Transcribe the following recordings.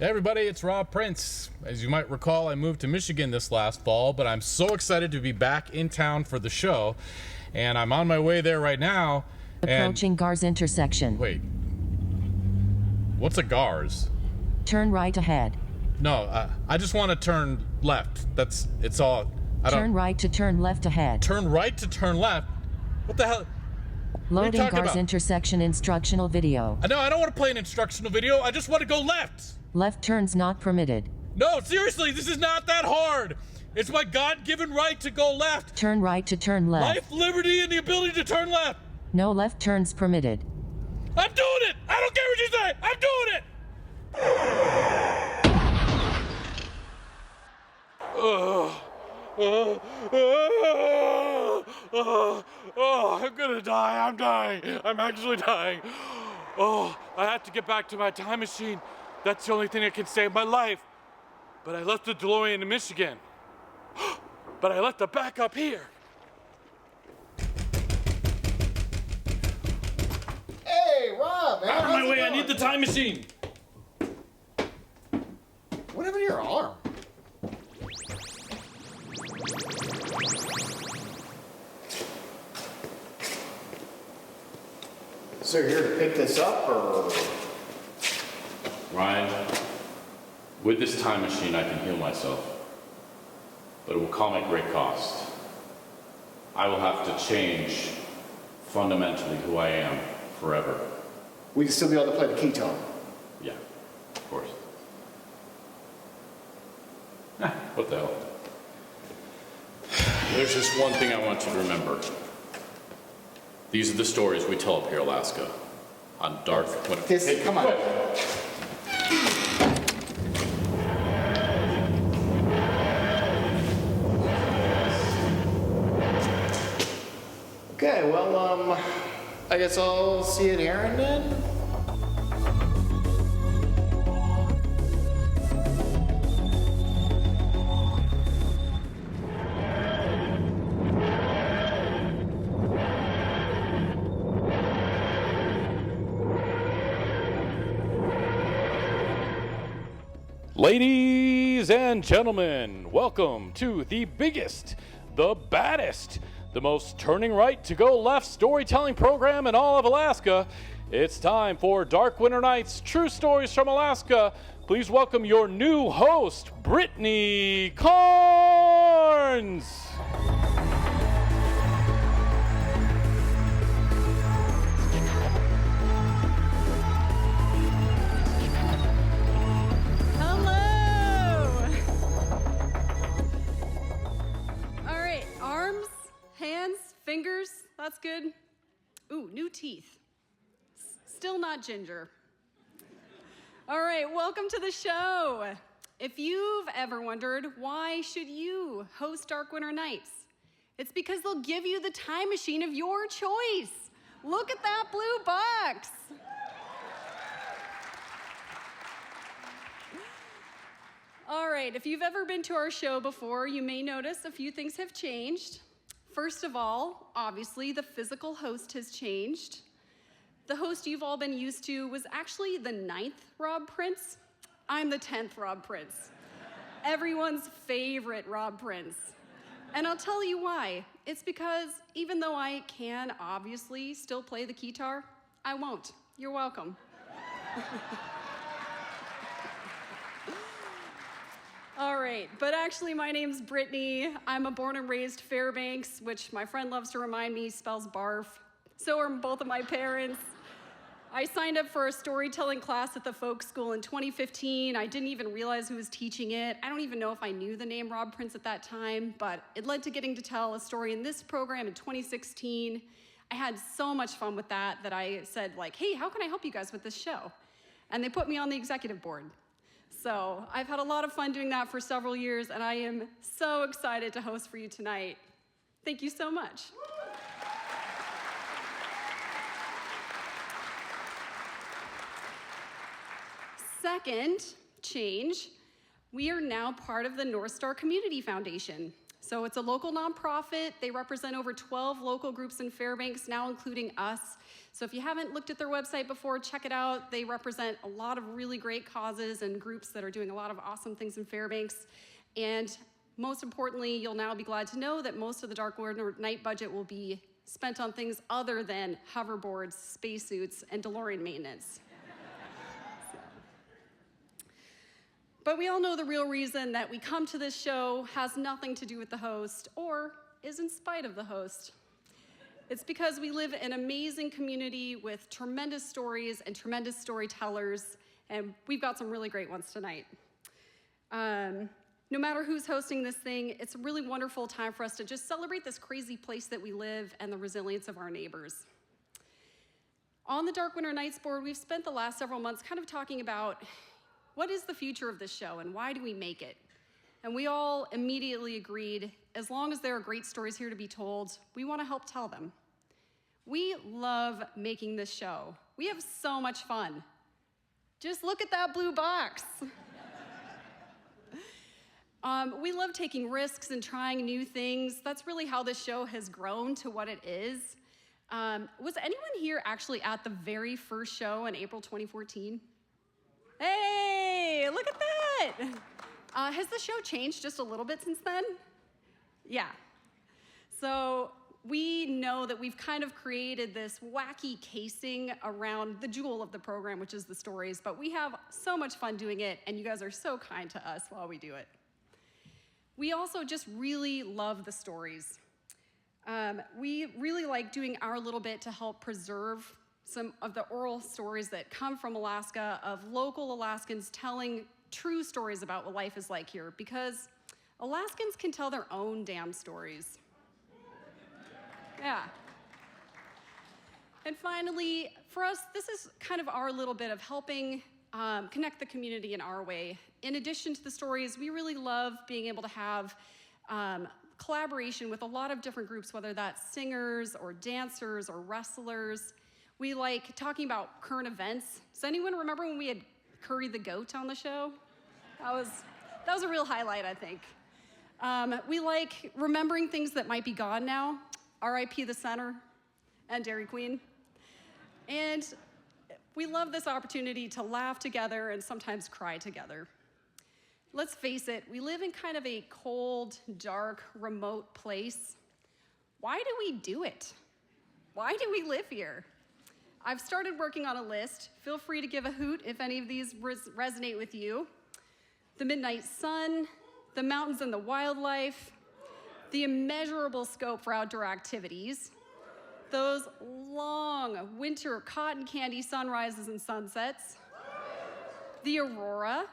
Hey everybody, it's Rob Prince. As you might recall, I moved to Michigan this last fall, but I'm so excited to be back in town for the show, and I'm on my way there right now. Approaching Gars intersection. Wait. What's a Gars? Turn right ahead. No, I just want to turn left. It's all. Turn right to turn left ahead. Turn right to turn left? What the hell? Loading Gars intersection instructional video. No, I don't want to play an instructional video. I just want to go left. Left turns not permitted. No, seriously, this is not that hard. It's my God-given right to go left. Turn right to turn left. Life, liberty, and the ability to turn left. No left turns permitted. I'm doing it. I don't care what you say. I'm doing it. I'm gonna die. I'm dying. I'm actually dying. I have to get back to my time machine. That's the only thing that can save my life. But I left the DeLorean in Michigan. But I left the backup here. Hey, Rob, man. Out of my way, I need the time machine. What happened to your arm? So you're here to pick this up, or? Ryan, with this time machine I can heal myself, but it will come at great cost. I will have to change fundamentally who I am forever. We can still be able to play the guitar. Yeah, of course. What the hell? There's just one thing I want you to remember. These are the stories we tell up here in Alaska on dark. Come on. Okay, well, I guess I'll see you at Aaron then. Ladies and gentlemen, welcome to the biggest, the baddest, the most turning right to go left storytelling program in all of Alaska. It's time for Dark Winter Nights, True Stories from Alaska. Please welcome your new host, Brittany Carnes. Hands, fingers, that's good. Ooh, new teeth. Still not ginger. All right, welcome to the show. If you've ever wondered why should you host Dark Winter Nights, it's because they'll give you the time machine of your choice. Look at that blue box. All right, if you've ever been to our show before, you may notice a few things have changed. First of all, obviously, the physical host has changed. The host you've all been used to was actually the 9th Rob Prince. I'm the 10th Rob Prince. Everyone's favorite Rob Prince. And I'll tell you why. It's because even though I can obviously still play the guitar, I won't. You're welcome. All right, but actually my name's Brittany. I'm a born and raised Fairbanks, which my friend loves to remind me spells barf. So are both of my parents. I signed up for a storytelling class at the folk school in 2015. I didn't even realize who was teaching it. I don't even know if I knew the name Rob Prince at that time, but it led to getting to tell a story in this program in 2016. I had so much fun with that I said, hey, how can I help you guys with this show? And they put me on the executive board. So I've had a lot of fun doing that for several years, and I am so excited to host for you tonight. Thank you so much. Second change, we are now part of the North Star Community Foundation. So it's a local nonprofit. They represent over 12 local groups in Fairbanks, now including us. So if you haven't looked at their website before, check it out. They represent a lot of really great causes and groups that are doing a lot of awesome things in Fairbanks. And most importantly, you'll now be glad to know that most of the Dark Winter Night budget will be spent on things other than hoverboards, spacesuits, and DeLorean maintenance. But we all know the real reason that we come to this show has nothing to do with the host or is in spite of the host. It's because we live in an amazing community with tremendous stories and tremendous storytellers, and we've got some really great ones tonight. No matter who's hosting this thing, it's a really wonderful time for us to just celebrate this crazy place that we live and the resilience of our neighbors. On the Dark Winter Nights board, we've spent the last several months kind of talking about what is the future of this show and why do we make it? And we all immediately agreed, as long as there are great stories here to be told, we want to help tell them. We love making this show. We have so much fun. Just look at that blue box. We love taking risks and trying new things. That's really how this show has grown to what it is. Was anyone here actually at the very first show in April 2014? Hey, look at that! Has the show changed just a little bit since then? Yeah. So we know that we've kind of created this wacky casing around the jewel of the program, which is the stories, but we have so much fun doing it, and you guys are so kind to us while we do it. We also just really love the stories. We really like doing our little bit to help preserve some of the oral stories that come from Alaska, of local Alaskans telling true stories about what life is like here, because Alaskans can tell their own damn stories. Yeah. And finally, for us, this is kind of our little bit of helping connect the community in our way. In addition to the stories, we really love being able to have collaboration with a lot of different groups, whether that's singers or dancers or wrestlers. We like talking about current events. Does anyone remember when we had Curry the Goat on the show? That was a real highlight, I think. We like remembering things that might be gone now. R.I.P. the Center and Dairy Queen. And we love this opportunity to laugh together and sometimes cry together. Let's face it, we live in kind of a cold, dark, remote place. Why do we do it? Why do we live here? I've started working on a list. Feel free to give a hoot if any of these resonate with you. The midnight sun, the mountains and the wildlife, the immeasurable scope for outdoor activities, those long winter cotton candy sunrises and sunsets, the aurora,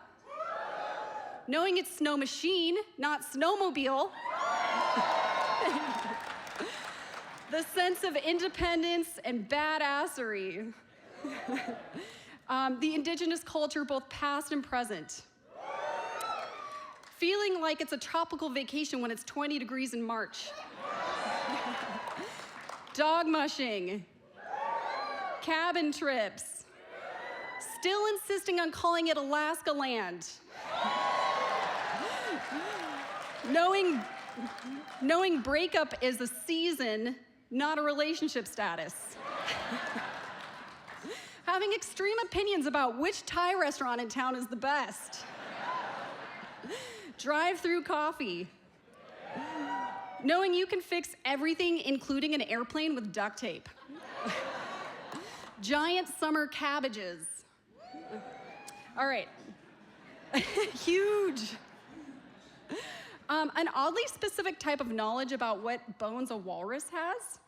knowing it's snow machine, not snowmobile, the sense of independence and badassery, the indigenous culture, both past and present, feeling like it's a tropical vacation when it's 20 degrees in March, dog mushing, cabin trips, still insisting on calling it Alaska land, knowing breakup is a season, not a relationship status. Having extreme opinions about which Thai restaurant in town is the best. Drive-through coffee. Knowing you can fix everything, including an airplane, with duct tape. Giant summer cabbages. All right. Huge. An oddly specific type of knowledge about what bones a walrus has.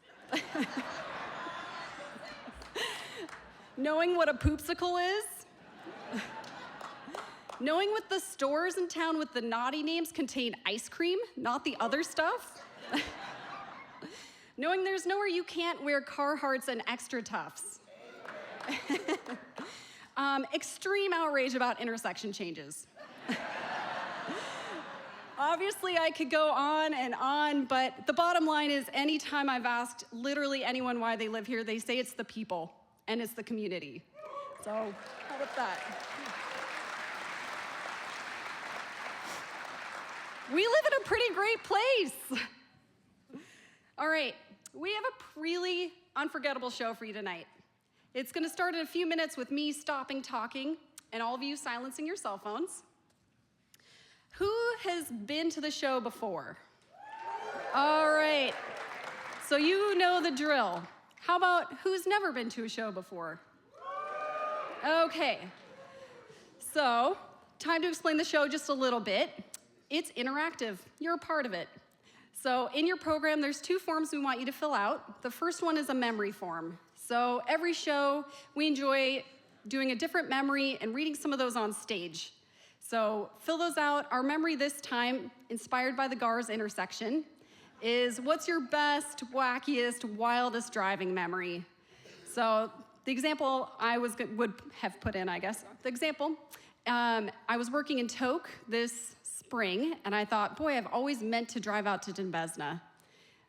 Knowing what a poopsicle is. Knowing what the stores in town with the naughty names contain ice cream, not the other stuff. Knowing there's nowhere you can't wear Carhartts and Extra Toughs. Extreme outrage about intersection changes. Obviously, I could go on and on, but the bottom line is anytime I've asked literally anyone why they live here, they say it's the people and it's the community. So, how about that? We live in a pretty great place. All right, we have a really unforgettable show for you tonight. It's gonna start in a few minutes with me stopping talking and all of you silencing your cell phones. Who has been to the show before? All right, so you know the drill. How about who's never been to a show before? Okay, so time to explain the show just a little bit. It's interactive, you're a part of it. So in your program, there's 2 forms we want you to fill out. The first one is a memory form. So every show, we enjoy doing a different memory and reading some of those on stage. So fill those out. Our memory this time, inspired by the GARS intersection, is what's your best, wackiest, wildest driving memory? So the example I would have put in, I guess, the example, I was working in Toke this spring, and I thought, boy, I've always meant to drive out to Dinbesna.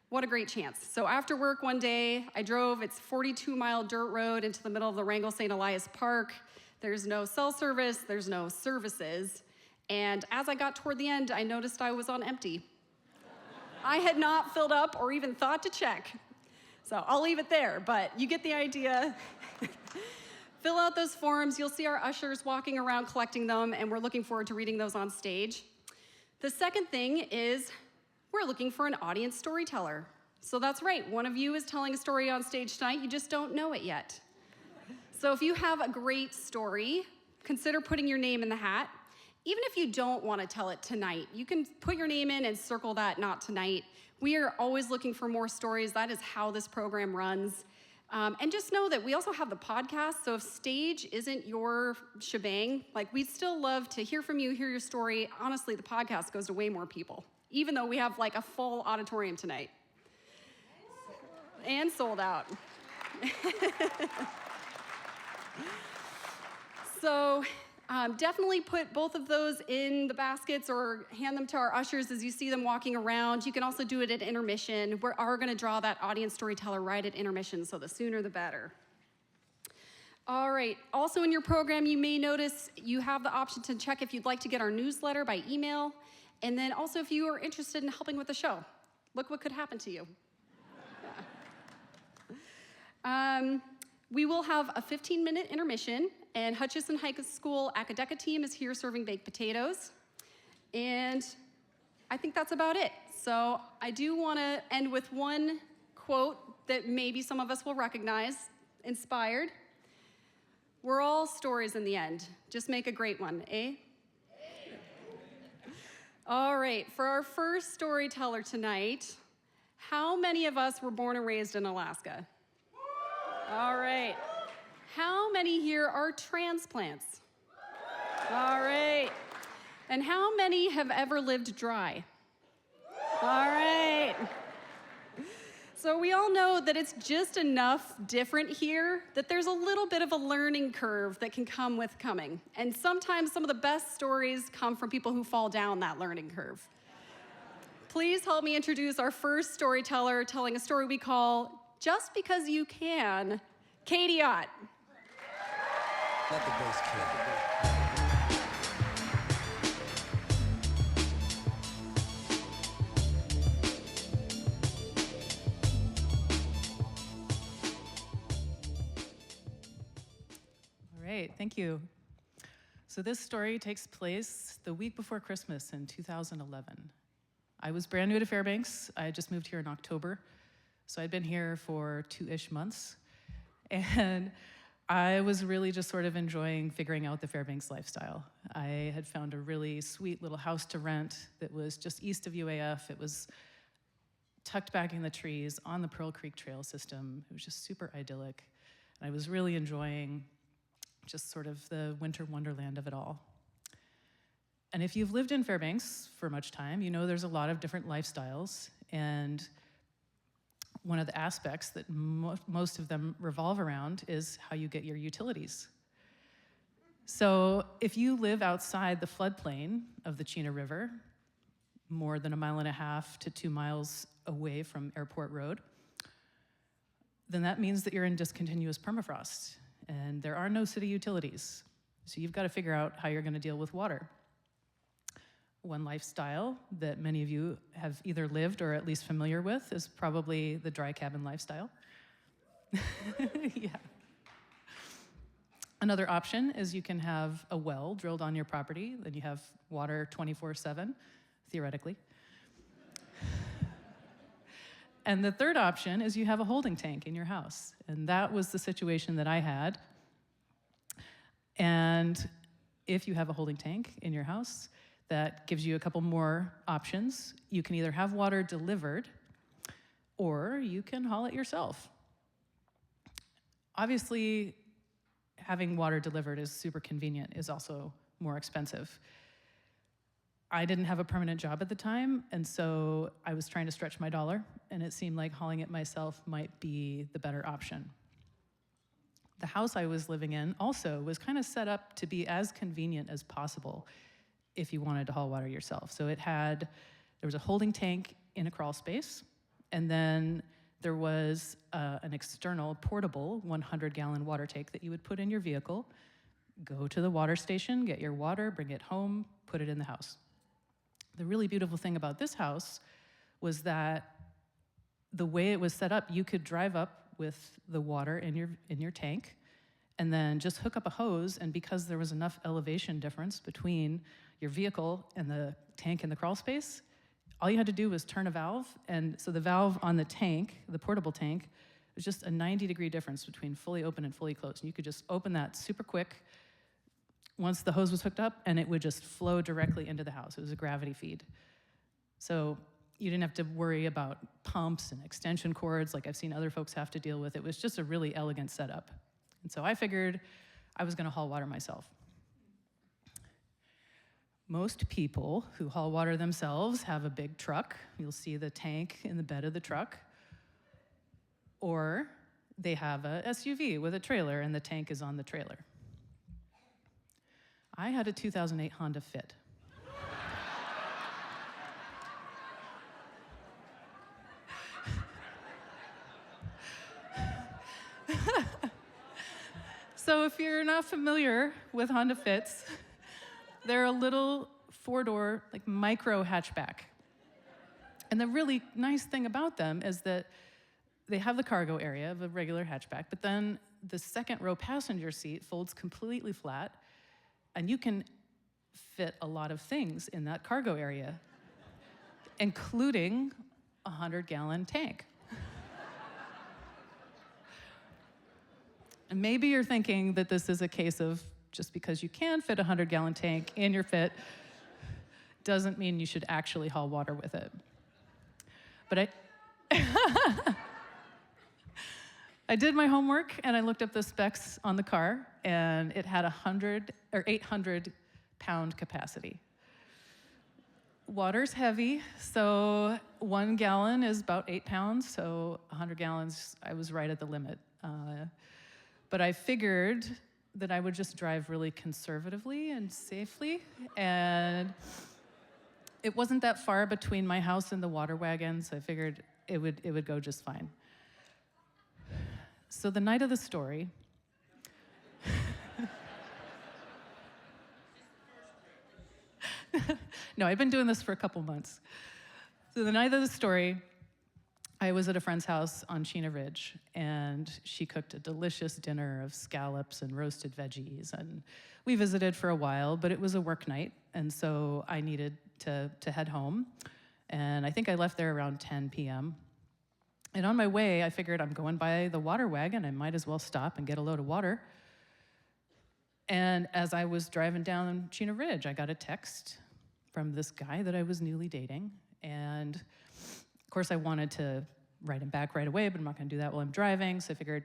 What a great chance. So after work one day, I drove, it's 42-mile dirt road into the middle of the Wrangell St. Elias Park. There's no cell service, there's no services. And as I got toward the end, I noticed I was on empty. I had not filled up or even thought to check. So I'll leave it there, but you get the idea. Fill out those forms. You'll see our ushers walking around collecting them, and we're looking forward to reading those on stage. The second thing is we're looking for an audience storyteller. So that's right, one of you is telling a story on stage tonight, you just don't know it yet. So if you have a great story, consider putting your name in the hat. Even if you don't want to tell it tonight, you can put your name in and circle that not tonight. We are always looking for more stories. That is how this program runs. And just know that we also have the podcast, so if stage isn't your shebang, like we'd still love to hear from you, hear your story. Honestly, the podcast goes to way more people, even though we have like a full auditorium tonight. And sold out. So definitely put both of those in the baskets or hand them to our ushers as you see them walking around. You can also do it at intermission. We are going to draw that audience storyteller right at intermission, so the sooner the better. All right, also in your program, you may notice you have the option to check if you'd like to get our newsletter by email, and then also if you are interested in helping with the show. Look what could happen to you. Yeah. We will have a 15-minute intermission, and Hutchison High School Academic team is here serving baked potatoes. And I think that's about it. So I do want to end with one quote that maybe some of us will recognize, inspired. We're all stories in the end. Just make a great one, eh? All right, for our first storyteller tonight, how many of us were born and raised in Alaska? All right. How many here are transplants? All right. And how many have ever lived dry? All right. So we all know that it's just enough different here that there's a little bit of a learning curve that can come with coming. And sometimes some of the best stories come from people who fall down that learning curve. Please help me introduce our first storyteller telling a story we call Just Because You Can, Kaiti Ott. Let the bass kick. All right, thank you. So this story takes place the week before Christmas in 2011. I was brand new to Fairbanks. I had just moved here in October. So I'd been here for 2-ish months. And I was really just sort of enjoying figuring out the Fairbanks lifestyle. I had found a really sweet little house to rent that was just east of UAF. It was tucked back in the trees on the Pearl Creek Trail system. It was just super idyllic. And I was really enjoying just sort of the winter wonderland of it all. And if you've lived in Fairbanks for much time, you know there's a lot of different lifestyles. And one of the aspects that most of them revolve around is how you get your utilities. So if you live outside the floodplain of the Chena River, more than 1.5 miles to 2 miles away from Airport Road, then that means that you're in discontinuous permafrost, and there are no city utilities. So you've got to figure out how you're going to deal with water. One lifestyle that many of you have either lived or at least familiar with is probably the dry cabin lifestyle. Yeah. Another option is you can have a well drilled on your property, then you have water 24/7, theoretically. And the third option is you have a holding tank in your house. And that was the situation that I had. And if you have a holding tank in your house, that gives you a couple more options. You can either have water delivered, or you can haul it yourself. Obviously, having water delivered is super convenient, is also more expensive. I didn't have a permanent job at the time, and so I was trying to stretch my dollar, and it seemed like hauling it myself might be the better option. The house I was living in also was kind of set up to be as convenient as possible if you wanted to haul water yourself. So there was a holding tank in a crawl space, and then there was an external portable 100-gallon water tank that you would put in your vehicle, go to the water station, get your water, bring it home, put it in the house. The really beautiful thing about this house was that the way it was set up, you could drive up with the water in your tank and then just hook up a hose, and because there was enough elevation difference between your vehicle and the tank in the crawl space, all you had to do was turn a valve, and so the valve on the tank, the portable tank, was just a 90-degree difference between fully open and fully closed. And you could just open that super quick once the hose was hooked up, and it would just flow directly into the house. It was a gravity feed. So you didn't have to worry about pumps and extension cords like I've seen other folks have to deal with. It was just a really elegant setup. And so I figured I was gonna haul water myself. Most people who haul water themselves have a big truck. You'll see the tank in the bed of the truck. Or they have a SUV with a trailer and the tank is on the trailer. I had a 2008 Honda Fit. So if you're not familiar with Honda Fits, they're a little four-door, like micro hatchback. And the really nice thing about them is that they have the cargo area of a regular hatchback, but then the second row passenger seat folds completely flat, and you can fit a lot of things in that cargo area, including a 100-gallon tank. And maybe you're thinking that this is a case of just because you can fit a 100-gallon tank in your Fit doesn't mean you should actually haul water with it. But I did my homework and I looked up the specs on the car, and it had 800-pound capacity. Water's heavy, so 1 gallon is about 8 pounds, so 100 gallons, I was right at the limit. But I figured that I would just drive really conservatively and safely, and it wasn't that far between my house and the water wagon, so I figured it would go just fine. So the night of the story, no, I've been doing this for a couple months. So the night of the story, I was at a friend's house on Chena Ridge, and she cooked a delicious dinner of scallops and roasted veggies, and we visited for a while, but it was a work night, and so I needed to head home, and I think I left there around 10 p.m. And on my way, I figured I'm going by the water wagon, I might as well stop and get a load of water. And as I was driving down Chena Ridge, I got a text from this guy that I was newly dating, and of course, I wanted to write him back right away, but I'm not gonna do that while I'm driving, so I figured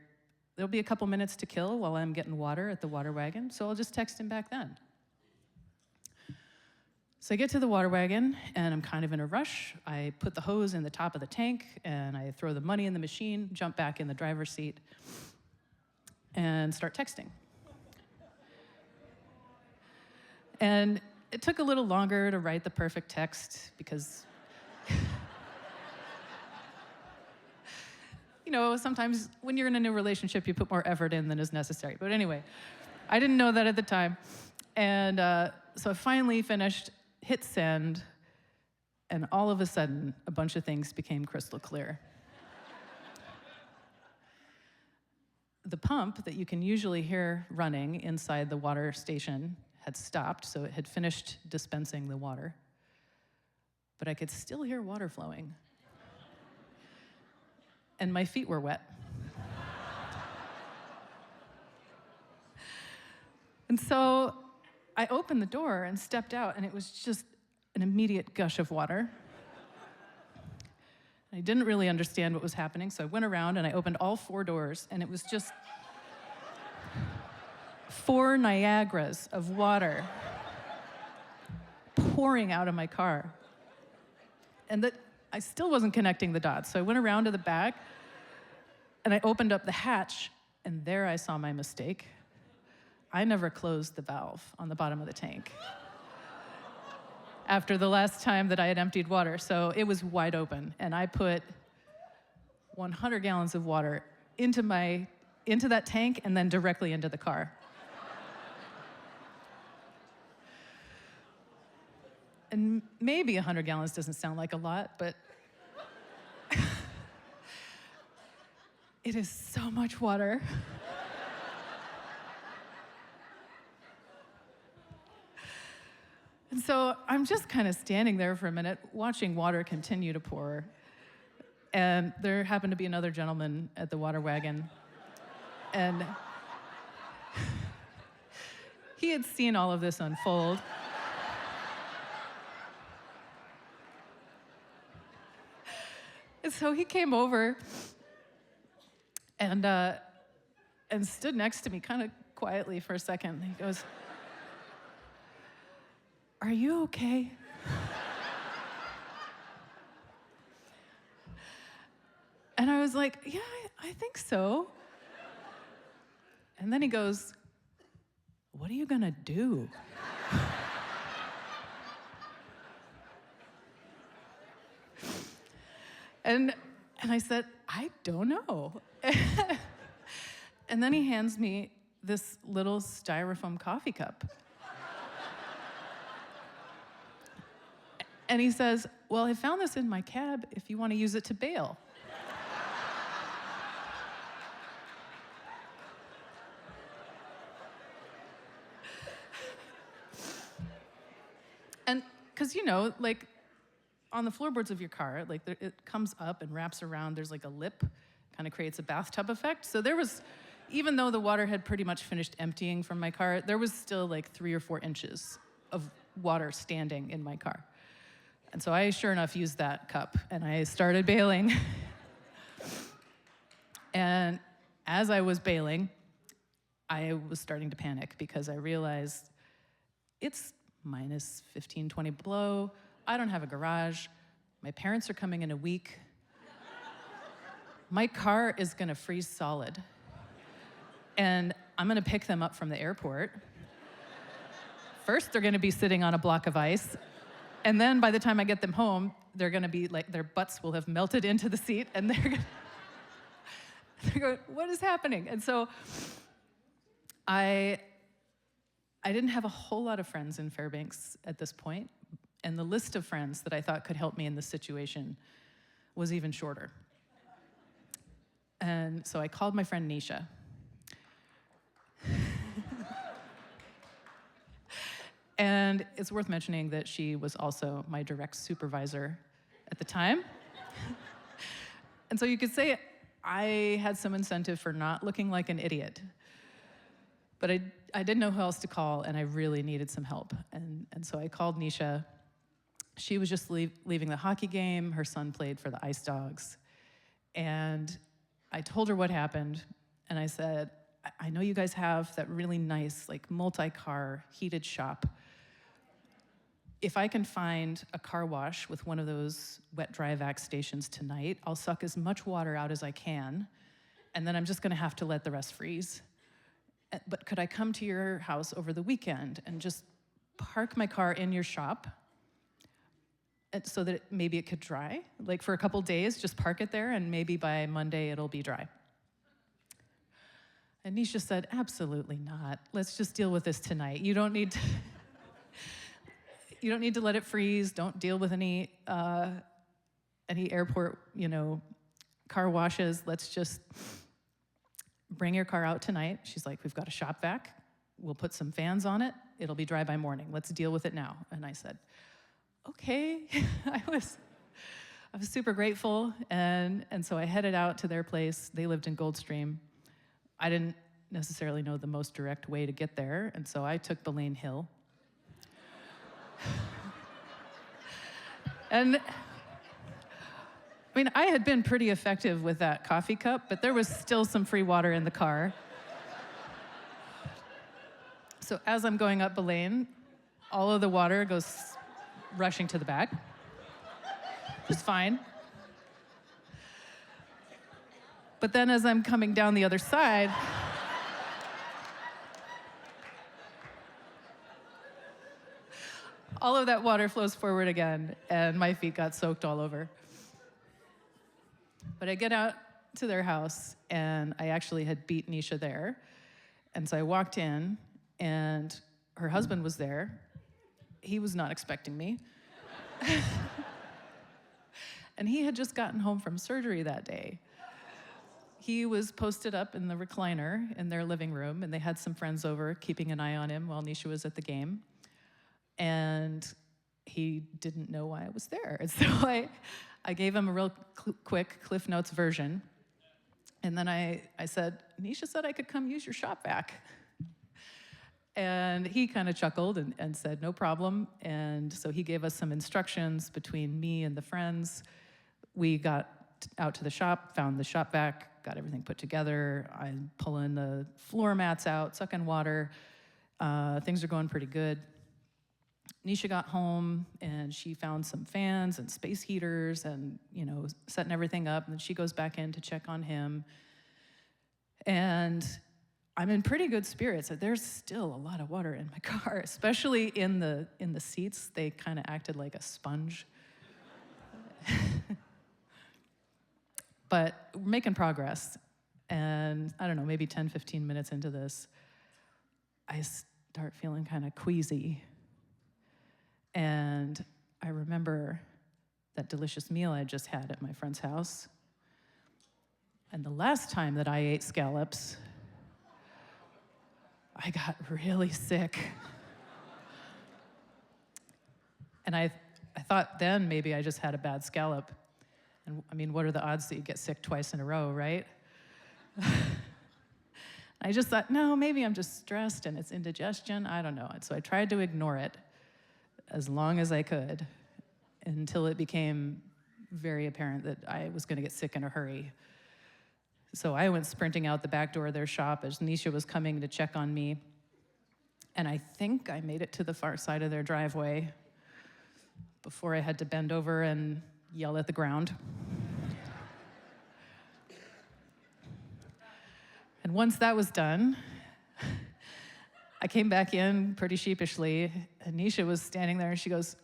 there'll be a couple minutes to kill while I'm getting water at the water wagon, so I'll just text him back then. So I get to the water wagon, and I'm kind of in a rush. I put the hose in the top of the tank, and I throw the money in the machine, jump back in the driver's seat, and start texting. And it took a little longer to write the perfect text because you know, sometimes when you're in a new relationship, you put more effort in than is necessary. But anyway, I didn't know that at the time. And so I finally finished hit send, and all of a sudden, a bunch of things became crystal clear. The pump that you can usually hear running inside the water station had stopped, so it had finished dispensing the water. But I could still hear water flowing. And my feet were wet. And so I opened the door and stepped out, and it was just an immediate gush of water. I didn't really understand what was happening, so I went around and I opened all 4 doors, and it was just 4 Niagaras of water pouring out of my car. And that I still wasn't connecting the dots, so I went around to the back, and I opened up the hatch, and there I saw my mistake. I never closed the valve on the bottom of the tank after the last time that I had emptied water, so it was wide open, and I put 100 gallons of water into that tank and then directly into the car. And maybe 100 gallons doesn't sound like a lot, but it is so much water. And so I'm just kind of standing there for a minute, watching water continue to pour. And there happened to be another gentleman at the water wagon. And he had seen all of this unfold. And so he came over and stood next to me kind of quietly for a second. He goes, "Are you okay?" And I was like, "Yeah, I think so." And then he goes, "What are you gonna do?" And I said, "I don't know." And then he hands me this little styrofoam coffee cup. And he says, "Well, I found this in my cab if you want to use it to bail." And because, like, on the floorboards of your car, like, it comes up and wraps around. There's like a lip, kind of creates a bathtub effect. So there was, even though the water had pretty much finished emptying from my car, there was still like 3 or 4 inches of water standing in my car. And so I, sure enough, used that cup, and I started bailing. And as I was bailing, I was starting to panic because I realized it's minus 15, 20 below. I don't have a garage. My parents are coming in a week. My car is gonna freeze solid. And I'm gonna pick them up from the airport. First, they're gonna be sitting on a block of ice. And then by the time I get them home, they're gonna be like, their butts will have melted into the seat, and they're going, "What is happening?" And so I didn't have a whole lot of friends in Fairbanks at this point, and the list of friends that I thought could help me in this situation was even shorter. And so I called my friend Nisha. And it's worth mentioning that she was also my direct supervisor at the time. And so you could say I had some incentive for not looking like an idiot. But I didn't know who else to call, and I really needed some help. And so I called Nisha. She was just leaving the hockey game. Her son played for the Ice Dogs. And I told her what happened, and I said, "I know you guys have that really nice, like, multi-car heated shop. If I can find a car wash with one of those wet dry vac stations tonight, I'll suck as much water out as I can, and then I'm just gonna have to let the rest freeze. But could I come to your house over the weekend and just park my car in your shop so that maybe it could dry? Like, for a couple days, just park it there, and maybe by Monday it'll be dry." And Nisha said, "Absolutely not. Let's just deal with this tonight. You don't need to you don't need to let it freeze. Don't deal with any airport, car washes. Let's just bring your car out tonight. She's like, we've got a shop vac. We'll put some fans on it. It'll be dry by morning. Let's deal with it now. And I said, okay. I was super grateful. And so I headed out to their place. They lived in Goldstream. I didn't necessarily know the most direct way to get there. And so I took the Lane Hill. And I had been pretty effective with that coffee cup, but there was still some free water in the car. So as I'm going up the lane, all of the water goes rushing to the back. It's fine. But then as I'm coming down the other side, all of that water flows forward again, and my feet got soaked all over. But I get out to their house, and I actually had beat Nisha there. And so I walked in, and her husband was there. He was not expecting me. And he had just gotten home from surgery that day. He was posted up in the recliner in their living room, and they had some friends over keeping an eye on him while Nisha was at the game. And he didn't know why I was there. And so I gave him a real quick Cliff Notes version. And then I said, Nisha said I could come use your shop vac. And he kind of chuckled and said, no problem. And so he gave us some instructions between me and the friends. We got out to the shop, found the shop vac, got everything put together. I'm pulling the floor mats out, sucking water. Things are going pretty good. Nisha got home, and she found some fans and space heaters and, setting everything up. And then she goes back in to check on him. And I'm in pretty good spirits. There's still a lot of water in my car, especially in the seats. They kind of acted like a sponge. But we're making progress. And I don't know, maybe 10, 15 minutes into this, I start feeling kind of queasy. And I remember that delicious meal I just had at my friend's house. And the last time that I ate scallops, I got really sick. And I thought then maybe I just had a bad scallop. And what are the odds that you get sick twice in a row, right? I just thought, no, maybe I'm just stressed and it's indigestion. I don't know. And so I tried to ignore it as long as I could until it became very apparent that I was going to get sick in a hurry. So I went sprinting out the back door of their shop as Nisha was coming to check on me. And I think I made it to the far side of their driveway before I had to bend over and yell at the ground. And once that was done, I came back in pretty sheepishly, and Nisha was standing there, and she goes,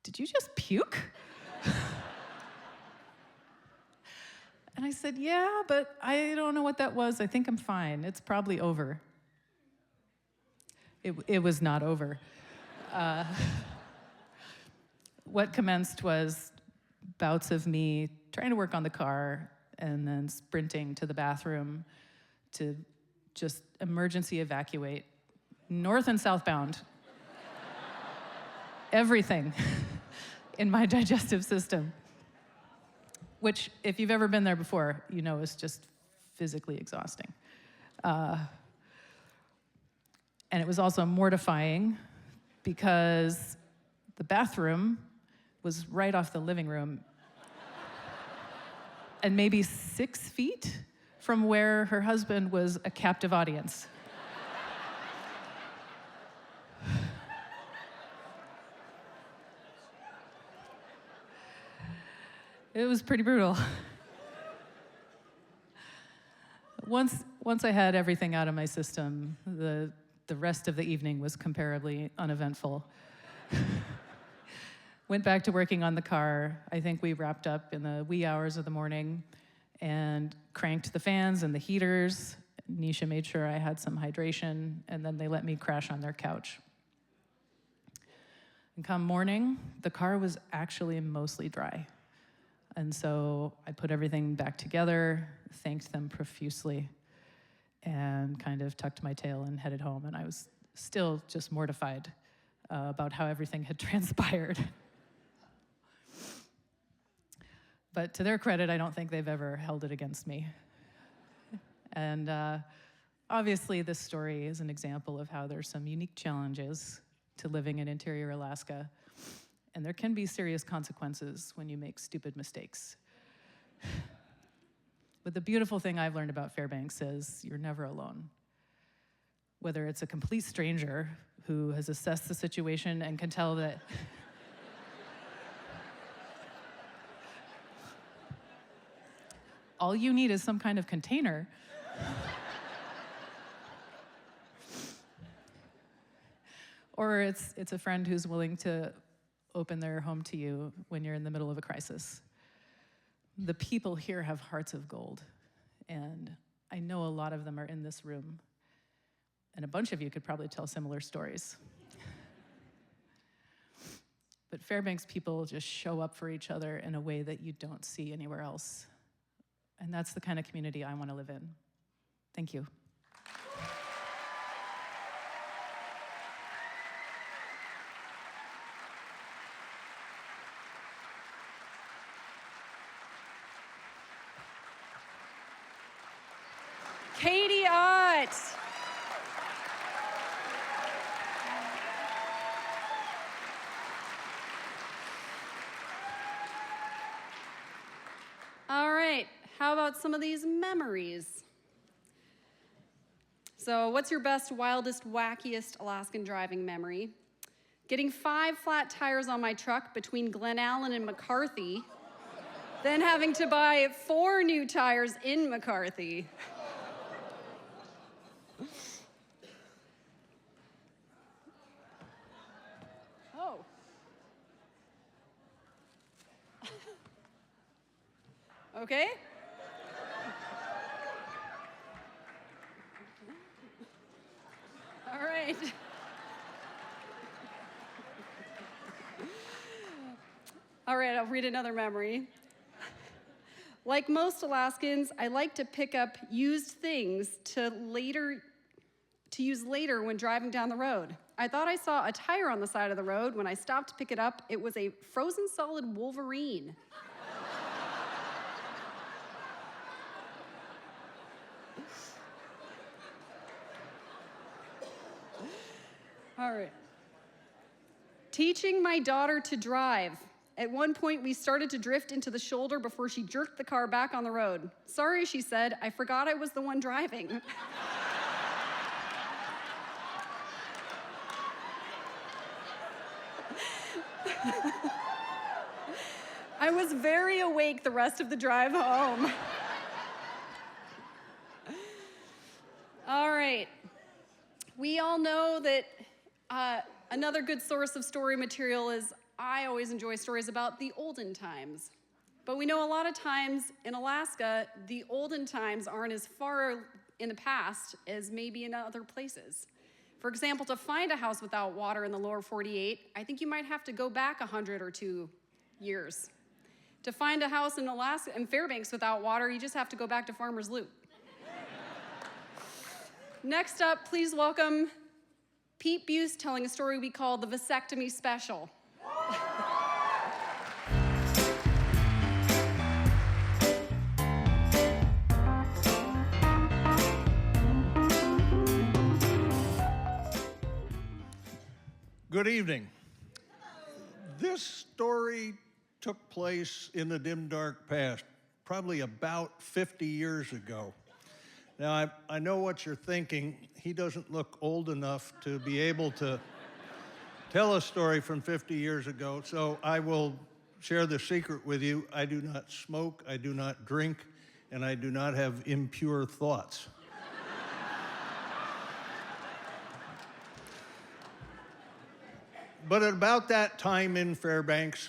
"Did you just puke?" And I said, "Yeah, but I don't know what that was. I think I'm fine. It's probably over." It was not over. What commenced was bouts of me trying to work on the car and then sprinting to the bathroom to just emergency evacuate, north and southbound. Everything in my digestive system, which, if you've ever been there before, is just physically exhausting. And it was also mortifying because the bathroom was right off the living room and maybe 6 feet from where her husband was a captive audience. It was pretty brutal. Once I had everything out of my system, the rest of the evening was comparably uneventful. Went back to working on the car. I think we wrapped up in the wee hours of the morning and cranked the fans and the heaters. Nisha made sure I had some hydration, and then they let me crash on their couch. And come morning, the car was actually mostly dry. And so I put everything back together, thanked them profusely, and kind of tucked my tail and headed home. And I was still just mortified about how everything had transpired. But to their credit, I don't think they've ever held it against me. And obviously, this story is an example of how there's some unique challenges to living in interior Alaska. And there can be serious consequences when you make stupid mistakes. But the beautiful thing I've learned about Fairbanks is you're never alone. Whether it's a complete stranger who has assessed the situation and can tell that all you need is some kind of container, or it's a friend who's willing to open their home to you when you're in the middle of a crisis. The people here have hearts of gold, and I know a lot of them are in this room, and a bunch of you could probably tell similar stories. But Fairbanks people just show up for each other in a way that you don't see anywhere else. And that's the kind of community I want to live in. Thank you. Kaiti Ott. All right, how about some of these memories? So, what's your best, wildest, wackiest Alaskan driving memory? Getting 5 flat tires on my truck between Glen Allen and McCarthy, then having to buy 4 new tires in McCarthy. Oh. Okay. All right. All right, I'll read another memory. Like most Alaskans, I like to pick up used things to use later when driving down the road. I thought I saw a tire on the side of the road. When I stopped to pick it up, it was a frozen solid Wolverine. All right. Teaching my daughter to drive. At one point, we started to drift into the shoulder before she jerked the car back on the road. Sorry, she said, I forgot I was the one driving. I was very awake the rest of the drive home. All right. We all know that another good source of story material is I always enjoy stories about the olden times. But we know a lot of times in Alaska, the olden times aren't as far in the past as maybe in other places. For example, to find a house without water in the lower 48, I think you might have to go back 100 or 2 years. To find a house in Alaska, in Fairbanks without water, you just have to go back to Farmer's Loop. Next up, please welcome Pete Buist telling a story we call the Vasectomy Special. Good evening. This story took place in the dim, dark past, probably about 50 years ago. Now, I know what you're thinking. He doesn't look old enough to be able to tell a story from 50 years ago, so I will share the secret with you. I do not smoke, I do not drink, and I do not have impure thoughts. But at about that time in Fairbanks,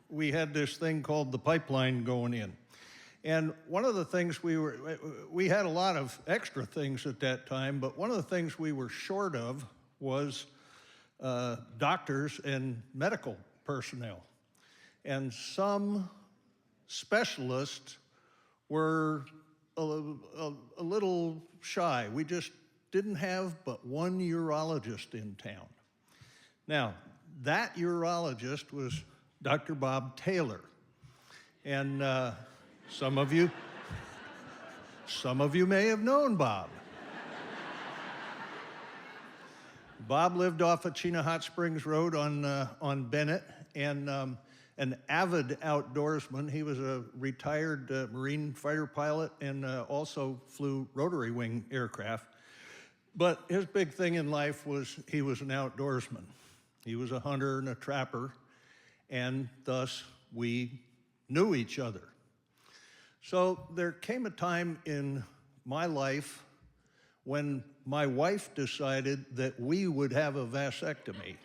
we had this thing called the pipeline going in. And one of the things we had a lot of extra things at that time, but one of the things we were short of was doctors and medical personnel. And some specialists were a little shy. We just didn't have but one urologist in town. Now, that urologist was Dr. Bob Taylor. And some of you may have known Bob. Bob lived off of Chena Hot Springs Road on Bennett, and an avid outdoorsman. He was a retired Marine fighter pilot and also flew rotary wing aircraft. But his big thing in life was he was an outdoorsman. He was a hunter and a trapper, and thus we knew each other. So there came a time in my life when my wife decided that we would have a vasectomy.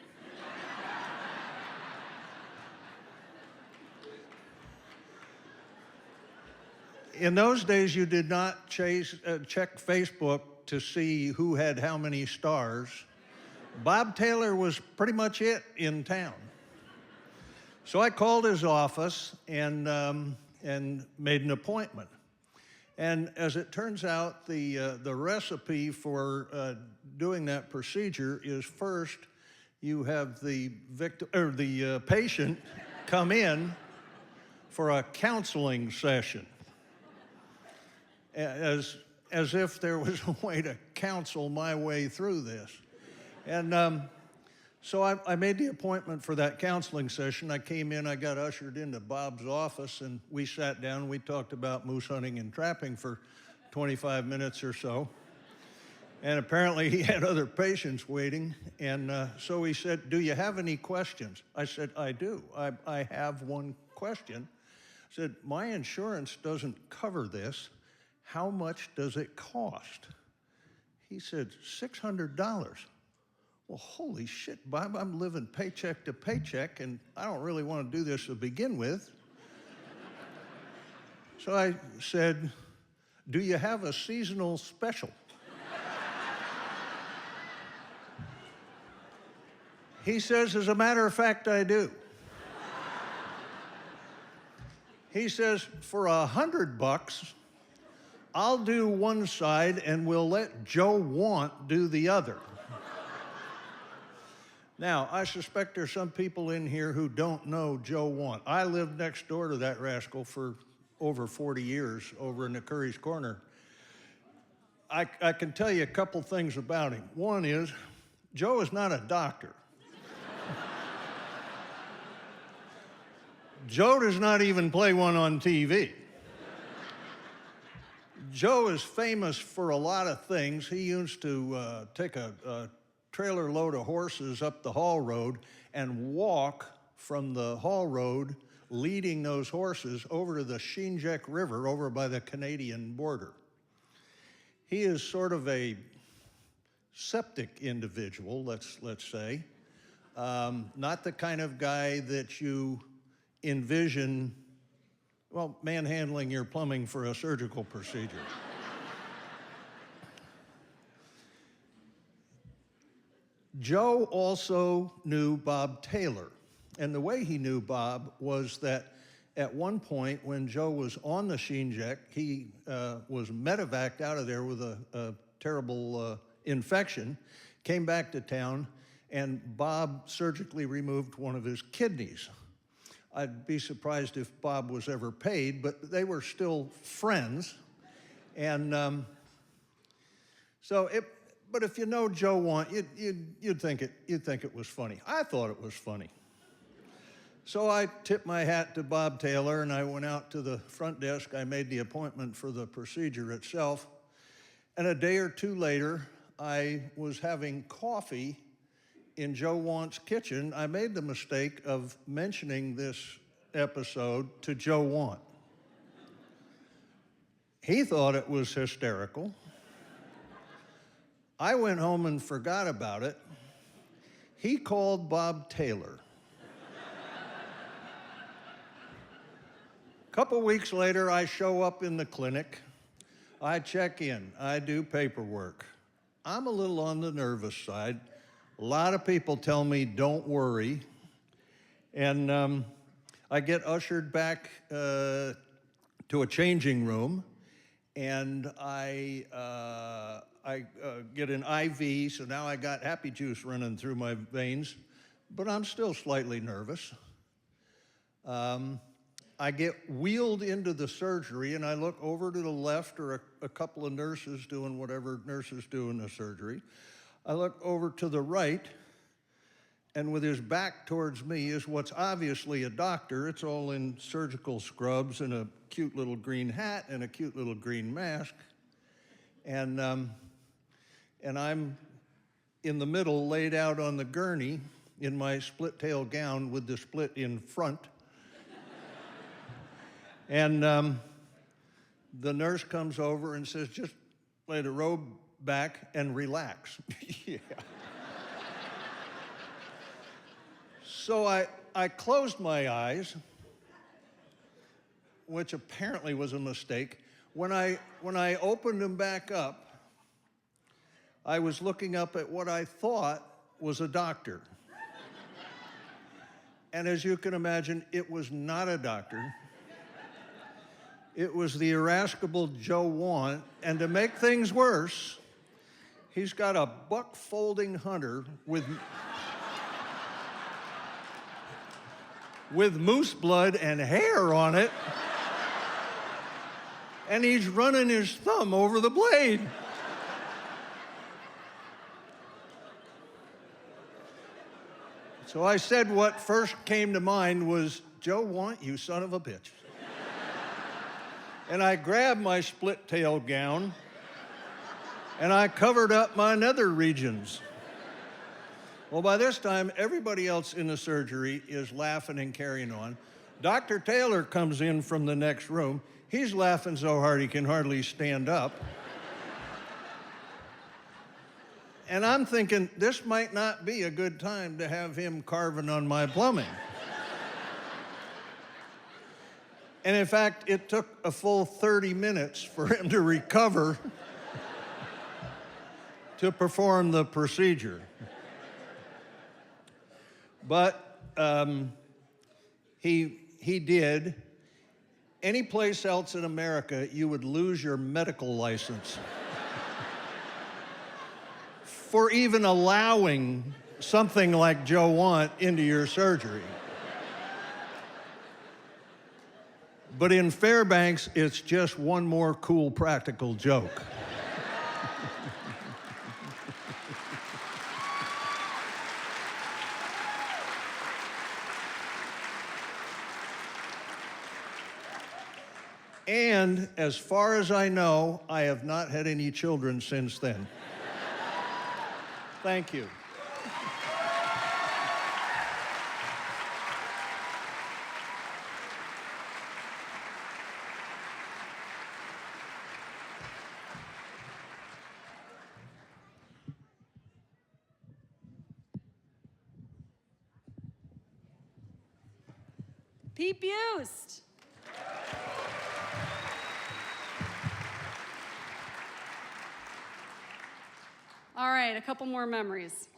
In those days, you did not check Facebook to see who had how many stars. Bob Taylor was pretty much it in town. So I called his office and made an appointment. And as it turns out, the recipe for doing that procedure is first you have the patient come in for a counseling session, as if there was a way to counsel my way through this. And so I made the appointment for that counseling session. I came in, I got ushered into Bob's office, and we sat down. We talked about moose hunting and trapping for 25 minutes or so. And apparently he had other patients waiting. And so he said, "Do you have any questions?" I said, "I do. I have one question." I said, "My insurance doesn't cover this. How much does it cost?" He said, $600. Well, holy shit, Bob, I'm living paycheck to paycheck, and I don't really want to do this to begin with. So I said, "Do you have a seasonal special?" He says, "As a matter of fact, I do." He says, "For $100, I'll do one side and we'll let Joe Want do the other." Now, I suspect there's some people in here who don't know Joe Want. I lived next door to that rascal for over 40 years over in the Curry's Corner. I can tell you a couple things about him. One is, Joe is not a doctor. Joe does not even play one on TV. Joe is famous for a lot of things. He used to take a trailer load of horses up the Hall Road and walk from the Hall Road, leading those horses over to the Shinjek River over by the Canadian border. He is sort of a septic individual, let's say. Not the kind of guy that you envision, well, manhandling your plumbing for a surgical procedure. Joe also knew Bob Taylor. And the way he knew Bob was that at one point when Joe was on the Shinjek, he was medevaced out of there with a terrible infection, came back to town, and Bob surgically removed one of his kidneys. I'd be surprised if Bob was ever paid, but they were still friends. And but if you know Joe Want, you'd think it was funny. I thought it was funny. So I tipped my hat to Bob Taylor, and I went out to the front desk. I made the appointment for the procedure itself. And a day or two later, I was having coffee in Joe Want's kitchen. I made the mistake of mentioning this episode to Joe Want. He thought it was hysterical. I went home and forgot about it. He called Bob Taylor. A couple weeks later, I show up in the clinic. I check in. I do paperwork. I'm a little on the nervous side. A lot of people tell me, don't worry. And I get ushered back to a changing room, and I get an IV, so now I got happy juice running through my veins, but I'm still slightly nervous. I get wheeled into the surgery, and I look over to the left, or a couple of nurses doing whatever nurses do in the surgery. I look over to the right, and with his back towards me is what's obviously a doctor. It's all in surgical scrubs and a cute little green hat and a cute little green mask. And I'm in the middle, laid out on the gurney in my split-tail gown with the split in front. And the nurse comes over and says, just lay the robe back and relax. Yeah. So I closed my eyes, which apparently was a mistake. When I opened them back up, I was looking up at what I thought was a doctor. And as you can imagine, it was not a doctor. It was the irascible Joe Want, and to make things worse, he's got a buck-folding hunter with moose blood and hair on it, and he's running his thumb over the blade. So I said what first came to mind was, Joe Want, you son of a bitch. And I grabbed my split-tail gown, and I covered up my nether regions. Well, by this time, everybody else in the surgery is laughing and carrying on. Dr. Taylor comes in from the next room. He's laughing so hard he can hardly stand up. And I'm thinking, this might not be a good time to have him carving on my plumbing. And in fact, it took a full 30 minutes for him to recover to perform the procedure. But he did. Any place else in America, you would lose your medical license for even allowing something like Joe Want into your surgery. But in Fairbanks, it's just one more cool practical joke. And as far as I know, I have not had any children since then. Thank you. Pete Buist. All right, a couple more memories.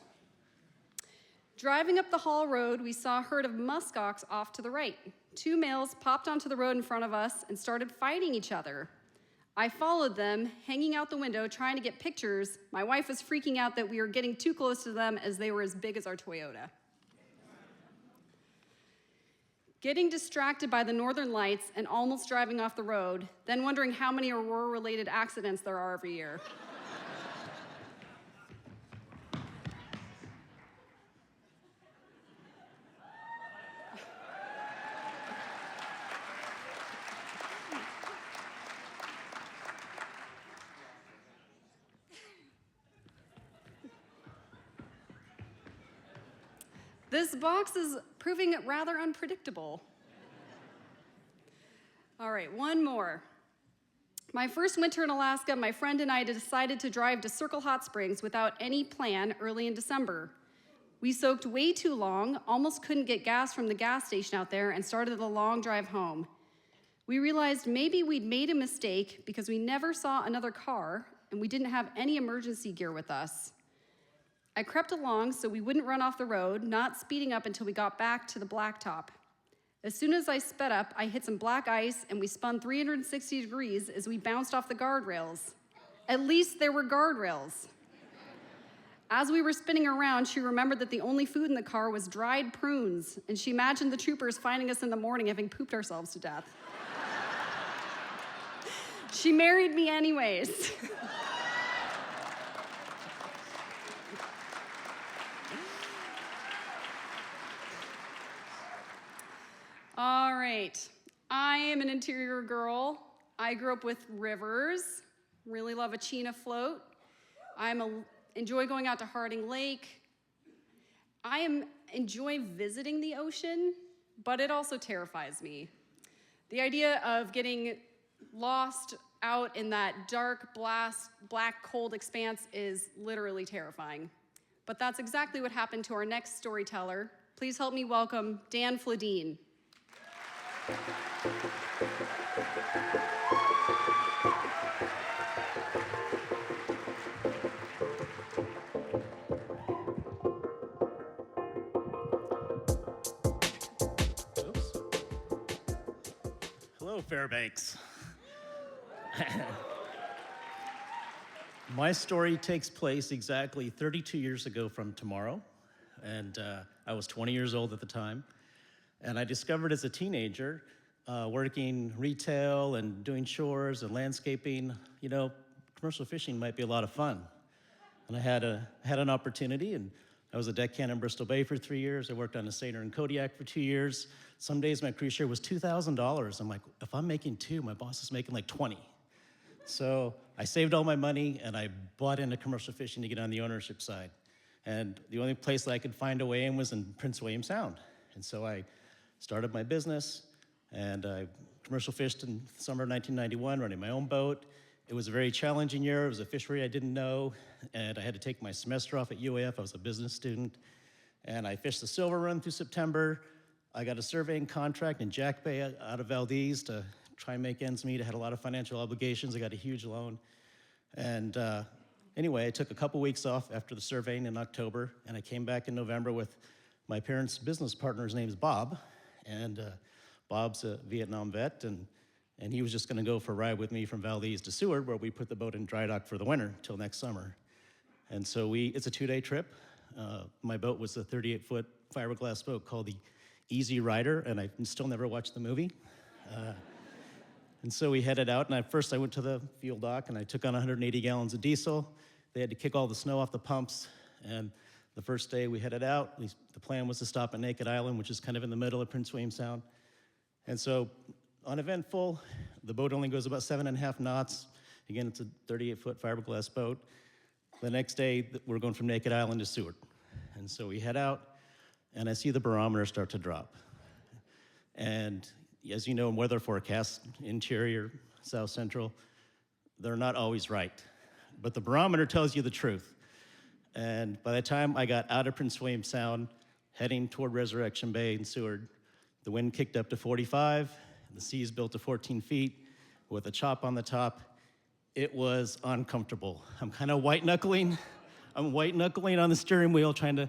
Driving up the Hall Road, we saw a herd of muskox off to the right. Two males popped onto the road in front of us and started fighting each other. I followed them, hanging out the window, trying to get pictures. My wife was freaking out that we were getting too close to them as they were as big as our Toyota. Getting distracted by the northern lights and almost driving off the road, then wondering how many Aurora-related accidents there are every year. This box is proving rather unpredictable. All right, one more. My first winter in Alaska, my friend and I decided to drive to Circle Hot Springs without any plan early in December. We soaked way too long, almost couldn't get gas from the gas station out there, and started the long drive home. We realized maybe we'd made a mistake because we never saw another car, and we didn't have any emergency gear with us. I crept along so we wouldn't run off the road, not speeding up until we got back to the blacktop. As soon as I sped up, I hit some black ice and we spun 360 degrees as we bounced off the guardrails. At least there were guardrails. As we were spinning around, she remembered that the only food in the car was dried prunes, and she imagined the troopers finding us in the morning having pooped ourselves to death. She married me anyways. All right, I am an interior girl. I grew up with rivers, really love a Chena float. Enjoy going out to Harding Lake. I enjoy visiting the ocean, but it also terrifies me. The idea of getting lost out in that dark, black, cold expanse is literally terrifying. But that's exactly what happened to our next storyteller. Please help me welcome Dan Flodin. Hello, Fairbanks. My story takes place exactly 32 years ago from tomorrow, and I was 20 years old at the time. And I discovered as a teenager, working retail and doing chores and landscaping, commercial fishing might be a lot of fun. And I had an opportunity, and I was a deckhand in Bristol Bay for 3 years. I worked on a Sailor in Kodiak for 2 years. Some days my cruise share was $2,000. I'm like, if I'm making two, my boss is making like 20. So I saved all my money, and I bought into commercial fishing to get on the ownership side. And the only place that I could find a way in was in Prince William Sound. And so I started my business, and I commercial fished in the summer of 1991, running my own boat. It was a very challenging year. It was a fishery I didn't know, and I had to take my semester off at UAF. I was a business student, and I fished the Silver Run through September. I got a surveying contract in Jack Bay out of Valdez to try and make ends meet. I had a lot of financial obligations. I got a huge loan. And anyway, I took a couple weeks off after the surveying in October, and I came back in November with my parents' business partner. His name is Bob, and Bob's a Vietnam vet, and he was just gonna go for a ride with me from Valdez to Seward, where we put the boat in dry dock for the winter till next summer. And so it's a 2-day trip. My boat was a 38-foot fiberglass boat called the Easy Rider, and I still never watched the movie. And so we headed out, and first I went to the fuel dock, and I took on 180 gallons of diesel. They had to kick all the snow off the pumps, and the first day we headed out, the plan was to stop at Naked Island, which is kind of in the middle of Prince William Sound. And so, uneventful, the boat only goes about 7.5 knots. Again, it's a 38-foot fiberglass boat. The next day, we're going from Naked Island to Seward. And so we head out, and I see the barometer start to drop. And as you know, in weather forecasts, interior, south central, they're not always right. But the barometer tells you the truth. And by the time I got out of Prince William Sound, heading toward Resurrection Bay in Seward, the wind kicked up to 45, and the seas built to 14 feet with a chop on the top. It was uncomfortable. I'm kind of white-knuckling. I'm white-knuckling on the steering wheel, trying to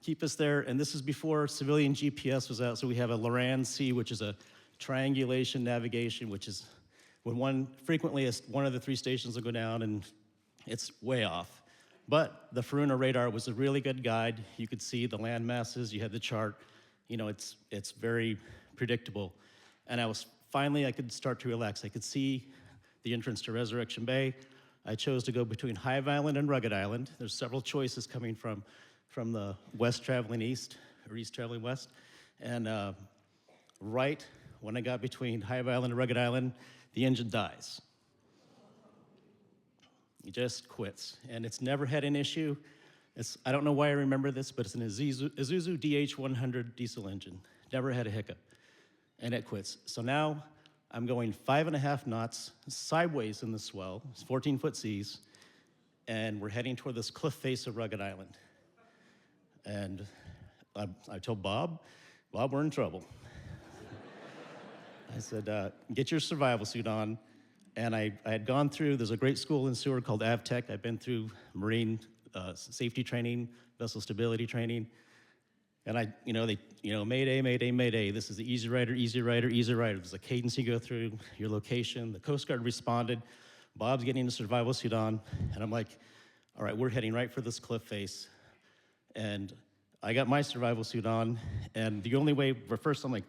keep us there. And this is before civilian GPS was out, so we have a Loran C, which is a triangulation navigation, which is when frequently one of the 3 stations will go down, and it's way off. But the Faruna radar was a really good guide. You could see the land masses, you had the chart. It's very predictable. And I could start to relax. I could see the entrance to Resurrection Bay. I chose to go between Hive Island and Rugged Island. There's several choices coming from the west traveling east, or east traveling west. And right when I got between Hive Island and Rugged Island, the engine dies. It just quits, and it's never had an issue. I don't know why I remember this, but it's an Isuzu DH100 diesel engine. Never had a hiccup, and it quits. So now I'm going 5.5 knots sideways in the swell. It's 14-foot seas, and we're heading toward this cliff face of Rugged Island. And I told Bob, we're in trouble. I said, get your survival suit on. And I had gone through, there's a great school in Seward called AvTech. I've been through Marine safety training, vessel stability training. And Mayday, Mayday, Mayday. This is the easy rider, easy rider, easy rider. There's a cadence you go through, your location. The Coast Guard responded. Bob's getting the survival suit on. And I'm like, all right, we're heading right for this cliff face. And I got my survival suit on. And the only way, first I'm like,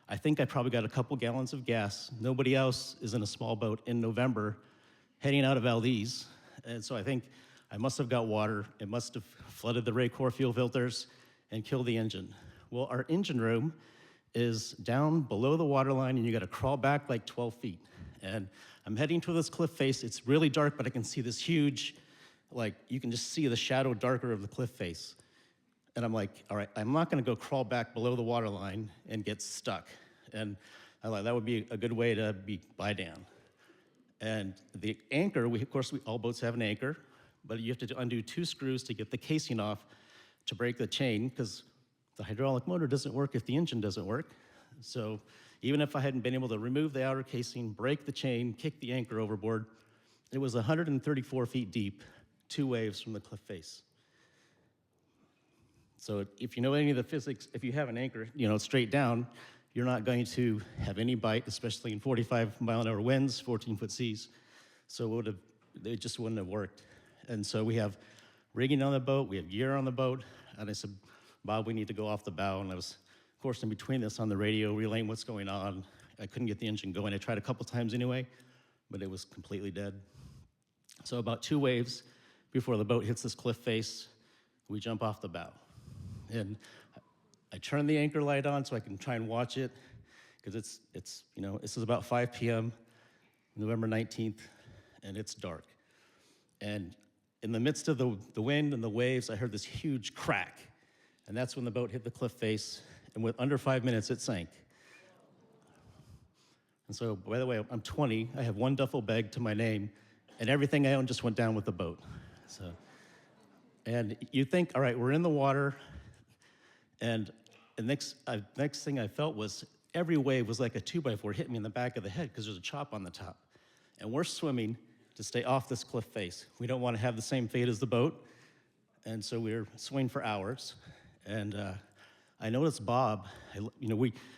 I think I probably got a couple gallons of gas. Nobody else is in a small boat in November heading out of Valdez. And so I think I must have got water. It must have flooded the Raycor fuel filters and kill the engine. Well, our engine room is down below the waterline, and you gotta crawl back like 12 feet. And I'm heading to this cliff face. It's really dark, but I can see this huge, you can just see the shadow darker of the cliff face. And I'm like, all right, I'm not gonna go crawl back below the waterline and get stuck. And I thought that would be a good way to lie down. And the anchor, of course, all boats have an anchor, but you have to undo 2 screws to get the casing off to break the chain, because the hydraulic motor doesn't work if the engine doesn't work. So even if I hadn't been able to remove the outer casing, break the chain, kick the anchor overboard, it was 134 feet deep, 2 waves from the cliff face. So if you know any of the physics, if you have an anchor, straight down, you're not going to have any bite, especially in 45-mile-an-hour winds, 14-foot seas. So it just wouldn't have worked. And so we have rigging on the boat, we have gear on the boat, and I said, Bob, we need to go off the bow. And I was, of course, in between this on the radio, relaying what's going on. I couldn't get the engine going. I tried a couple times anyway, but it was completely dead. So about 2 waves before the boat hits this cliff face, we jump off the bow. And I turn the anchor light on so I can try and watch it, because this is about 5 p.m., November 19th, and it's dark. And in the midst of the wind and the waves, I heard this huge crack. And that's when the boat hit the cliff face, and with under 5 minutes, it sank. And so, by the way, I'm 20, I have 1 duffel bag to my name, and everything I own just went down with the boat. And you think, all right, we're in the water, and the next thing I felt was every wave was like a 2x4 hitting me in the back of the head, because there's a chop on the top. And we're swimming to stay off this cliff face. We don't want to have the same fate as the boat. And so we were swimming for hours. And I noticed Bob,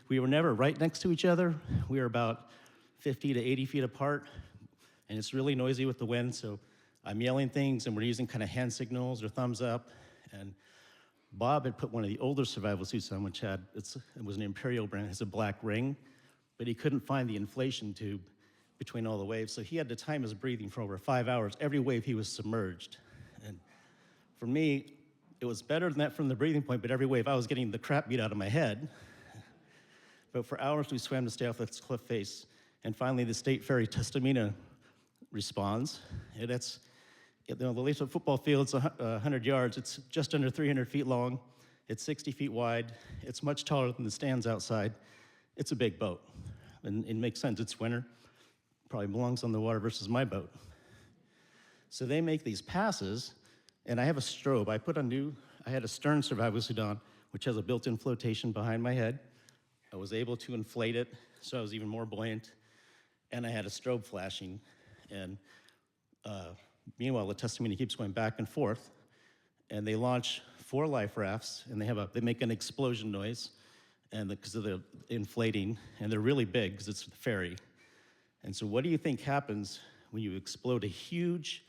we were never right next to each other. We were about 50 to 80 feet apart. And it's really noisy with the wind, so I'm yelling things, and we're using kind of hand signals or thumbs up. And Bob had put one of the older survival suits on, which it was an Imperial brand, it has a black ring, but he couldn't find the inflation tube between all the waves, so he had to time his breathing for over 5 hours. Every wave he was submerged. And for me, it was better than that from the breathing point, but every wave I was getting the crap beat out of my head. But for hours we swam to stay off this cliff face, and finally the State Ferry Tustamina responds. And the Latham football field's 100 yards. It's just under 300 feet long. It's 60 feet wide. It's much taller than the stands outside. It's a big boat, and it makes sense. It's winter. Probably belongs on the water versus my boat. So they make these passes, and I have a strobe. I had a stern survival suit on, which has a built-in flotation behind my head. I was able to inflate it, so I was even more buoyant, and I had a strobe flashing. And meanwhile, the Tustamina keeps going back and forth, and they launch 4 life rafts, and they make an explosion noise, and because of the inflating, and they're really big because it's the ferry. And so what do you think happens when you explode a huge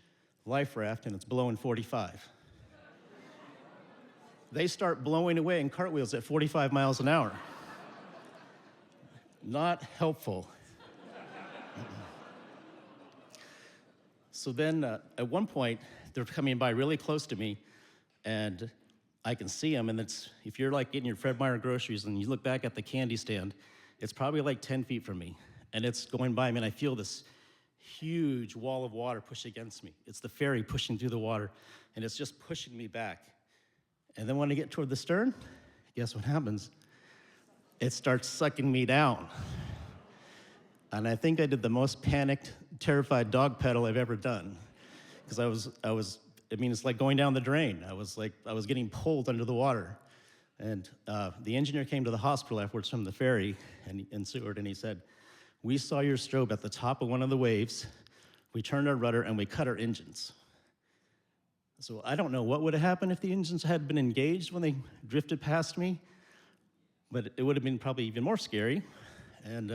life raft and it's blowing 45? They start blowing away in cartwheels at 45 miles an hour. Not helpful. So then at one point, they're coming by really close to me, and I can see them, and if you're like getting your Fred Meyer groceries and you look back at the candy stand, it's probably like 10 feet from me. And it's going by me, and I feel this huge wall of water push against me. It's the ferry pushing through the water, and it's just pushing me back. And then when I get toward the stern, guess what happens? It starts sucking me down. And I think I did the most panicked, terrified dog pedal I've ever done. Because it's like going down the drain. I was getting pulled under the water. And the engineer came to the hospital afterwards from the ferry in Seward, and he said, "We saw your strobe at the top of one of the waves. We turned our rudder and we cut our engines." So I don't know what would have happened if the engines had been engaged when they drifted past me, but it would have been probably even more scary. And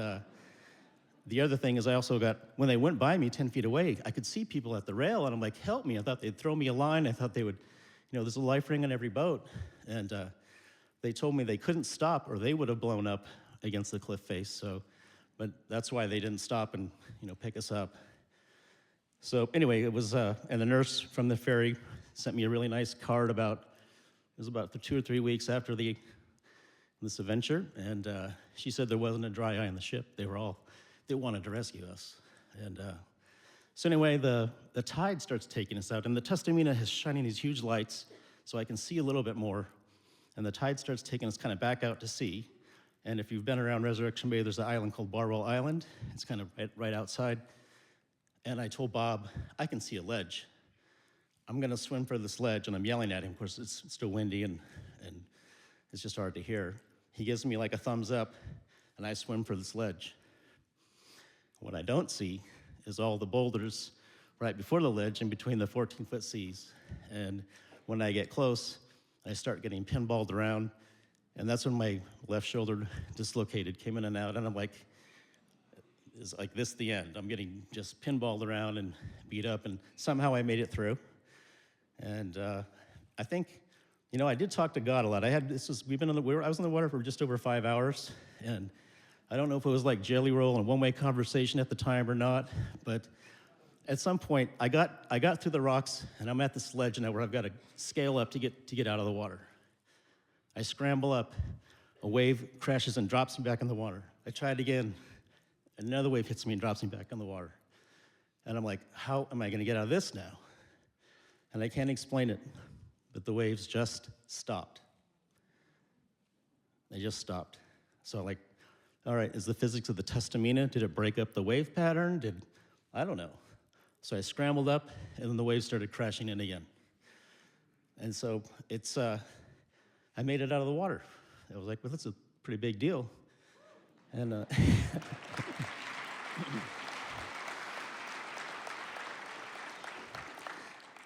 the other thing is I also got, when they went by me 10 feet away, I could see people at the rail, and I'm like, help me. I thought they'd throw me a line. I thought they would, there's a life ring on every boat. And they told me they couldn't stop or they would have blown up against the cliff face. So, but that's why they didn't stop and, pick us up. So anyway, it was, and the nurse from the ferry sent me a really nice card it was about 2 or 3 weeks after this adventure, and she said there wasn't a dry eye on the ship. They wanted to rescue us. And so anyway, the tide starts taking us out, and the Tustumena is shining these huge lights, so I can see a little bit more, and the tide starts taking us kind of back out to sea. And if you've been around Resurrection Bay, there's an island called Barwell Island. It's kind of right outside. And I told Bob, I can see a ledge. I'm gonna swim for this ledge, and I'm yelling at him. Of course, it's still windy, and it's just hard to hear. He gives me like a thumbs up, and I swim for this ledge. What I don't see is all the boulders right before the ledge in between the 14-foot seas. And when I get close, I start getting pinballed around, and that's when my left shoulder dislocated, came in and out, and I'm like, is like this the end? I'm getting just pinballed around and beat up, and somehow I made it through. And I think, I did talk to God a lot. I was in the water for just over 5 hours, and I don't know if it was like Jelly Roll and one-way conversation at the time or not, but at some point I got through the rocks, and I'm at this ledge now where I've got to scale up to get out of the water. I scramble up, a wave crashes and drops me back in the water. I try it again. Another wave hits me and drops me back in the water. And I'm like, how am I gonna get out of this now? And I can't explain it, but the waves just stopped. They just stopped. So like, all right, is the physics of the Tustumena, did it break up the wave pattern? I don't know. So I scrambled up, and then the waves started crashing in again. And so I made it out of the water. I was like, well, that's a pretty big deal. And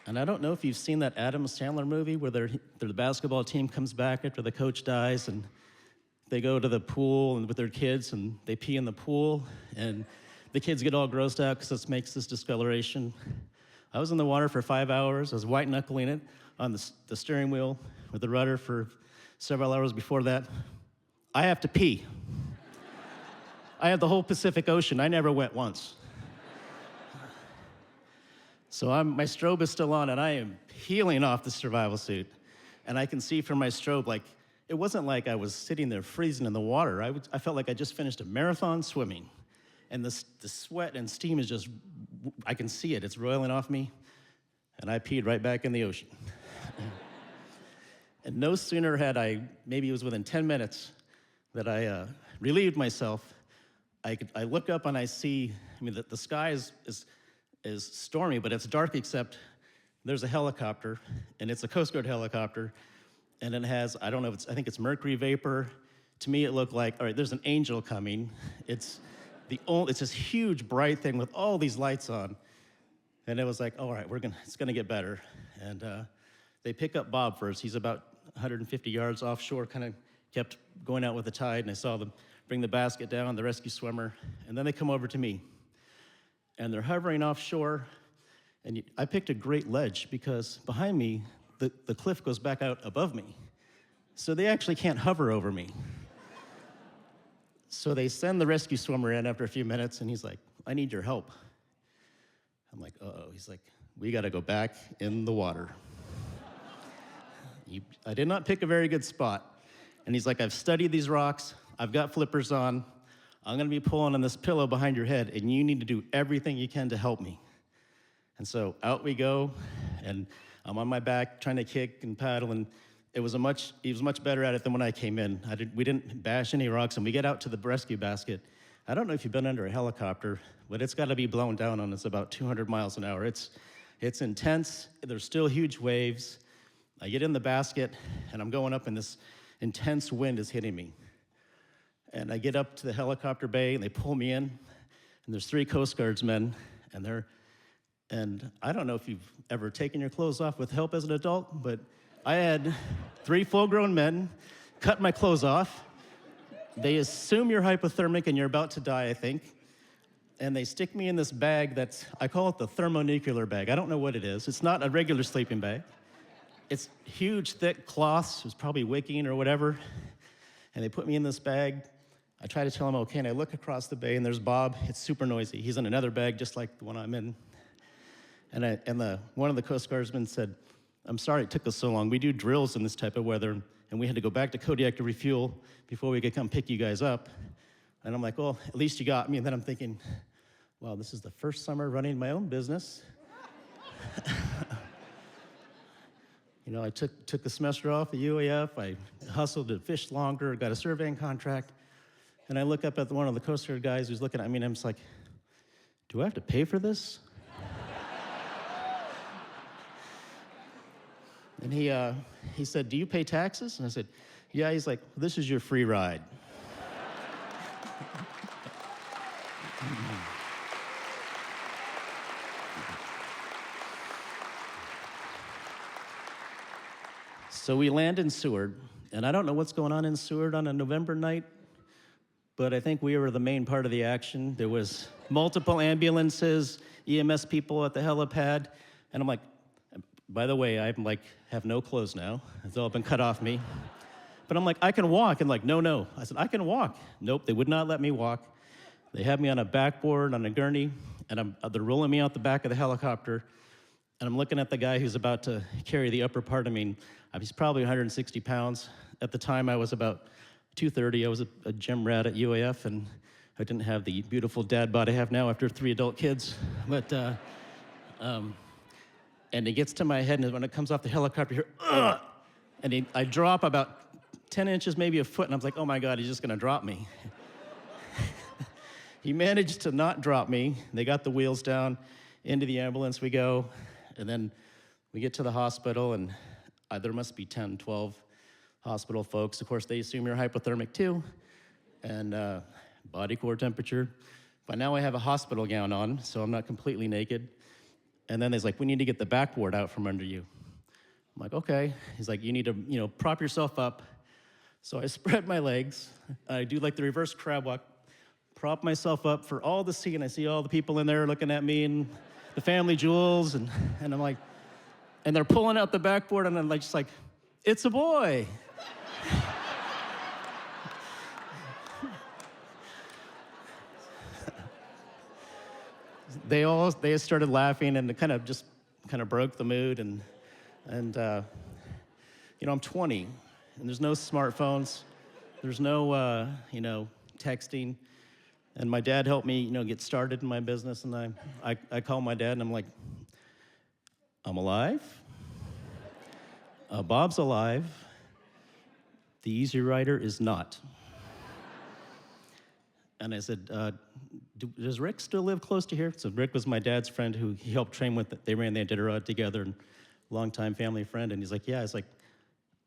and I don't know if you've seen that Adam Sandler movie where the basketball team comes back after the coach dies, and they go to the pool and with their kids, and they pee in the pool, and the kids get all grossed out because this makes this discoloration. I was in the water for 5 hours. I was white-knuckling it on the steering wheel with the rudder for several hours before that. I have to pee. I had the whole Pacific Ocean. I never went once. So my strobe is still on, and I am peeling off the survival suit. And I can see from my strobe, like, it wasn't like I was sitting there freezing in the water. I felt like I just finished a marathon swimming. And the sweat and steam is just, I can see it. It's roiling off me. And I peed right back in the ocean. And no sooner had maybe it was within 10 minutes that I relieved myself, I look up and I see, the sky is stormy, but it's dark except there's a helicopter, and it's a Coast Guard helicopter, and it has, I don't know, I think it's mercury vapor. To me, it looked like, all right, there's an angel coming. It's this huge, bright thing with all these lights on. And it was like, all right, it's gonna get better. And they pick up Bob first. He's about 150 yards offshore, kind of kept going out with the tide, and I saw them bring the basket down, the rescue swimmer, and then they come over to me. And they're hovering offshore, and I picked a great ledge because behind me, the cliff goes back out above me. So they actually can't hover over me. So they send the rescue swimmer in after a few minutes, and he's like, I need your help. I'm like, uh-oh. He's like, we gotta go back in the water. I did not pick a very good spot. And he's like, I've studied these rocks. I've got flippers on. I'm gonna be pulling on this pillow behind your head, and you need to do everything you can to help me. And so out we go, and I'm on my back trying to kick and paddle, and he was much better at it than when I came in. We didn't bash any rocks, and we get out to the rescue basket. I don't know if you've been under a helicopter, but it's gotta be blown down on us about 200 miles an hour. It's intense, there's still huge waves. I get in the basket, and I'm going up, and this intense wind is hitting me. And I get up to the helicopter bay, and they pull me in, and there's 3 Coast Guardsmen, and And I don't know if you've ever taken your clothes off with help as an adult, but I had 3 full-grown men cut my clothes off. They assume you're hypothermic and you're about to die, I think. And they stick me in this bag I call it the thermonuclear bag. I don't know what it is. It's not a regular sleeping bag. It's huge, thick cloths. It was probably wicking or whatever. And they put me in this bag. I try to tell them, okay, and I look across the bay, and there's Bob. It's super noisy. He's in another bag just like the one I'm in. And one of the Coast Guardsmen said, I'm sorry it took us so long. We do drills in this type of weather, and we had to go back to Kodiak to refuel before we could come pick you guys up. And I'm like, well, at least you got me. And then I'm thinking, wow, this is the first summer running my own business. You know, I took the semester off at UAF. I hustled to fish longer, got a surveying contract. And I look up at one of the Coast Guard guys who's looking at me, and I'm just like, do I have to pay for this? And he said, do you pay taxes? And I said, yeah. He's like, this is your free ride. So we land in Seward, and I don't know what's going on in Seward on a November night, but I think we were the main part of the action. There was multiple ambulances, EMS people at the helipad, and I'm like, by the way, I'm like, have no clothes now. It's all been cut off me. But I'm like, I can walk. And like, no. I said, I can walk. Nope, they would not let me walk. They had me on a backboard, on a gurney, and they're rolling me out the back of the helicopter. And I'm looking at the guy who's about to carry the upper part of me. He's probably 160 pounds. At the time, I was about 230. I was a gym rat at UAF, and I didn't have the beautiful dad bod I have now after 3 adult kids. But, and it gets to my head, and when it comes off the helicopter, you hear, ugh! And I drop about 10 inches, maybe a foot, and I was like, oh my God, he's just gonna drop me. He managed to not drop me. They got the wheels down, into the ambulance we go, and then we get to the hospital, and there must be 10, 12 hospital folks. Of course, they assume you're hypothermic too, and body core temperature. By now I have a hospital gown on, so I'm not completely naked. And then he's like, we need to get the backboard out from under you. I'm like, okay. He's like, you need to, prop yourself up. So I spread my legs. I do like the reverse crab walk, prop myself up for all the sea, and I see all the people in there looking at me and the family jewels, and I'm like, and they're pulling out the backboard, and I'm like, just like, it's a boy. They started laughing, and it kind of broke the mood, and I'm 20, and there's no smartphones, there's no texting, and my dad helped me get started in my business, and I call my dad, and I'm like, I'm alive, Bob's alive, the Easy Rider is not. And I said, does Rick still live close to here? So Rick was my dad's friend who he helped train with. They ran the Iditarod together, and longtime family friend. And he's like, yeah. I was like,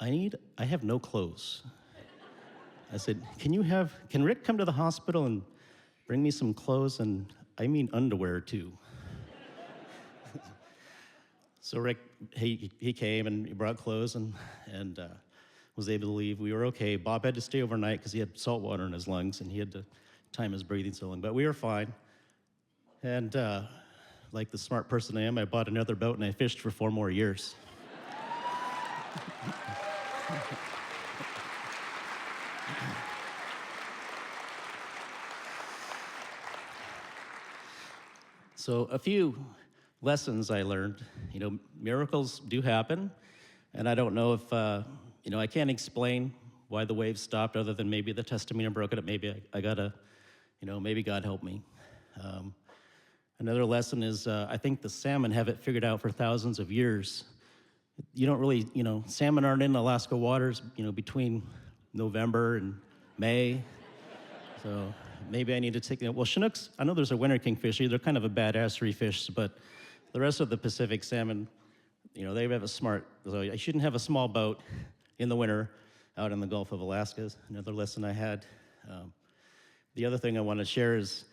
I have no clothes. I said, can Rick come to the hospital and bring me some clothes? And I mean underwear too. So Rick, he came and he brought clothes and was able to leave. We were okay. Bob had to stay overnight because he had salt water in his lungs, and he had to time his breathing so long, but we were fine. And like the smart person I am, I bought another boat and I fished for 4 more years. So a few lessons I learned. Miracles do happen, and I don't know if, I can't explain why the waves stopped other than maybe the testament broke it. Maybe I gotta, maybe God helped me. Another lesson is I think the salmon have it figured out for thousands of years. You don't really, salmon aren't in Alaska waters, between November and May. So maybe I need to take, Chinooks, I know there's a winter kingfisher. They're kind of a badassery fish, but the rest of the Pacific salmon, they have so I shouldn't have a small boat in the winter out in the Gulf of Alaska. Another lesson I had. The other thing I want to share is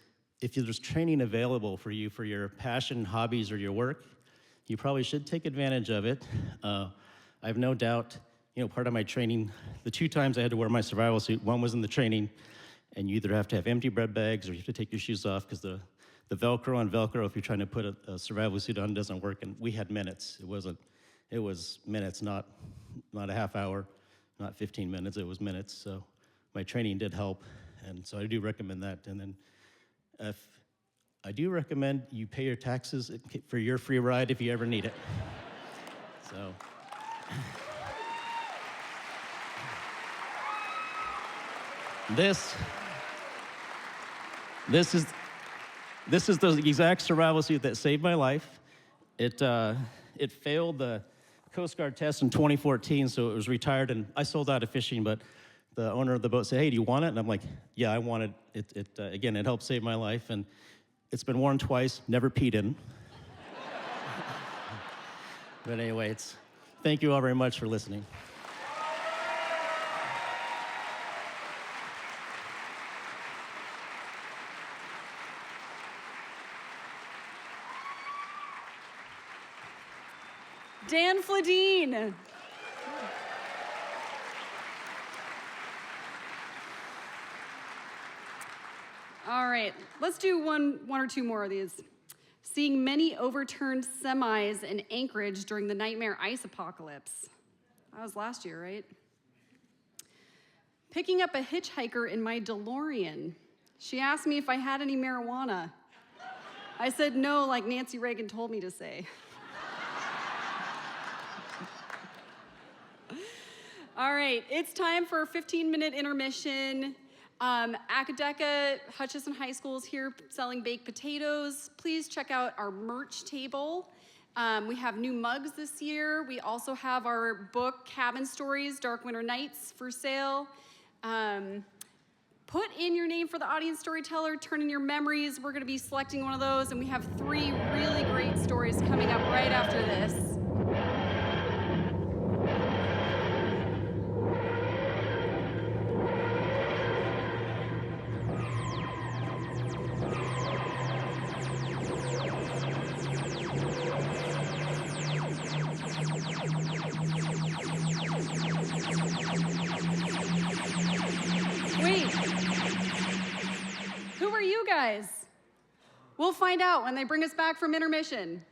if there's training available for you for your passion, hobbies, or your work, you probably should take advantage of it. I have no doubt, part of my training, the 2 times I had to wear my survival suit, one was in the training, and you either have to have empty bread bags or you have to take your shoes off because the Velcro on Velcro, if you're trying to put a survival suit on, doesn't work. And we had minutes. It was minutes, not a half hour, not 15 minutes. It was minutes. So my training did help, and so I do recommend that. And then I do recommend you pay your taxes for your free ride if you ever need it. So. This is the exact survival suit that saved my life. It failed the Coast Guard test in 2014, so it was retired, and I sold out of fishing, but the owner of the boat said, "Hey, do you want it?" And I'm like, "Yeah, I want it." Again, it helped save my life, and it's been worn twice, never peed in. But anyway, thank you all very much for listening. Dan Flodin. All right, let's do one or two more of these. Seeing many overturned semis in Anchorage during the nightmare ice apocalypse. That was last year, right? Picking up a hitchhiker in my DeLorean. She asked me if I had any marijuana. I said no, like Nancy Reagan told me to say. All right, it's time for a 15-minute intermission. Acadeka Hutchison High School is here selling baked potatoes. Please check out our merch table. We have new mugs this year. We also have our book, Cabin Stories, Dark Winter Nights, for sale. Put in your name for the audience storyteller, turn in your memories. We're gonna be selecting one of those, and we have 3 really great stories coming up right after this. We'll find out when they bring us back from intermission.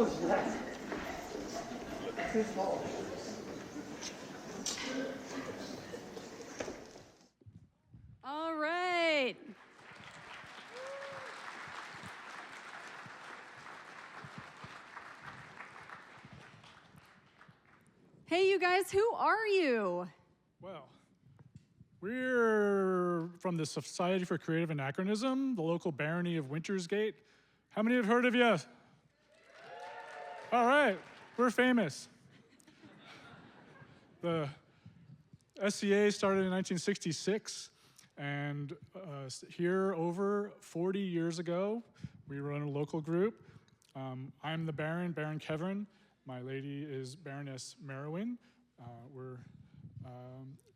was that? All right. Hey, you guys, who are you? Well, we're from the Society for Creative Anachronism, the local barony of Wintersgate. How many have heard of you? All right, we're famous. The SCA started in 1966, and here over 40 years ago, we run a local group. I'm the Baron, Baron Kevin. My lady is Baroness Merowyn.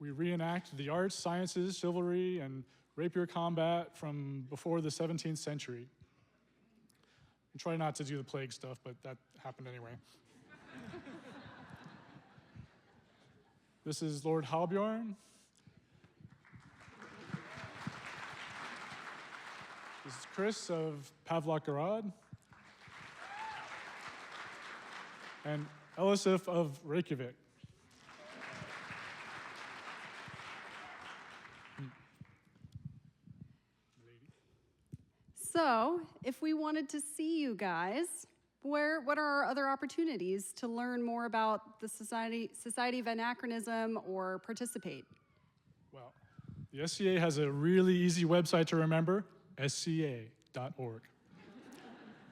We reenact the arts, sciences, chivalry, and rapier combat from before the 17th century. And try not to do the plague stuff, but that happened anyway. This is Lord Halbjorn. This is Chris of Pavlok-Garad. And Elisif of Reykjavik. So, if we wanted to see you guys, what are our other opportunities to learn more about the Society of Anachronism or participate? Well, the SCA has a really easy website to remember, sca.org.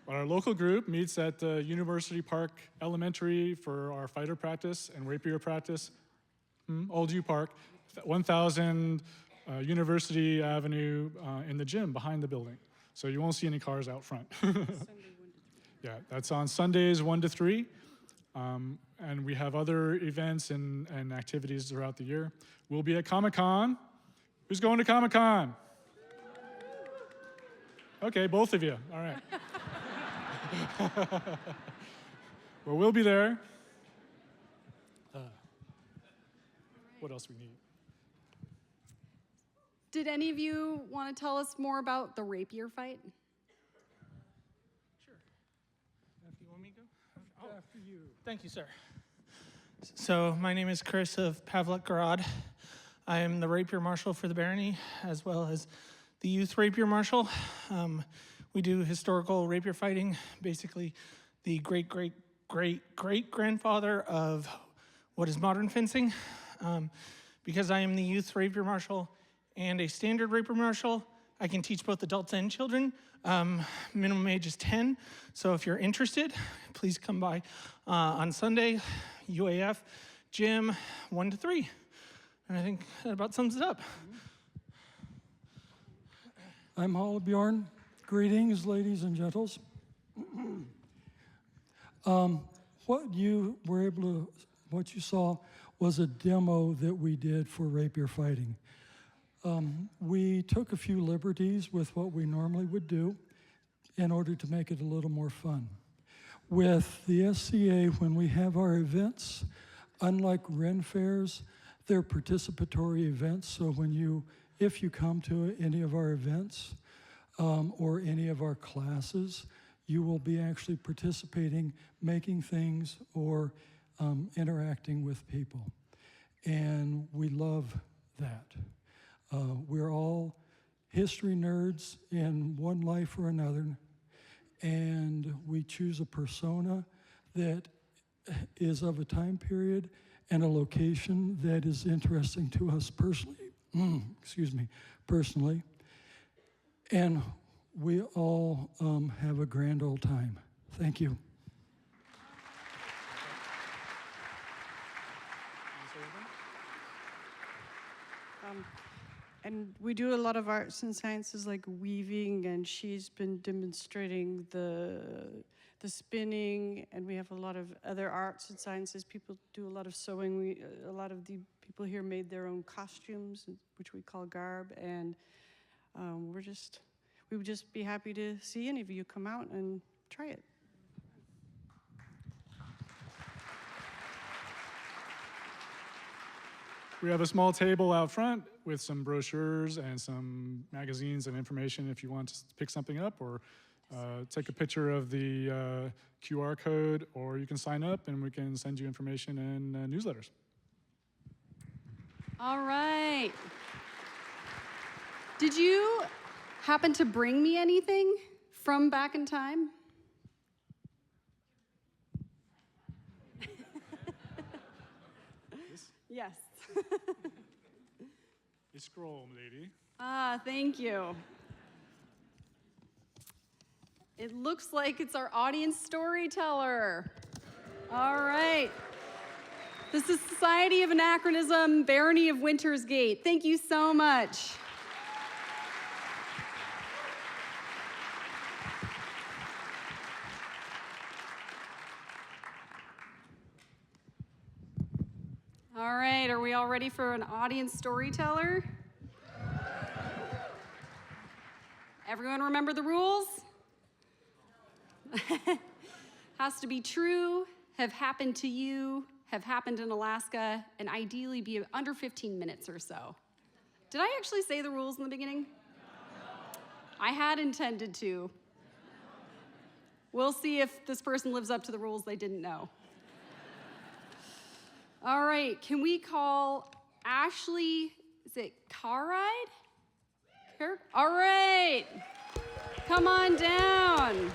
But our local group meets at University Park Elementary for our fighter practice and rapier practice, Old U Park, 1000 University Avenue in the gym behind the building. So you won't see any cars out front. Yeah, that's on Sundays 1 to 3. And we have other events and activities throughout the year. We'll be at Comic-Con. Who's going to Comic-Con? Okay, both of you, all right. Well, we'll be there. What else we need? Did any of you want to tell us more about the rapier fight? Sure. If you want me to go? After you. Thank you, sir. So my name is Chris of Pavlok-Garad. I am the rapier marshal for the barony, as well as the youth rapier marshal. We do historical rapier fighting, basically the great-great-great-great-grandfather of what is modern fencing. Because I am the youth rapier marshal and a standard rapier marshal, I can teach both adults and children. Minimum age is 10, so if you're interested, please come by on Sunday, UAF, gym, 1 to 3. And I think that about sums it up. I'm Halbjorn. Greetings, ladies and gentles. What you saw was a demo that we did for rapier fighting. We took a few liberties with what we normally would do in order to make it a little more fun. With the SCA, when we have our events, unlike Ren fairs, they're participatory events, so if you come to any of our events or any of our classes, you will be actually participating, making things, or interacting with people. And we love that. We're all history nerds in one life or another, and we choose a persona that is of a time period and a location that is interesting to us personally, personally. And we all have a grand old time. Thank you. And we do a lot of arts and sciences like weaving, and she's been demonstrating the spinning, and we have a lot of other arts and sciences. People do a lot of sewing. A lot of the people here made their own costumes, which we call garb, and we would just be happy to see any of you come out and try it. We have a small table out front with some brochures and some magazines and information if you want to pick something up or take a picture of the QR code, or you can sign up and we can send you information and newsletters. All right. Did you happen to bring me anything from back in time? Yes. A scroll, lady. Ah, thank you. It looks like it's our audience storyteller. All right. This is Society of Anachronism, Barony of Wintersgate. Thank you so much. All right, are we all ready for an audience storyteller? Everyone remember the rules? Has to be true, have happened to you, have happened in Alaska, and ideally be under 15 minutes or so. Did I actually say the rules in the beginning? I had intended to. We'll see if this person lives up to the rules they didn't know. All right, can we call Ashley, is it Carrick? All right, come on down.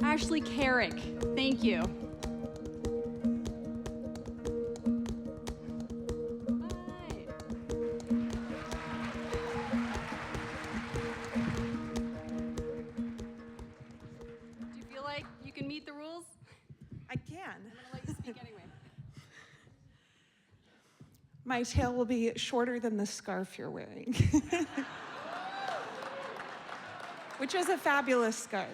Ashley Carrick, thank you. My tail will be shorter than the scarf you're wearing. Which is a fabulous scarf.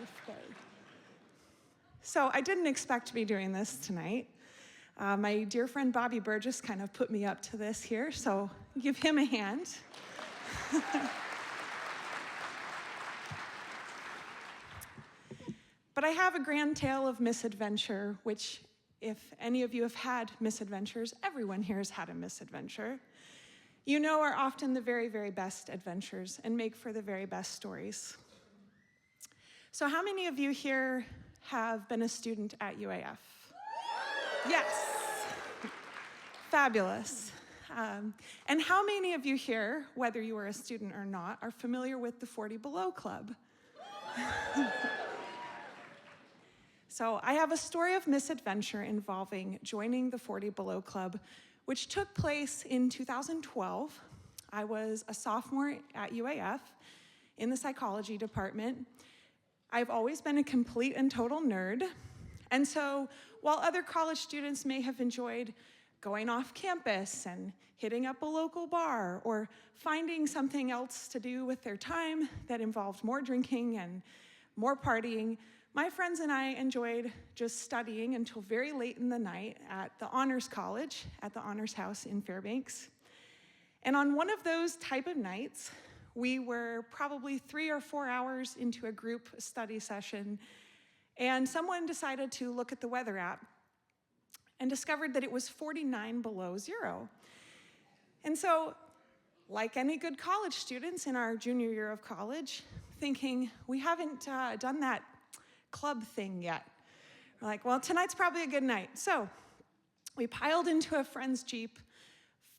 So I didn't expect to be doing this tonight. My dear friend Bobby Burgess kind of put me up to this here, so give him a hand. But I have a grand tale of misadventure, which if any of you have had misadventures, everyone here has had a misadventure, you know are often the very, very best adventures and make for the very best stories. So how many of you here have been a student at UAF? Yes. Fabulous. And how many of you here, whether you are a student or not, are familiar with the 40 Below Club? So I have a story of misadventure involving joining the 40 Below Club, which took place in 2012. I was a sophomore at UAF in the psychology department. I've always been a complete and total nerd. And so while other college students may have enjoyed going off campus and hitting up a local bar or finding something else to do with their time that involved more drinking and more partying, my friends and I enjoyed just studying until very late in the night at the Honors College, at the Honors House in Fairbanks. And on one of those type of nights, we were probably 3 or 4 hours into a group study session, and someone decided to look at the weather app and discovered that it was 49 below zero. And so, like any good college students in our junior year of college, thinking, we haven't done that club thing yet. We're like, well, tonight's probably a good night. So we piled into a friend's Jeep.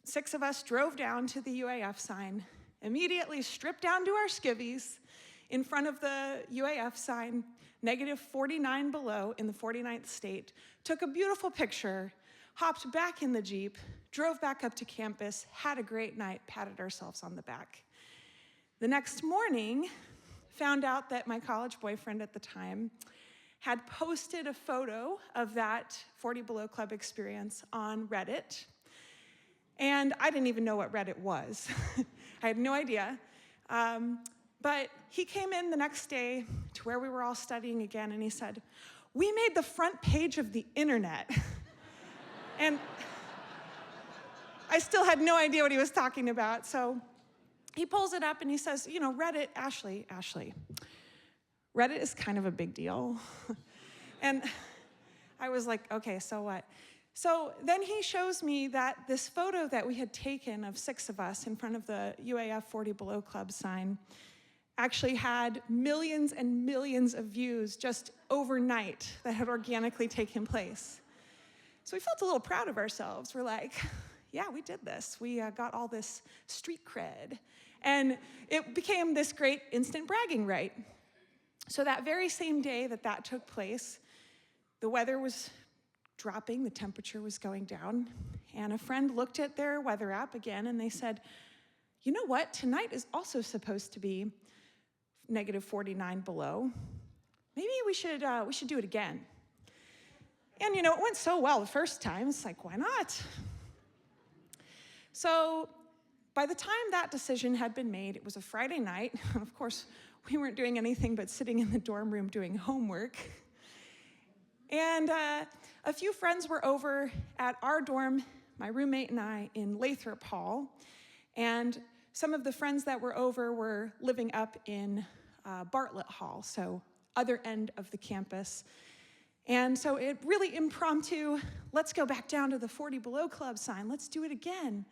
6 of us drove down to the UAF sign, immediately stripped down to our skivvies in front of the UAF sign, -49 below in the 49th state, took a beautiful picture, hopped back in the Jeep, drove back up to campus, had a great night, patted ourselves on the back. The next morning, found out that my college boyfriend at the time had posted a photo of that 40 Below Club experience on Reddit. And I didn't even know what Reddit was. I had no idea. But he came in the next day to where we were all studying again, and he said, "We made the front page of the internet." And I still had no idea what he was talking about, so he pulls it up and he says, you know, Reddit, Ashley, Reddit is kind of a big deal. And I was like, okay, so what? So then he shows me that this photo that we had taken of 6 of us in front of the UAF 40 Below Club sign actually had millions and millions of views just overnight that had organically taken place. So we felt a little proud of ourselves. We're like, yeah, we did this. We got all this street cred. And it became this great instant bragging right. So that very same day that took place, the weather was dropping, the temperature was going down, and a friend looked at their weather app again and they said, you know what, tonight is also supposed to be -49 below. Maybe we should do it again. And you know, it went so well the first time, it's like, why not? So by the time that decision had been made, it was a Friday night. Of course, we weren't doing anything but sitting in the dorm room doing homework. And a few friends were over at our dorm, my roommate and I, in Lathrop Hall. And some of the friends that were over were living up in Bartlett Hall, so other end of the campus. And so it really impromptu, let's go back down to the 40 Below Club sign, let's do it again.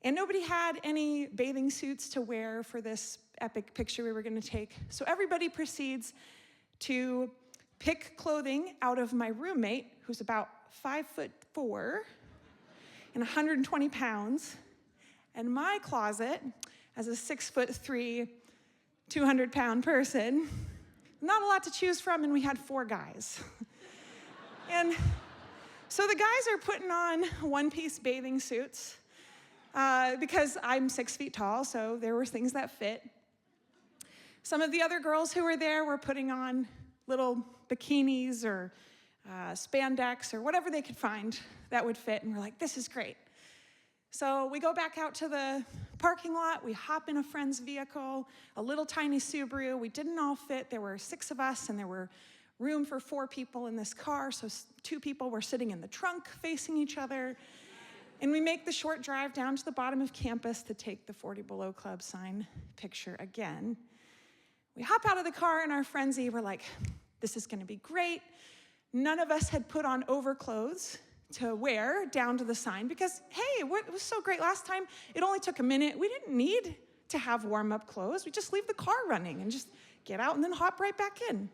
And nobody had any bathing suits to wear for this epic picture we were gonna take. So everybody proceeds to pick clothing out of my roommate, who's about 5'4" and 120 pounds, and my closet as a 6'3", 200-pound person. Not a lot to choose from, and we had 4 guys. And so the guys are putting on one-piece bathing suits because I'm 6 feet tall, so there were things that fit. Some of the other girls who were there were putting on little bikinis or spandex or whatever they could find that would fit, and we're like, this is great. So we go back out to the parking lot, we hop in a friend's vehicle, a little tiny Subaru. We didn't all fit. There were 6 of us, and there were room for 4 people in this car, so 2 people were sitting in the trunk facing each other. And we make the short drive down to the bottom of campus to take the 40 Below Club sign picture again. We hop out of the car, and our frenzy, we're like, this is gonna be great. None of us had put on overclothes to wear down to the sign because, hey, it was so great last time. It only took a minute. We didn't need to have warm-up clothes. We just leave the car running and just get out and then hop right back in.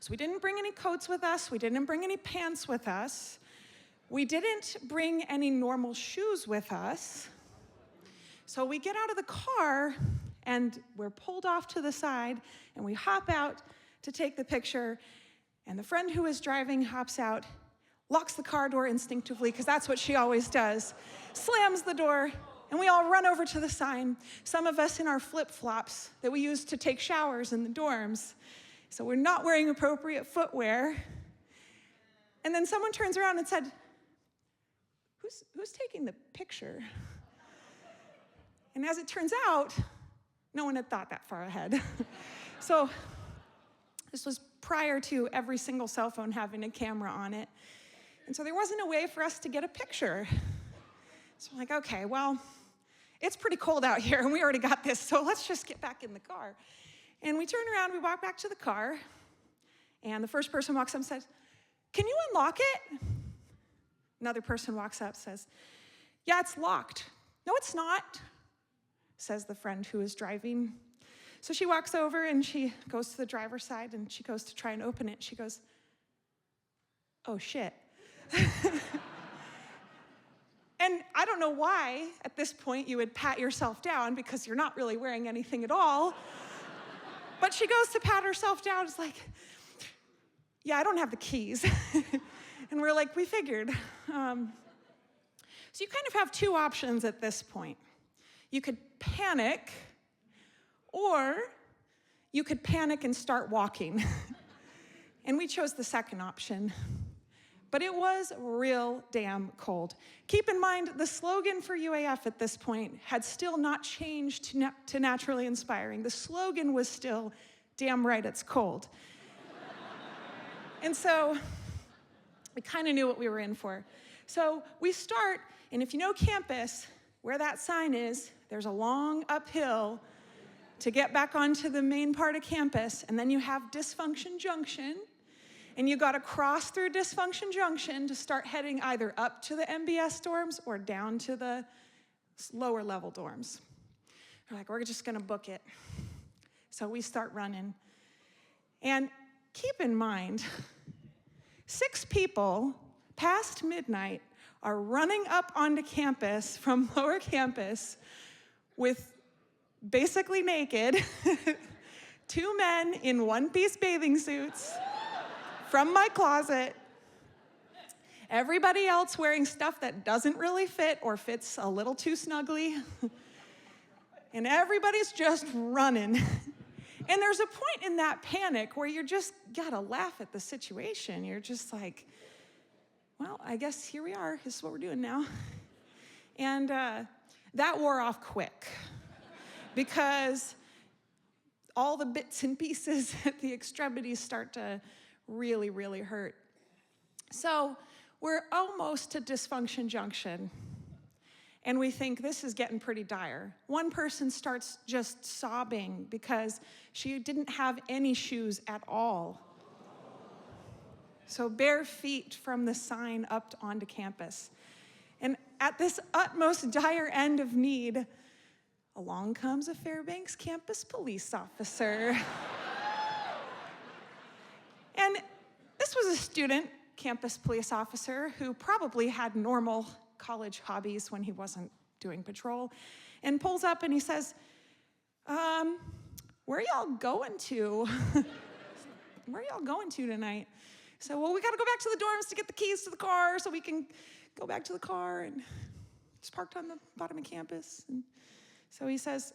So we didn't bring any coats with us. We didn't bring any pants with us. We didn't bring any normal shoes with us. So we get out of the car, and we're pulled off to the side, and we hop out to take the picture, and the friend who was driving hops out, locks the car door instinctively, because that's what she always does, slams the door, and we all run over to the sign, some of us in our flip-flops that we use to take showers in the dorms. So we're not wearing appropriate footwear. And then someone turns around and said, who's taking the picture? And as it turns out, no one had thought that far ahead. So this was prior to every single cell phone having a camera on it. And so there wasn't a way for us to get a picture. So I'm like, okay, well, it's pretty cold out here, and we already got this, so let's just get back in the car. And we turn around, we walk back to the car, and the first person walks up and says, can you unlock it? Another person walks up, says, yeah, it's locked. No, it's not, says the friend who is driving. So she walks over, and she goes to the driver's side, and she goes to try and open it. She goes, oh, shit. And I don't know why, at this point, you would pat yourself down because you're not really wearing anything at all. But she goes to pat herself down. It's like, yeah, I don't have the keys. And we're like, we figured. So you kind of have 2 options at this point. You could panic, or you could panic and start walking. And we chose the second option. But it was real damn cold. Keep in mind, the slogan for UAF at this point had still not changed to naturally inspiring. The slogan was still, damn right, it's cold. And so we kind of knew what we were in for. So we start, and if you know campus, where that sign is, there's a long uphill to get back onto the main part of campus, and then you have Dysfunction Junction. And you got to cross through Dysfunction Junction to start heading either up to the MBS dorms or down to the lower level dorms. We're like, we're just gonna book it. So we start running. And keep in mind, 6 people past midnight are running up onto campus from lower campus with basically naked, 2 men in one-piece bathing suits from my closet, everybody else wearing stuff that doesn't really fit or fits a little too snugly, and everybody's just running. And there's a point in that panic where you just gotta laugh at the situation. You're just like, well, I guess here we are, this is what we're doing now. And that wore off quick, because all the bits and pieces at the extremities start to really, really hurt. So we're almost to Dysfunction Junction, and we think this is getting pretty dire. One person starts just sobbing because she didn't have any shoes at all. So bare feet from the sign up onto campus. And at this utmost dire end of need, along comes a Fairbanks campus police officer. And this was a student campus police officer who probably had normal college hobbies when he wasn't doing patrol, and pulls up and he says, where y'all going to? Where y'all going to tonight? So, well, we gotta go back to the dorms to get the keys to the car so we can go back to the car, and it's parked on the bottom of campus. And so he says,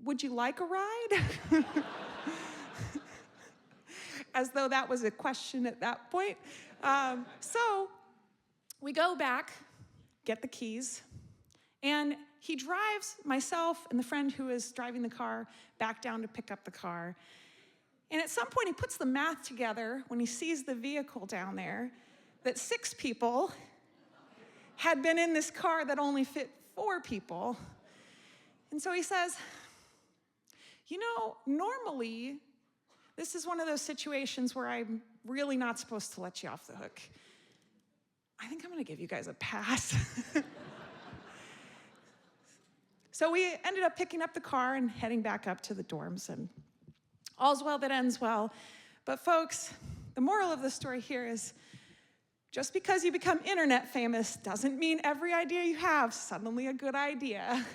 would you like a ride? As though that was a question at that point. So we go back, get the keys, and he drives myself and the friend who is driving the car back down to pick up the car. And at some point he puts the math together when he sees the vehicle down there, that 6 people had been in this car that only fit 4 people. And so he says, you know, normally, this is one of those situations where I'm really not supposed to let you off the hook. I think I'm gonna give you guys a pass. So we ended up picking up the car and heading back up to the dorms, and all's well that ends well. But folks, the moral of the story here is, just because you become internet famous doesn't mean every idea you have is suddenly a good idea.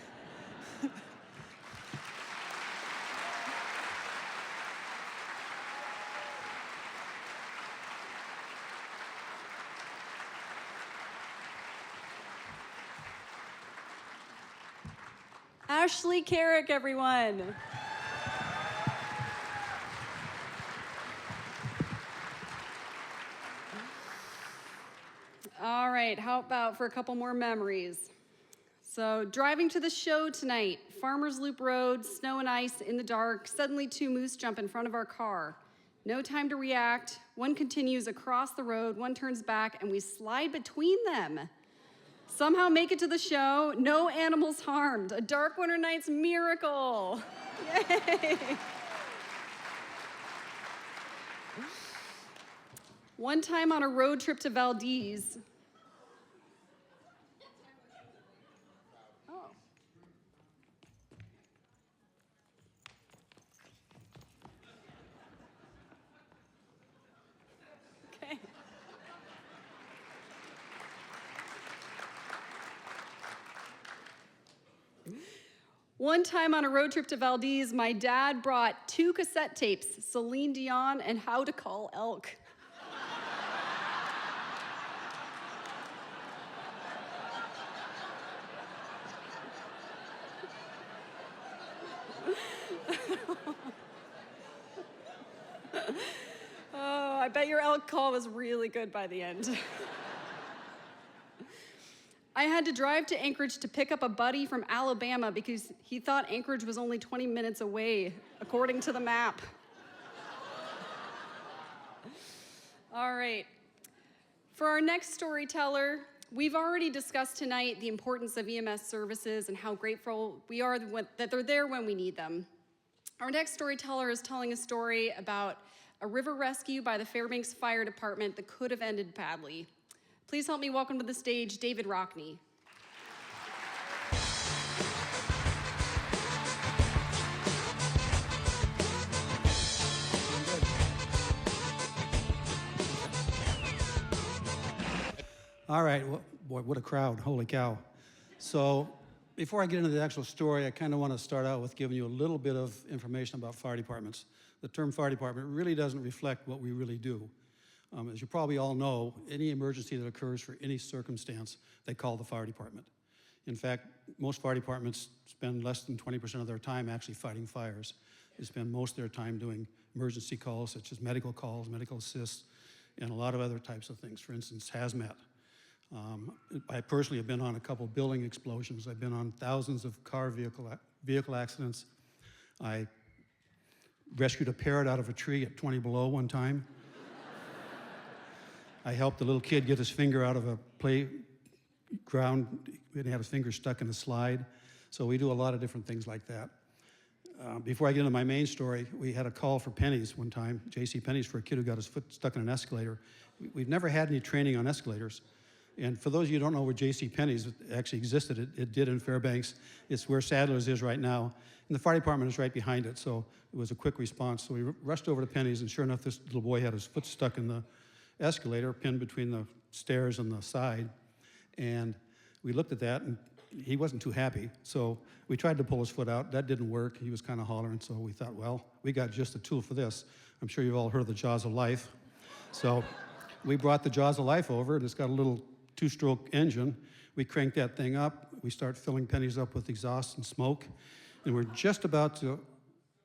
Ashley Carrick, everyone. All right, how about for a couple more memories? So, driving to the show tonight, Farmers Loop Road, snow and ice in the dark, suddenly 2 moose jump in front of our car. No time to react. One continues across the road, one turns back, and we slide between them. Somehow make it to the show, no animals harmed. A dark winter night's miracle. Yay! One time on a road trip to Valdez. Oh. Okay. One time on a road trip to Valdez, my dad brought 2 cassette tapes, Celine Dion and How to Call Elk. Oh, I bet your elk call was really good by the end. I had to drive to Anchorage to pick up a buddy from Alabama because he thought Anchorage was only 20 minutes away, according to the map. All right. For our next storyteller, we've already discussed tonight the importance of EMS services and how grateful we are that they're there when we need them. Our next storyteller is telling a story about a river rescue by the Fairbanks Fire Department that could have ended badly. Please help me welcome to the stage David Rockney. All right, well, boy, what a crowd, holy cow. So before I get into the actual story, I kind of want to start out with giving you a little bit of information about fire departments. The term fire department really doesn't reflect what we really do. As you probably all know, any emergency that occurs for any circumstance, they call the fire department. In fact, most fire departments spend less than 20% of their time actually fighting fires. They spend most of their time doing emergency calls, such as medical calls, medical assists, and a lot of other types of things. For instance, hazmat. I personally have been on a couple building explosions. I've been on thousands of vehicle accidents. I rescued a parrot out of a tree at 20 below one time. I helped a little kid get his finger out of a playground. He had his finger stuck in a slide. So we do a lot of different things like that. Before I get into my main story, we had a call for pennies one time, J.C. Penney's, for a kid who got his foot stuck in an escalator. We've never had any training on escalators. And for those of you who don't know where J.C. Penney's actually existed, it did in Fairbanks. It's where Sadler's is right now. And the fire department is right behind it, so it was a quick response. So we rushed over to Penney's, and sure enough, this little boy had his foot stuck in the escalator, pinned between the stairs and the side. And we looked at that, and he wasn't too happy. So we tried to pull his foot out. That didn't work. He was kind of hollering, so we thought, well, we got just the tool for this. I'm sure you've all heard of the Jaws of Life. So we brought the Jaws of Life over, and it's got a little two-stroke engine. We crank that thing up. We start filling pennies up with exhaust and smoke. And we're just about to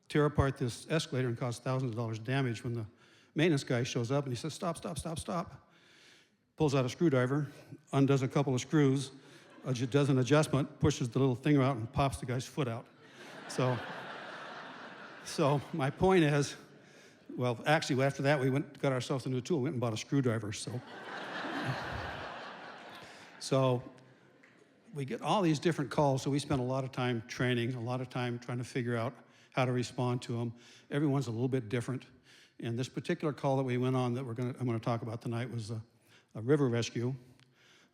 tear apart this escalator and cause thousands of dollars damage when the maintenance guy shows up and he says, stop, stop, stop, stop. Pulls out a screwdriver, undoes a couple of screws, does an adjustment, pushes the little thing out and pops the guy's foot out. So my point is, well, actually after that we got ourselves a new tool, went and bought a screwdriver. So we get all these different calls, so we spend a lot of time training, a lot of time trying to figure out how to respond to them. Everyone's a little bit different. And this particular call that we went on that I'm going to talk about tonight was a river rescue,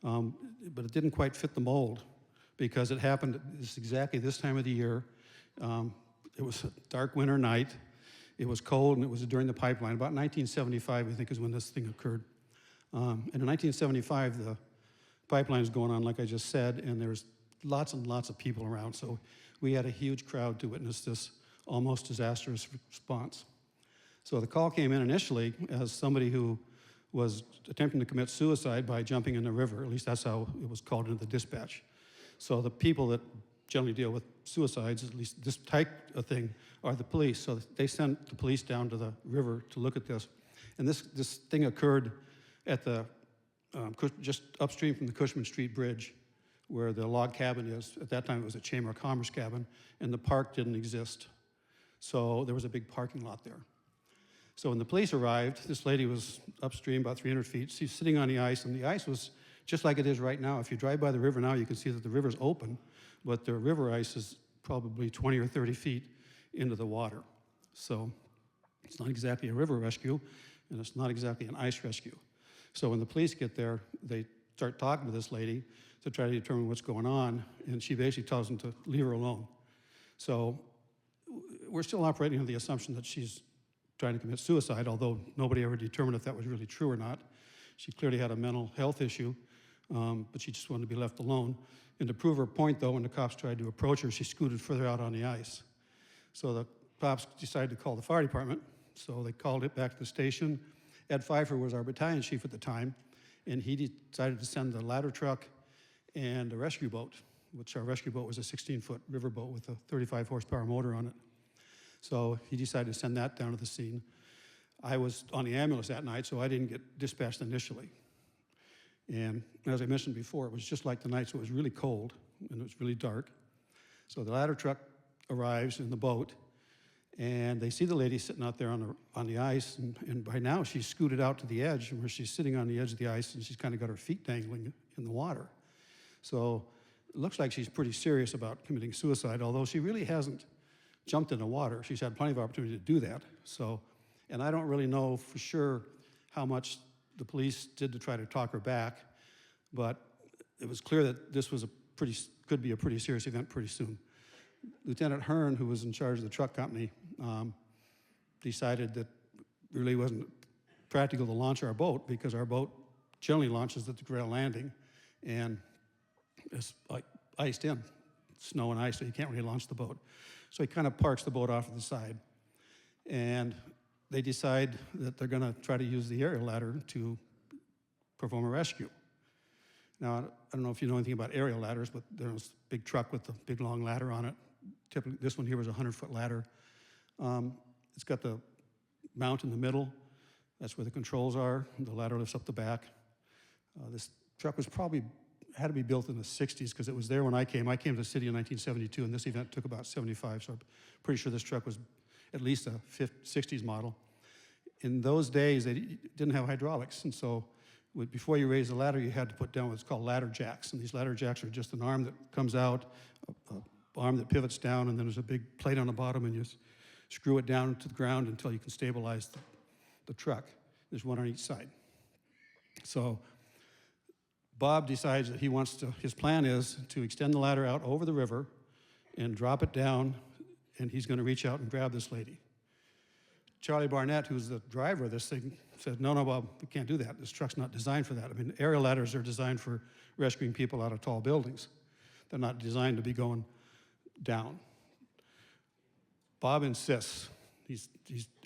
but it didn't quite fit the mold because it happened exactly this time of the year. It was a dark winter night. It was cold, and it was during the pipeline. About 1975, I think, is when this thing occurred. And in 1975, the pipeline was going on, like I just said, and there was lots and lots of people around. So we had a huge crowd to witness this almost disastrous response. So the call came in initially as somebody who was attempting to commit suicide by jumping in the river. At least that's how it was called into the dispatch. So the people that generally deal with suicides, at least this type of thing, are the police. So they sent the police down to the river to look at this. And this thing occurred at the just upstream from the Cushman Street Bridge, where the log cabin is. At that time, it was a Chamber of Commerce cabin, and the park didn't exist. So there was a big parking lot there. So when the police arrived, this lady was upstream about 300 feet. She's sitting on the ice, and the ice was just like it is right now. If you drive by the river now, you can see that the river's open, but the river ice is probably 20 or 30 feet into the water. So it's not exactly a river rescue, and it's not exactly an ice rescue. So when the police get there, they start talking to this lady to try to determine what's going on, and she basically tells them to leave her alone. So we're still operating on the assumption that she's trying to commit suicide, although nobody ever determined if that was really true or not. She clearly had a mental health issue, but she just wanted to be left alone. And to prove her point, though, when the cops tried to approach her, she scooted further out on the ice. So the cops decided to call the fire department, so they called it back to the station. Ed Pfeiffer was our battalion chief at the time, and he decided to send the ladder truck and a rescue boat, which our rescue boat was a 16-foot river boat with a 35 horsepower motor on it. So he decided to send that down to the scene. I was on the ambulance that night, so I didn't get dispatched initially. And as I mentioned before, it was just like the night, so it was really cold, and it was really dark. So the ladder truck arrives in the boat, and they see the lady sitting out there on the ice, and by now she's scooted out to the edge, where she's sitting on the edge of the ice, and she's kind of got her feet dangling in the water. So it looks like she's pretty serious about committing suicide, although she really hasn't jumped in the water. She's had plenty of opportunity to do that. So And I don't really know for sure how much the police did to try to talk her back, but it was clear that this was could be a pretty serious event pretty soon. Lieutenant Hearn, who was in charge of the truck company, decided that it really wasn't practical to launch our boat because our boat generally launches at the Grail Landing, and it's like iced in, snow and ice, so you can't really launch the boat. So he kind of parks the boat off to the side, and they decide that they're going to try to use the aerial ladder to perform a rescue. Now, I don't know if you know anything about aerial ladders, but there's a big truck with a big long ladder on it. Typically, this one here was a 100-foot ladder. It's got the mount in the middle. That's where the controls are. The ladder lifts up the back. This truck was had to be built in the 60s because it was there when I came. I came to the city in 1972, and this event took about 75, so I'm pretty sure this truck was at least a 60s model. In those days, they didn't have hydraulics, and so before you raise the ladder, you had to put down what's called ladder jacks, and these ladder jacks are just an arm that comes out, an arm that pivots down, and then there's a big plate on the bottom, and you screw it down to the ground until you can stabilize the truck. There's one on each side. So Bob decides that his plan is to extend the ladder out over the river and drop it down, and he's going to reach out and grab this lady. Charlie Barnett, who's the driver of this thing, said, no, Bob, we can't do that. This truck's not designed for that. I mean, aerial ladders are designed for rescuing people out of tall buildings. They're not designed to be going down. Bob insists. I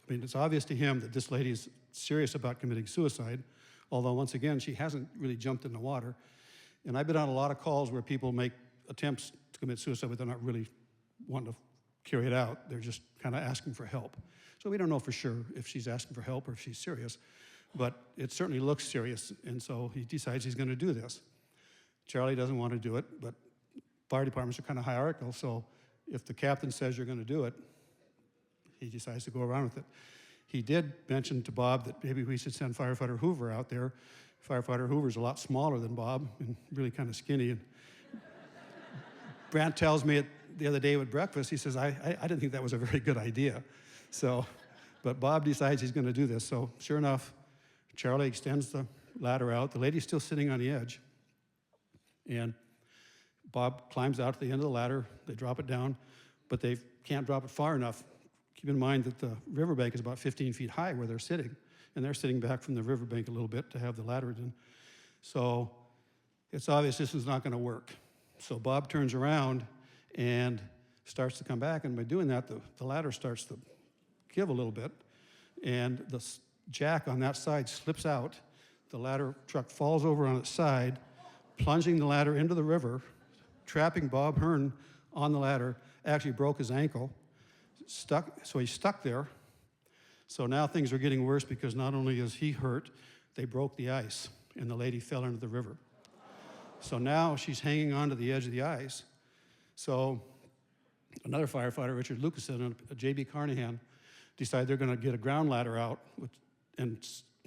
mean, it's obvious to him that this lady is serious about committing suicide, although, once again, she hasn't really jumped in the water. And I've been on a lot of calls where people make attempts to commit suicide, but they're not really wanting to carry it out. They're just kind of asking for help. So we don't know for sure if she's asking for help or if she's serious, but it certainly looks serious, and so he decides he's going to do this. Charlie doesn't want to do it, but fire departments are kind of hierarchical, so if the captain says you're going to do it, he decides to go around with it. He did mention to Bob that maybe we should send Firefighter Hoover out there. Firefighter Hoover's a lot smaller than Bob and really kind of skinny. And Brant tells me the other day at breakfast, he says, I didn't think that was a very good idea. So, but Bob decides he's going to do this. So sure enough, Charlie extends the ladder out. The lady's still sitting on the edge. And Bob climbs out to the end of the ladder. They drop it down, but they can't drop it far enough. Keep in mind that the riverbank is about 15 feet high where they're sitting, and they're sitting back from the riverbank a little bit to have the ladder in. So it's obvious this is not going to work. So Bob turns around and starts to come back, and by doing that, the ladder starts to give a little bit, and the jack on that side slips out. The ladder truck falls over on its side, plunging the ladder into the river, trapping Bob Hearn on the ladder, actually broke his ankle, so he's stuck there. So now things are getting worse because not only is he hurt, they broke the ice, and the lady fell into the river. So now she's hanging onto the edge of the ice. So another firefighter, Richard Lucasen, and J.B. Carnahan, decide they're going to get a ground ladder out and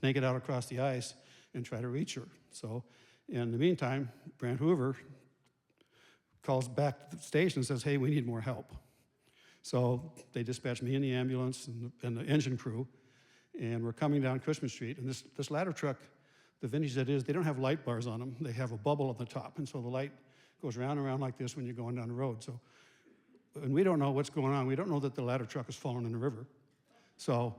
snake it out across the ice and try to reach her. So in the meantime, Brant Hoover calls back to the station and says, hey, we need more help. So they dispatch me and the ambulance and the engine crew, and we're coming down Cushman Street. And this ladder truck, the vintage that is, they don't have light bars on them. They have a bubble on the top, and so the light goes round and round like this when you're going down the road. So, and we don't know what's going on. We don't know that the ladder truck has fallen in the river. So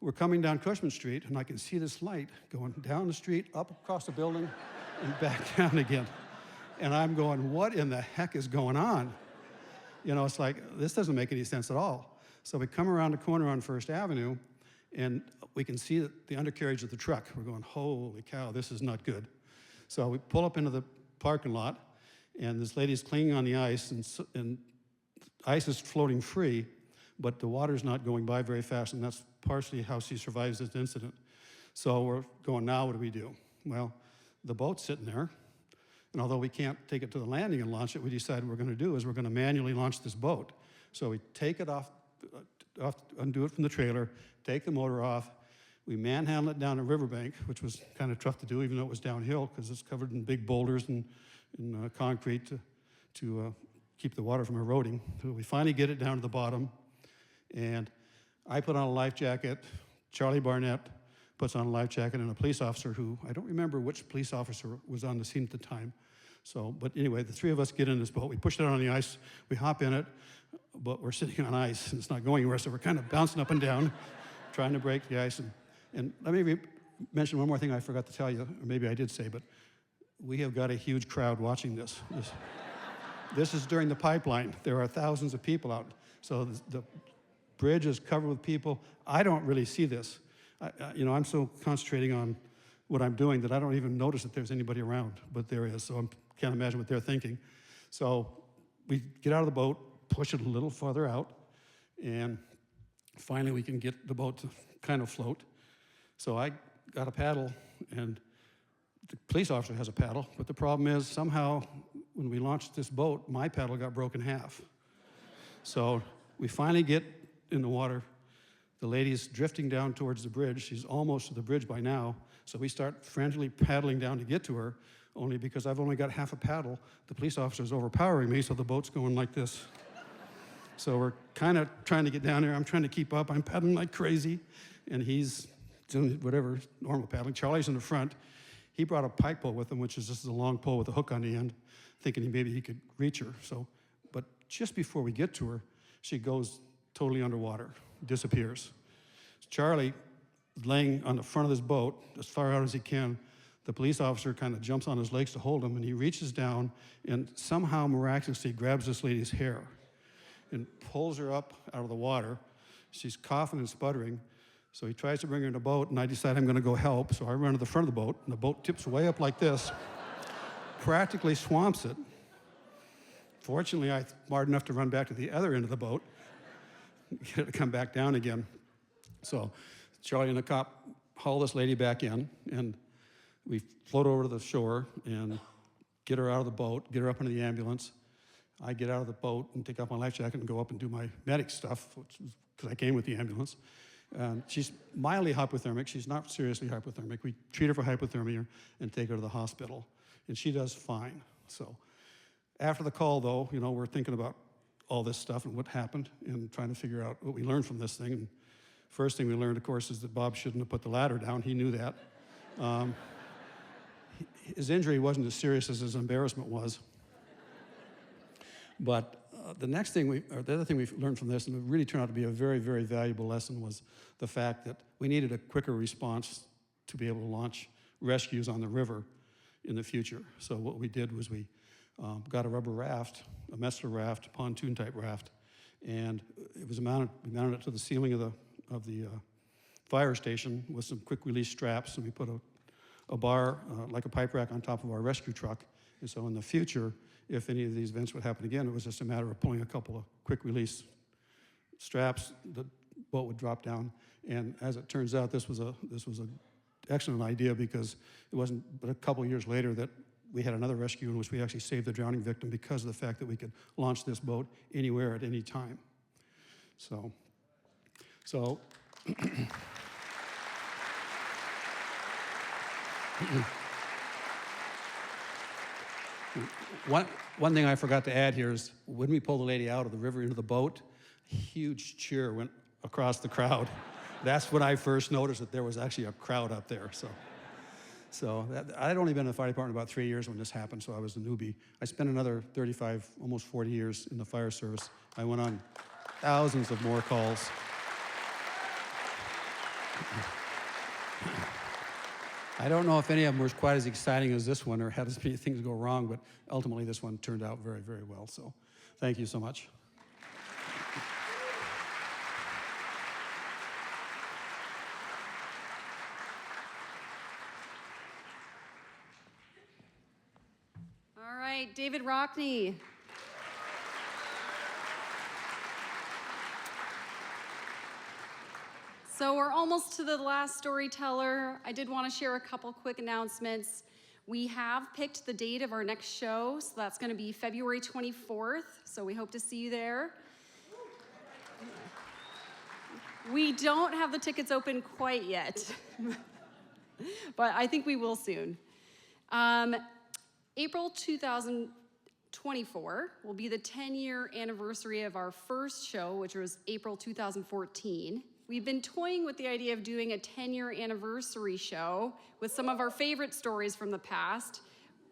we're coming down Cushman Street, and I can see this light going down the street, up across the building, and back down again. And I'm going, what in the heck is going on? You know, it's like, this doesn't make any sense at all. So we come around the corner on First Avenue, and we can see the undercarriage of the truck. We're going, holy cow, this is not good. So we pull up into the parking lot, and this lady's clinging on the ice, and ice is floating free, but the water's not going by very fast, and that's partially how she survives this incident. So we're going, now what do we do? Well, the boat's sitting there, and although we can't take it to the landing and launch it, we decided what we're going to do is we're going to manually launch this boat. So we take it off, undo it from the trailer, take the motor off, we manhandle it down a riverbank, which was kind of tough to do, even though it was downhill, because it's covered in big boulders and concrete to keep the water from eroding. So we finally get it down to the bottom, and I put on a life jacket, Charlie Barnett puts on a life jacket, and a police officer who, I don't remember which police officer was on the scene at the time. So, but anyway, the three of us get in this boat. We push it out on the ice. We hop in it, but we're sitting on ice, and it's not going anywhere, so we're kind of bouncing up and down, trying to break the ice. And let me mention one more thing I forgot to tell you, or maybe I did say, but we have got a huge crowd watching this. This is during the pipeline. There are thousands of people out. So the bridge is covered with people. I don't really see this. I'm so concentrating on what I'm doing that I don't even notice that there's anybody around, but there is. So I can't imagine what they're thinking. So we get out of the boat, push it a little farther out, and finally we can get the boat to kind of float. So I got a paddle, and the police officer has a paddle, but the problem is somehow when we launched this boat, my paddle got broken in half. So we finally get in the water. The lady's drifting down towards the bridge. She's almost to the bridge by now. So we start frantically paddling down to get to her, only because I've only got half a paddle. The police officer's overpowering me, so the boat's going like this. So we're kind of trying to get down there. I'm trying to keep up. I'm paddling like crazy, and he's doing whatever, normal paddling. Charlie's in the front. He brought a pike pole with him, which is just a long pole with a hook on the end, thinking maybe he could reach her. So, but just before we get to her, she goes totally underwater, disappears. Charlie, laying on the front of this boat, as far out as he can, the police officer kind of jumps on his legs to hold him, and he reaches down and somehow miraculously grabs this lady's hair and pulls her up out of the water. She's coughing and sputtering. So he tries to bring her in the boat, and I decide I'm going to go help. So I run to the front of the boat, and the boat tips way up like this, practically swamps it. Fortunately, I'm smart enough to run back to the other end of the boat, get it to come back down again. So Charlie and the cop haul this lady back in, and we float over to the shore and get her out of the boat, get her up into the ambulance. I get out of the boat and take off my life jacket and go up and do my medic stuff, because I came with the ambulance. She's mildly hypothermic. She's not seriously hypothermic. We treat her for hypothermia and take her to the hospital, and she does fine. So after the call, though, we're thinking about all this stuff and what happened and trying to figure out what we learned from this thing. And first thing we learned, of course, is that Bob shouldn't have put the ladder down. He knew that. His injury wasn't as serious as his embarrassment was. But the other thing we learned from this, and it really turned out to be a very, very valuable lesson, was the fact that we needed a quicker response to be able to launch rescues on the river in the future. So what we did was we got a rubber raft, a Messler raft, pontoon-type raft, and it was we mounted it to the ceiling of the fire station with some quick-release straps, and we put a bar, like a pipe rack, on top of our rescue truck. And so in the future, if any of these events would happen again, it was just a matter of pulling a couple of quick-release straps, the boat would drop down. And as it turns out, this was an excellent idea, because it wasn't but a couple of years later that we had another rescue in which we actually saved the drowning victim because of the fact that we could launch this boat anywhere at any time. So one thing I forgot to add here is when we pulled the lady out of the river into the boat, a huge cheer went across the crowd. That's when I first noticed that there was actually a crowd up there. So I'd only been in the fire department about 3 years when this happened, so I was a newbie. I spent another 35, almost 40 years in the fire service. I went on thousands of more calls. I don't know if any of them were quite as exciting as this one or had as many things go wrong, but ultimately this one turned out very, very well. So thank you so much. All right, David Rockney. So we're almost to the last storyteller. I did want to share a couple quick announcements. We have picked the date of our next show, so that's going to be February 24th, so we hope to see you there. We don't have the tickets open quite yet, but I think we will soon. April 2024 will be the 10-year anniversary of our first show, which was April 2014. we've been toying with the idea of doing a 10-year anniversary show with some of our favorite stories from the past.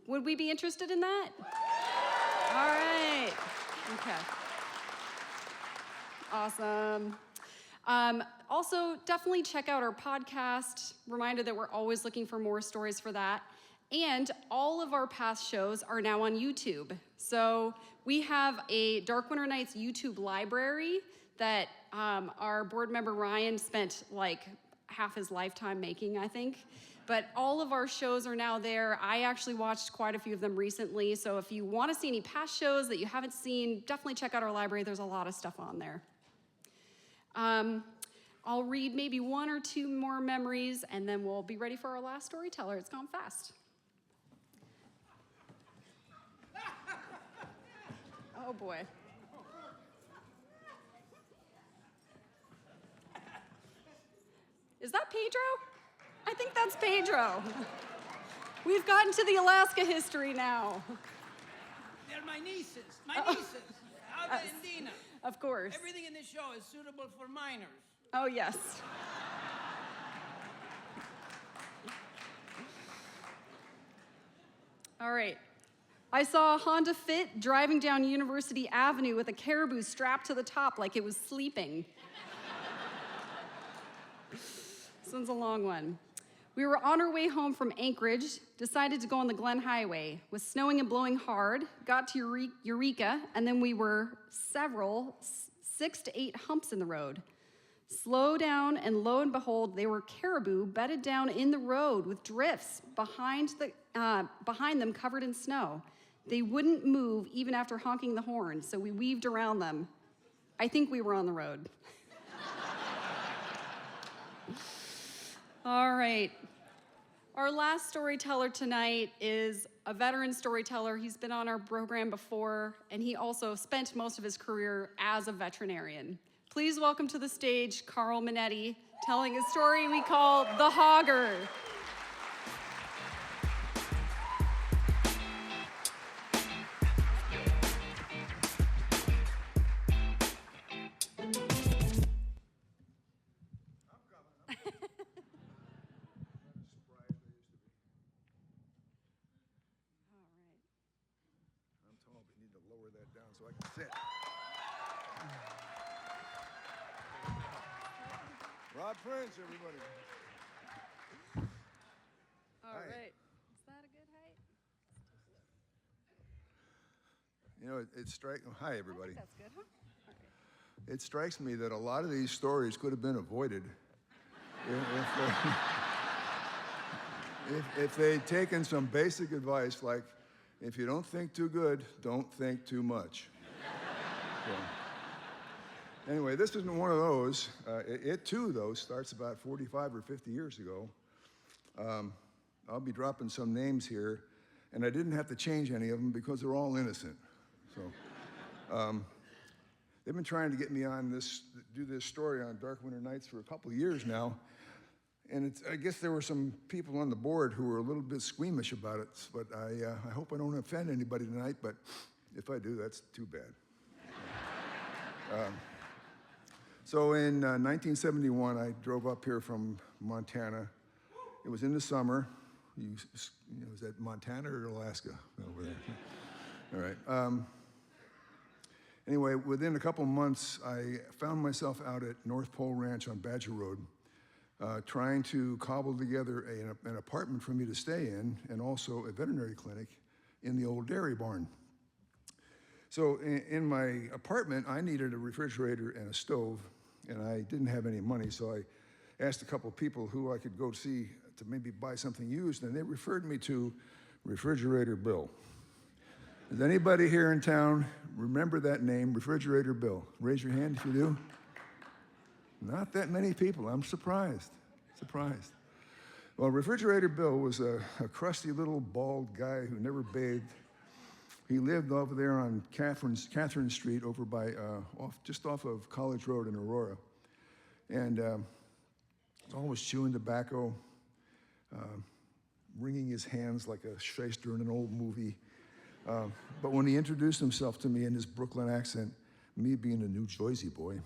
Would we be interested in that? All right. Okay. Awesome. Also, definitely check out our podcast. Reminder that we're always looking for more stories for that. And all of our past shows are now on YouTube. So we have a Dark Winter Nights YouTube library that our board member Ryan spent like half his lifetime making, I think. But all of our shows are now there. I actually watched quite a few of them recently. So if you want to see any past shows that you haven't seen, definitely check out our library. There's a lot of stuff on there. I'll read maybe one or two more memories, and then we'll be ready for our last storyteller. It's gone fast. Oh, boy. Is that Pedro? I think that's Pedro. We've gotten to the Alaska history now. They're my nieces. My nieces. Alba and Dina. Of course. Everything in this show is suitable for minors. Oh, yes. All right. I saw a Honda Fit driving down University Avenue with a caribou strapped to the top like it was sleeping. This one's a long one. We were on our way home from Anchorage, decided to go on the Glen Highway. Was snowing and blowing hard, got to Eureka, and then we were 6 to 8 humps in the road. Slow down, and lo and behold, they were caribou bedded down in the road with drifts behind them covered in snow. They wouldn't move even after honking the horn, so we weaved around them. I think we were on the road. All right. Our last storyteller tonight is a veteran storyteller. He's been on our program before, and he also spent most of his career as a veterinarian. Please welcome to the stage Karl Monetti, telling a story we call The Hogger. So I can sit. Rod Prince, everybody. All right. Is that a good height? You know, it strikes. Hi, everybody. I think that's good, huh? All right. It strikes me that a lot of these stories could have been avoided if they'd taken some basic advice like, if you don't think too good, don't think too much. So, anyway, this isn't one of those. It too, though, starts about 45 or 50 years ago. I'll be dropping some names here, and I didn't have to change any of them because they're all innocent. So, they've been trying to get me on do this story on Dark Winter Nights for a couple of years now. And I guess there were some people on the board who were a little bit squeamish about it, but I hope I don't offend anybody tonight, but if I do, that's too bad. So in 1971, I drove up here from Montana. It was in the summer. Was that Montana or Alaska? Over there. All right. Anyway, within a couple months, I found myself out at North Pole Ranch on Badger Road, trying to cobble together an apartment for me to stay in, and also a veterinary clinic in the old dairy barn. So in my apartment, I needed a refrigerator and a stove, and I didn't have any money, so I asked a couple of people who I could go see to maybe buy something used, and they referred me to Refrigerator Bill. Does anybody here in town remember that name, Refrigerator Bill? Raise your hand if you do. Not that many people. I'm surprised. Well, Refrigerator Bill was a crusty little bald guy who never bathed. He lived over there on Catherine Street over by, just off of College Road in Aurora. And always chewing tobacco, wringing his hands like a shyster in an old movie. But when he introduced himself to me in his Brooklyn accent, me being a New Jersey boy,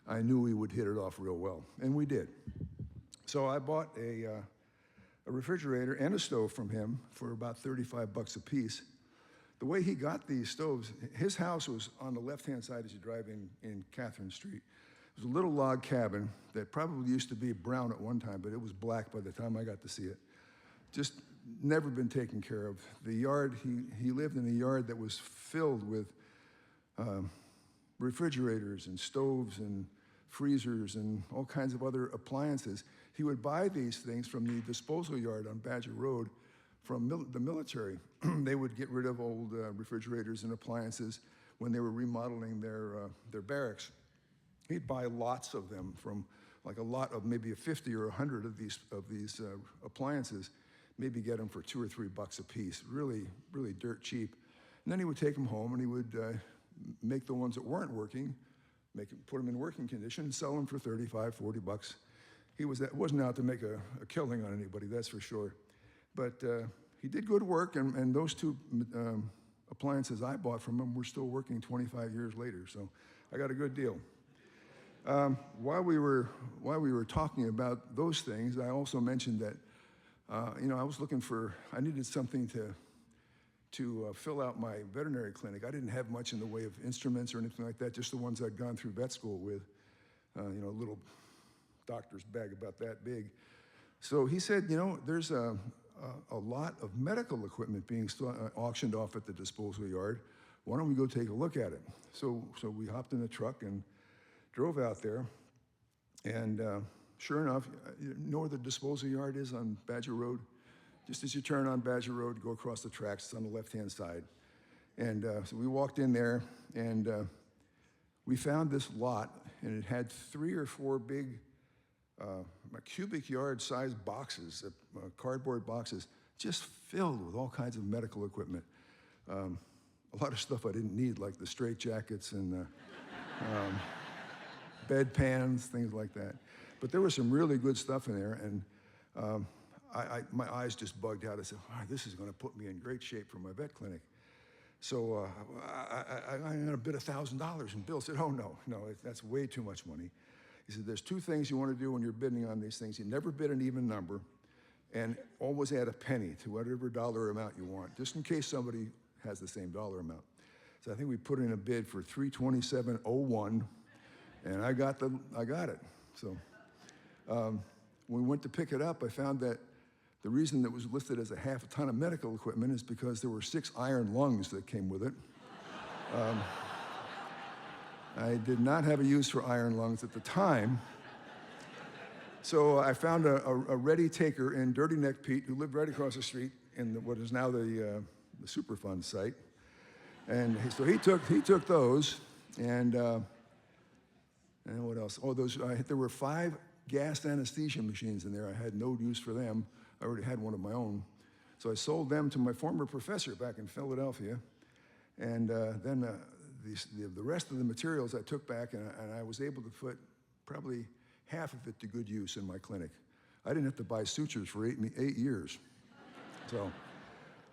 I knew we would hit it off real well, and we did. So I bought a refrigerator and a stove from him for about 35 bucks a piece. The way he got these stoves, his house was on the left-hand side as you drive in Catherine Street. It was a little log cabin that probably used to be brown at one time, but it was black by the time I got to see it. Just never been taken care of. The yard, he lived in a yard that was filled with refrigerators and stoves and freezers and all kinds of other appliances. He would buy these things from the disposal yard on Badger Road from the military. They would get rid of old refrigerators and appliances when they were remodeling their barracks. He'd buy lots of them from, like a lot of maybe 50 or 100 of these appliances, maybe get them for $2 or $3 a piece, really, really dirt cheap. And then he would take them home and he would make the ones that weren't working, put them in working condition, and sell them for 35, 40 bucks. He wasn't out to make a killing on anybody, that's for sure. But he did good work, and those two appliances I bought from him were still working 25 years later, so I got a good deal. While we were talking about those things, I also mentioned that I needed something to fill out my veterinary clinic. I didn't have much in the way of instruments or anything like that, just the ones I'd gone through vet school with, a little doctor's bag about that big. So he said, there's a lot of medical equipment being auctioned off at the disposal yard. Why don't we go take a look at it? So we hopped in the truck and drove out there, and sure enough, you know where the disposal yard is on Badger Road? Just as you turn on Badger Road, go across the tracks, it's on the left-hand side. And so we walked in there, and we found this lot, and it had 3 or 4 big cubic yard sized boxes, cardboard boxes, just filled with all kinds of medical equipment. A lot of stuff I didn't need, like the straitjackets and bedpans, things like that. But there was some really good stuff in there, and my eyes just bugged out. I said, wow, this is going to put me in great shape for my vet clinic. So I'm going to bid $1,000, and Bill said, oh, no, that's way too much money. He said, there's 2 things you want to do when you're bidding on these things. You never bid an even number, and always add a penny to whatever dollar amount you want, just in case somebody has the same dollar amount. So I think we put in a bid for $327.01, and I got it. So when we went to pick it up, I found that the reason that was listed as a half a ton of medical equipment is because there were 6 iron lungs that came with it. I did not have a use for iron lungs at the time. So I found a ready taker in Dirty Neck Pete, who lived right across the street in what is now the Superfund site. And so he took those, and what else? Oh, there were 5 gas anesthesia machines in there. I had no use for them. I already had one of my own. So I sold them to my former professor back in Philadelphia. And then the rest of the materials I took back, and I was able to put probably half of it to good use in my clinic. I didn't have to buy sutures for 8 years. So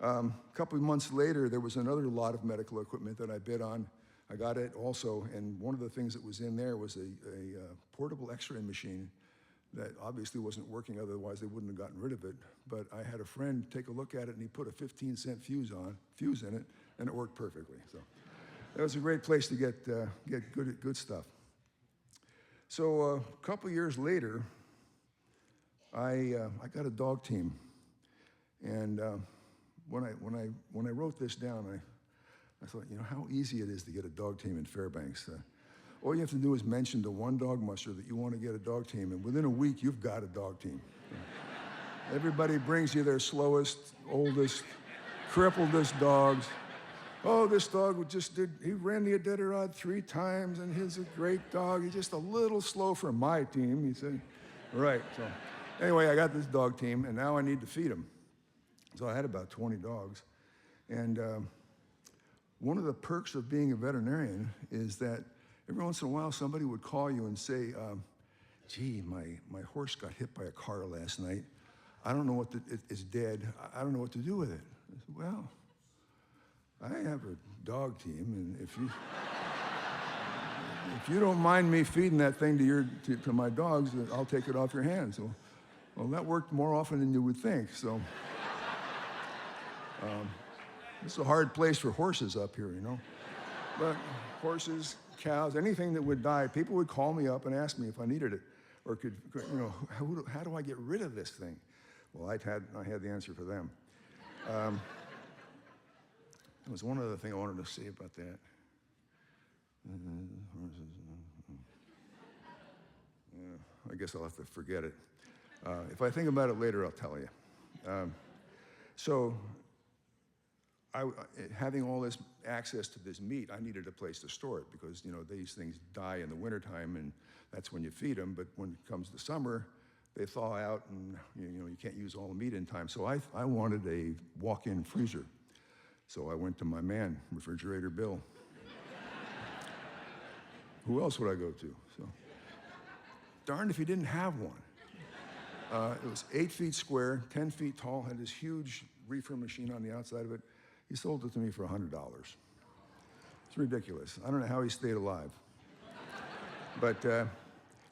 a couple of months later, there was another lot of medical equipment that I bid on. I got it also, and one of the things that was in there was a portable x-ray machine that obviously wasn't working, otherwise they wouldn't have gotten rid of it. But I had a friend take a look at it, and he put a 15-cent fuse in it, and it worked perfectly. So that was a great place to get good stuff. So a couple years later, I got a dog team, and when I wrote this down, I thought, how easy it is to get a dog team in Fairbanks. All you have to do is mention to one dog muster that you want to get a dog team, and within a week, you've got a dog team. Everybody brings you their slowest, oldest, cripplest dogs. Oh, this dog he ran the Iditarod 3 times, and he's a great dog. He's just a little slow for my team, he said. Right, so anyway, I got this dog team, and now I need to feed them. So I had about 20 dogs. And one of the perks of being a veterinarian is that every once in a while somebody would call you and say, gee, my horse got hit by a car last night. I don't know it's dead. I don't know what to do with it. I said, well, I have a dog team, and if if you don't mind me feeding that thing to my dogs, I'll take it off your hands. So, well, that worked more often than you would think. So, it's a hard place for horses up here, you know. But horses, cows, anything that would die, people would call me up and ask me if I needed it, or could you know, how do I get rid of this thing? Well, I had the answer for them. There was one other thing I wanted to say about that. I guess I'll have to forget it. If I think about it later, I'll tell you. So, having all this access to this meat, I needed a place to store it because, you know, these things die in the wintertime and that's when you feed them. But when it comes to summer, they thaw out and, you know, you can't use all the meat in time. So I wanted a walk-in freezer. So I went to my man, Refrigerator Bill. Who else would I go to? So, darned if he didn't have one. It was 8 feet square, 10 feet tall, had this huge reefer machine on the outside of it. He sold it to me for $100. It's ridiculous. I don't know how he stayed alive. But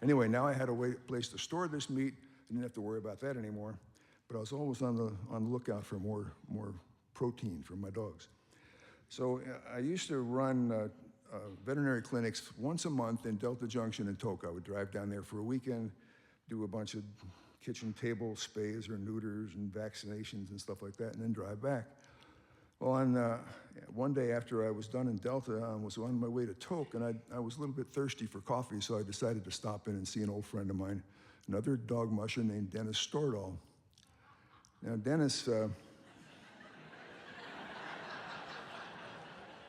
anyway, now I had a place to store this meat. I didn't have to worry about that anymore. But I was always on the lookout for more protein for my dogs. So I used to run veterinary clinics once a month in Delta Junction and Toke. I would drive down there for a weekend, do a bunch of kitchen table spays or neuters and vaccinations and stuff like that, and then drive back. Well, one day after I was done in Delta, I was on my way to Toke, and I was a little bit thirsty for coffee, so I decided to stop in and see an old friend of mine, another dog musher named Dennis Stordahl. Now, Dennis,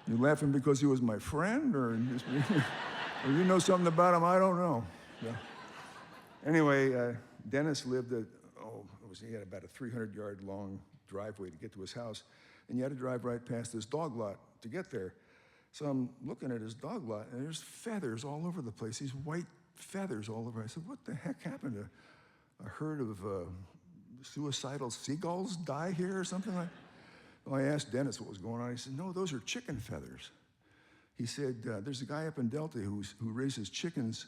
you laughing because he was my friend, or or you know something about him I don't know? Yeah. Anyway, Dennis lived at, he had about a 300-yard long driveway to get to his house, and you had to drive right past this dog lot to get there. So I'm looking at his dog lot, and there's feathers all over the place, these white feathers all over. I said, what the heck happened to a herd of suicidal seagulls die here or something like that? Well, I asked Dennis what was going on. He said, no, those are chicken feathers. He said, there's a guy up in Delta who raises chickens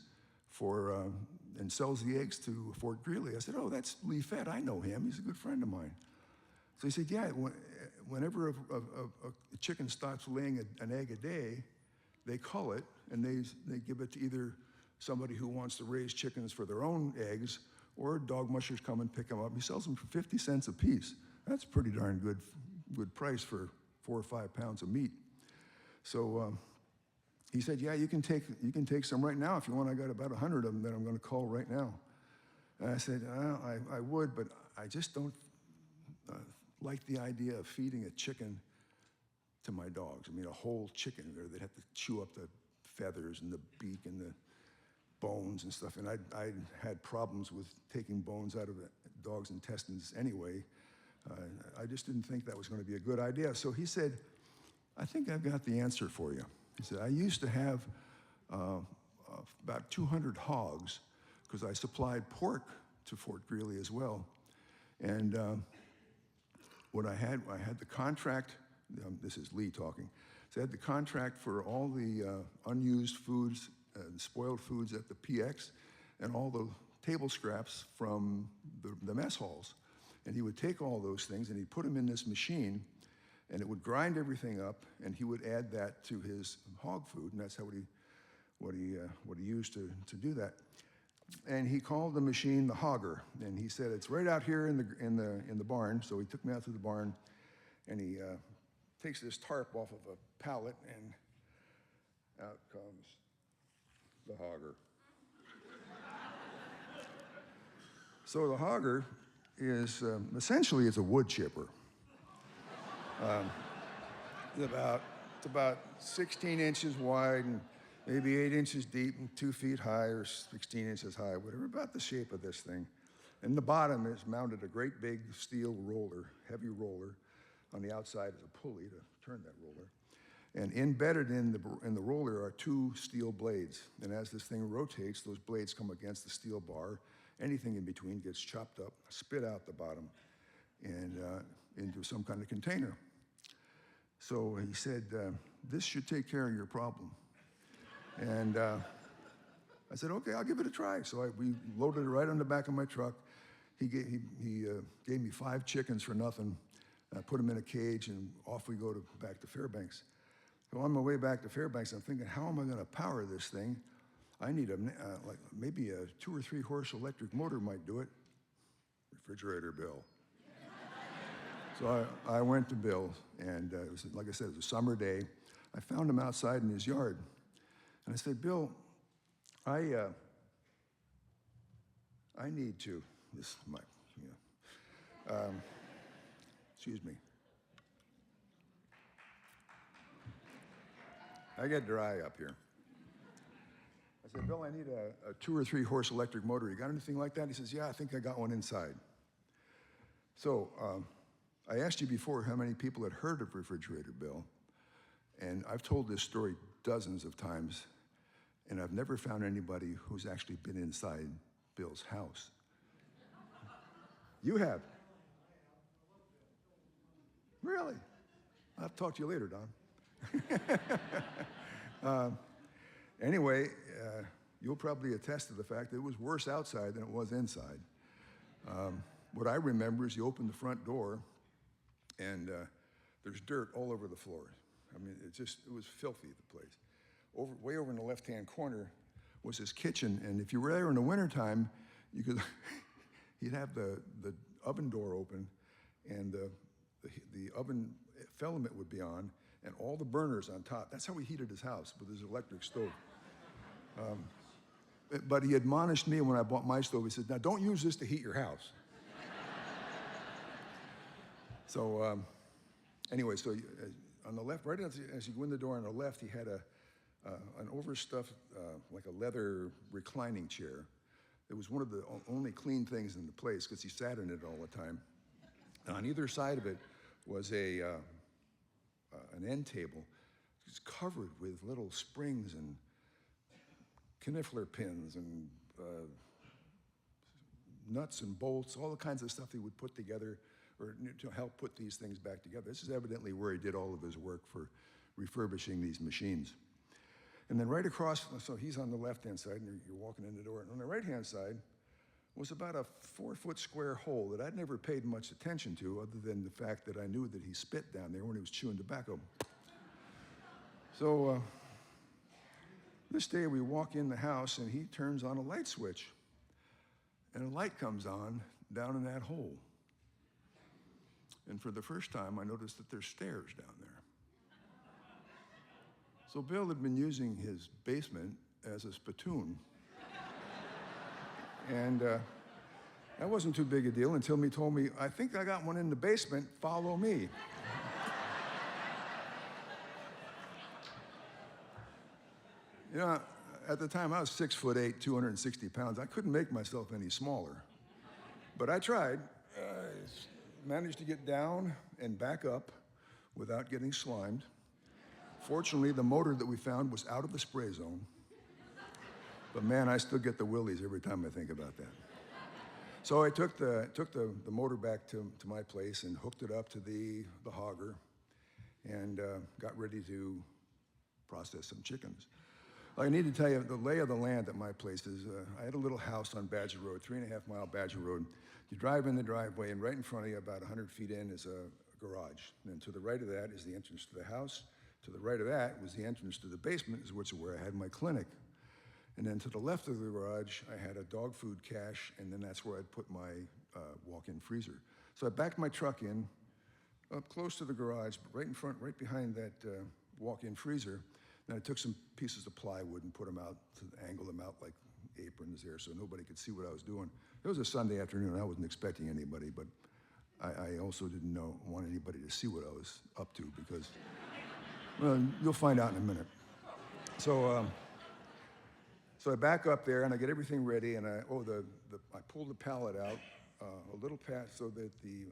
for, and sells the eggs to Fort Greeley. I said, oh, that's Lee Fett. I know him. He's a good friend of mine. So he said, yeah, whenever a chicken stops laying an egg a day, they cull it, and they give it to either somebody who wants to raise chickens for their own eggs, or dog mushers come and pick them up. He sells them for 50 cents a piece. That's a pretty darn good price for 4 or 5 pounds of meat. So he said, yeah, you can take some right now if you want. I got about 100 of them that I'm going to cull right now. And I said, I would, but I just don't like the idea of feeding a chicken to my dogs. I mean, a whole chicken, or they'd have to chew up the feathers and the beak and the bones and stuff. And I had problems with taking bones out of a dog's intestines anyway. I just didn't think that was going to be a good idea. So he said, I think I've got the answer for you. He said, I used to have about 200 hogs because I supplied pork to Fort Greeley as well. And what I had the contract, this is Lee talking, so I had the contract for all the unused foods, spoiled foods at the PX, and all the table scraps from the mess halls. And he would take all those things and he'd put them in this machine, and it would grind everything up, and he would add that to his hog food, and that's how what he used to do that. And he called the machine the Hogger, and he said it's right out here in the barn. So he took me out to the barn, and he takes this tarp off of a pallet, and out comes the Hogger. So the Hogger is essentially it's a wood chipper. It's about 16 inches wide and maybe 8 inches deep and 2 feet high or 16 inches high, whatever, about the shape of this thing. In the bottom is mounted a great big steel roller, heavy roller. On the outside is a pulley to turn that roller. And embedded in the roller are 2 steel blades. And as this thing rotates, those blades come against the steel bar. Anything in between gets chopped up, spit out the bottom, and into some kind of container. So he said, this should take care of your problem. And I said, okay, I'll give it a try. So we loaded it right on the back of my truck. He gave me 5 chickens for nothing. I put them in a cage, and off we go back to Fairbanks. So on my way back to Fairbanks, I'm thinking, how am I going to power this thing? I need like maybe a 2 or 3 horse electric motor might do it. Refrigerator Bill. So I went to Bill, and it was, like I said, it was a summer day. I found him outside in his yard, and I said, Bill, I need to. This is my, excuse me. I get dry up here. I said, Bill, I need a 2 or 3 horse electric motor. You got anything like that? He says, yeah, I think I got one inside. So I asked you before how many people had heard of Refrigerator Bill, and I've told this story dozens of times, and I've never found anybody who's actually been inside Bill's house. You have? Really? I'll have to talk to you later, Don. Anyway, you'll probably attest to the fact that it was worse outside than it was inside. What I remember is you open the front door, and there's dirt all over the floor. I mean, it was filthy, the place. Way over in the left-hand corner was his kitchen, and if you were there in the wintertime, you could, he'd have the oven door open, and the oven filament would be on, and all the burners on top. That's how he heated his house, with his electric stove. But he admonished me when I bought my stove. He said, now don't use this to heat your house. So anyway, so on the left, right as you go in the door on the left, he had an overstuffed, like a leather reclining chair. It was one of the only clean things in the place because he sat in it all the time. And on either side of it was an end table. It was covered with little springs and conifer pins and nuts and bolts, all the kinds of stuff he would put together or to help put these things back together. This is evidently where he did all of his work for refurbishing these machines. And then right across, so he's on the left-hand side, and you're walking in the door. And on the right-hand side was about a 4-foot square hole that I'd never paid much attention to, other than the fact that I knew that he spit down there when he was chewing tobacco. So this day we walk in the house, and he turns on a light switch. And a light comes on down in that hole. And for the first time, I noticed that there's stairs down there. So Bill had been using his basement as a spittoon. And that wasn't too big a deal until he told me, I think I got one in the basement, follow me. You know, at the time I was 6'8", 260 pounds. I couldn't make myself any smaller. But I tried. Managed to get down and back up without getting slimed. Fortunately, the motor that we found was out of the spray zone. But man, I still get the willies every time I think about that. So I took the motor back to my place and hooked it up to the hogger and got ready to process some chickens. I need to tell you, the lay of the land at my place is, I had a little house on Badger Road, 3.5-mile Badger Road. You drive in the driveway, and right in front of you, about 100 feet in, is a garage. And to the right of that is the entrance to the house. To the right of that was the entrance to the basement, which is where I had my clinic. And then to the left of the garage, I had a dog food cache, and then that's where I'd put my walk-in freezer. So I backed my truck in, up close to the garage, but right in front, right behind that walk-in freezer. Then I took some pieces of plywood and put them out, to angle them out like aprons there so nobody could see what I was doing. It was a Sunday afternoon. I wasn't expecting anybody, but I also didn't want anybody to see what I was up to because, well, you'll find out in a minute. So I back up there and I get everything ready and I pulled the pallet out a little past so that the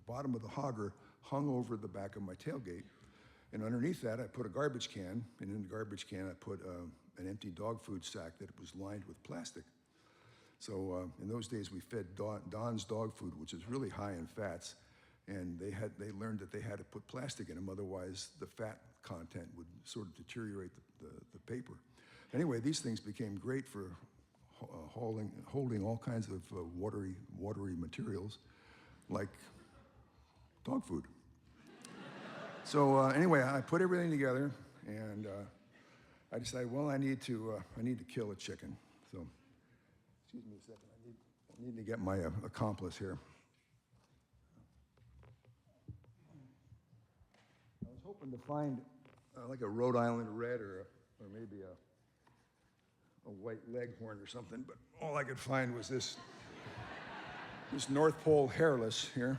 bottom of the hogger hung over the back of my tailgate. And underneath that, I put a garbage can, and in the garbage can, I put an empty dog food sack that was lined with plastic. So in those days, we fed Don's dog food, which is really high in fats, and they learned that they had to put plastic in them, otherwise the fat content would sort of deteriorate the paper. Anyway, these things became great for holding all kinds of watery materials, like dog food. So anyway, I put everything together, and I decided, well, I need to kill a chicken. So, excuse me a second. I need to get my accomplice here. I was hoping to find like a Rhode Island Red or maybe a white leghorn or something, but all I could find was this North Pole hairless here.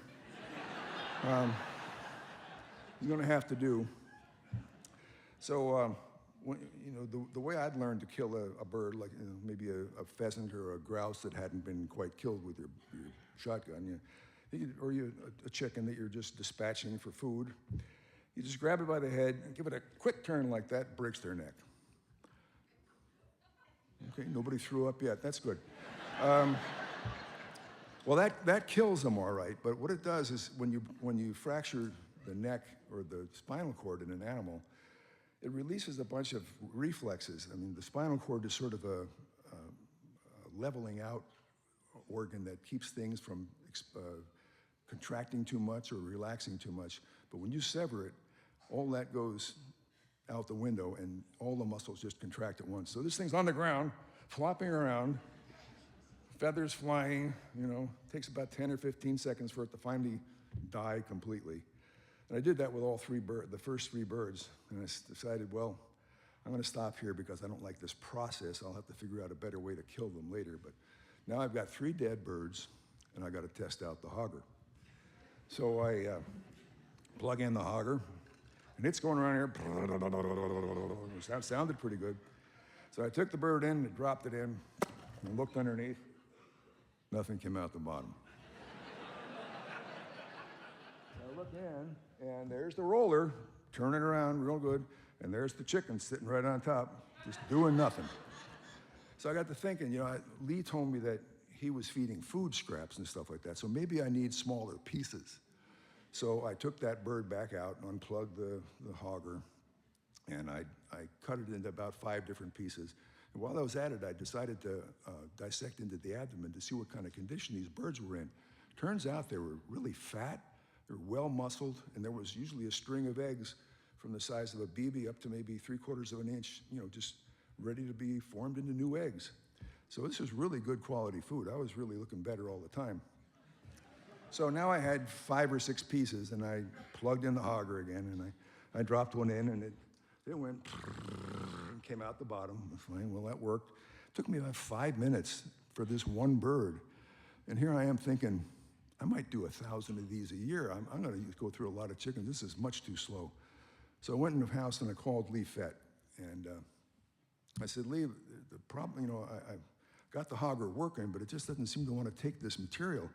He's going to have to do. So, the way I'd learned to kill a bird, like maybe a pheasant or a grouse that hadn't been quite killed with your shotgun, or a chicken that you're just dispatching for food, you just grab it by the head and give it a quick turn like that, breaks their neck. Okay, nobody threw up yet. That's good. Well, that kills them all right, but what it does is when you fracture the neck or the spinal cord in an animal, it releases a bunch of reflexes. I mean, the spinal cord is sort of a leveling out organ that keeps things from contracting too much or relaxing too much. But when you sever it, all that goes out the window and all the muscles just contract at once. So this thing's on the ground, flopping around, feathers flying, takes about 10 or 15 seconds for it to finally die completely. And I did that with all the first three birds, and I decided, well, I'm going to stop here because I don't like this process. I'll have to figure out a better way to kill them later. But now I've got 3 dead birds, and I got to test out the hogger. So I plug in the hogger, and it's going around here. That sounded pretty good. So I took the bird in and dropped it in and looked underneath. Nothing came out the bottom. I look in, and there's the roller, turning around real good, and there's the chicken sitting right on top, just doing nothing. So I got to thinking, Lee told me that he was feeding food scraps and stuff like that, so maybe I need smaller pieces. So I took that bird back out and unplugged the hogger, and I cut it into about 5 different pieces. And while I was at it, I decided to dissect into the abdomen to see what kind of condition these birds were in. Turns out they were really fat, they were well muscled, and there was usually a string of eggs from the size of a BB up to maybe 3/4 of an inch, just ready to be formed into new eggs. So this was really good quality food. I was really looking better all the time. So now I had 5 or 6 pieces, and I plugged in the hogger again, and I dropped one in, and it went and came out the bottom. Fine, well, that worked. It took me about 5 minutes for this one bird. And here I am thinking, I might do 1,000 of these a year. I'm going to go through a lot of chickens. This is much too slow. So I went in the house, and I called Lee Fett. And I said, Lee, the problem, I got the hogger working, but it just doesn't seem to want to take this material.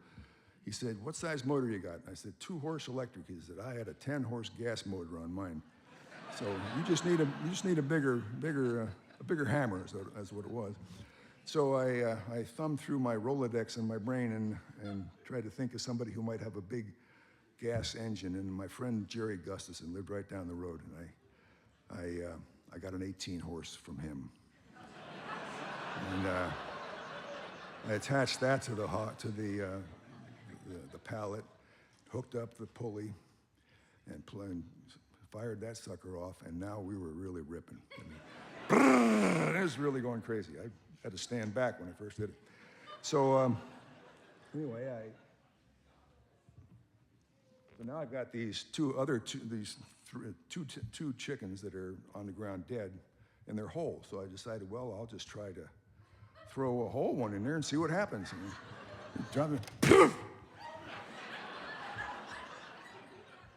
He said, what size motor you got? And I said, 2-horse electric. He said, I had a 10-horse gas motor on mine. So you just need a bigger hammer. That's what it was. So I thumbed through my Rolodex in my brain and tried to think of somebody who might have a big gas engine. And my friend Jerry Gustafson lived right down the road, and I got an 18-horse from him. And I attached that to the pallet, hooked up the pulley, and fired that sucker off, and now we were really ripping. It was really going crazy. I had to stand back when I first did it. So anyway, so now I've got these two chickens that are on the ground dead, and they're whole. So I decided, well, I'll just try to throw a whole one in there and see what happens. And drop it.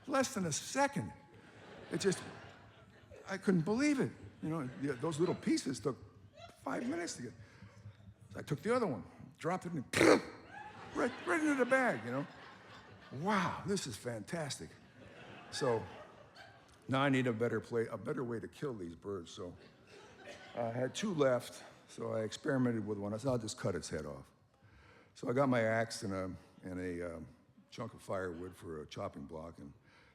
Less than a second. I couldn't believe it. Those little pieces took 5 minutes to get. So I took the other one, dropped it, and right into the bag, Wow, this is fantastic. So now I need a better way to kill these birds. So I had 2 left, so I experimented with one. I said, I'll just cut its head off. So I got my axe and a chunk of firewood for a chopping block, and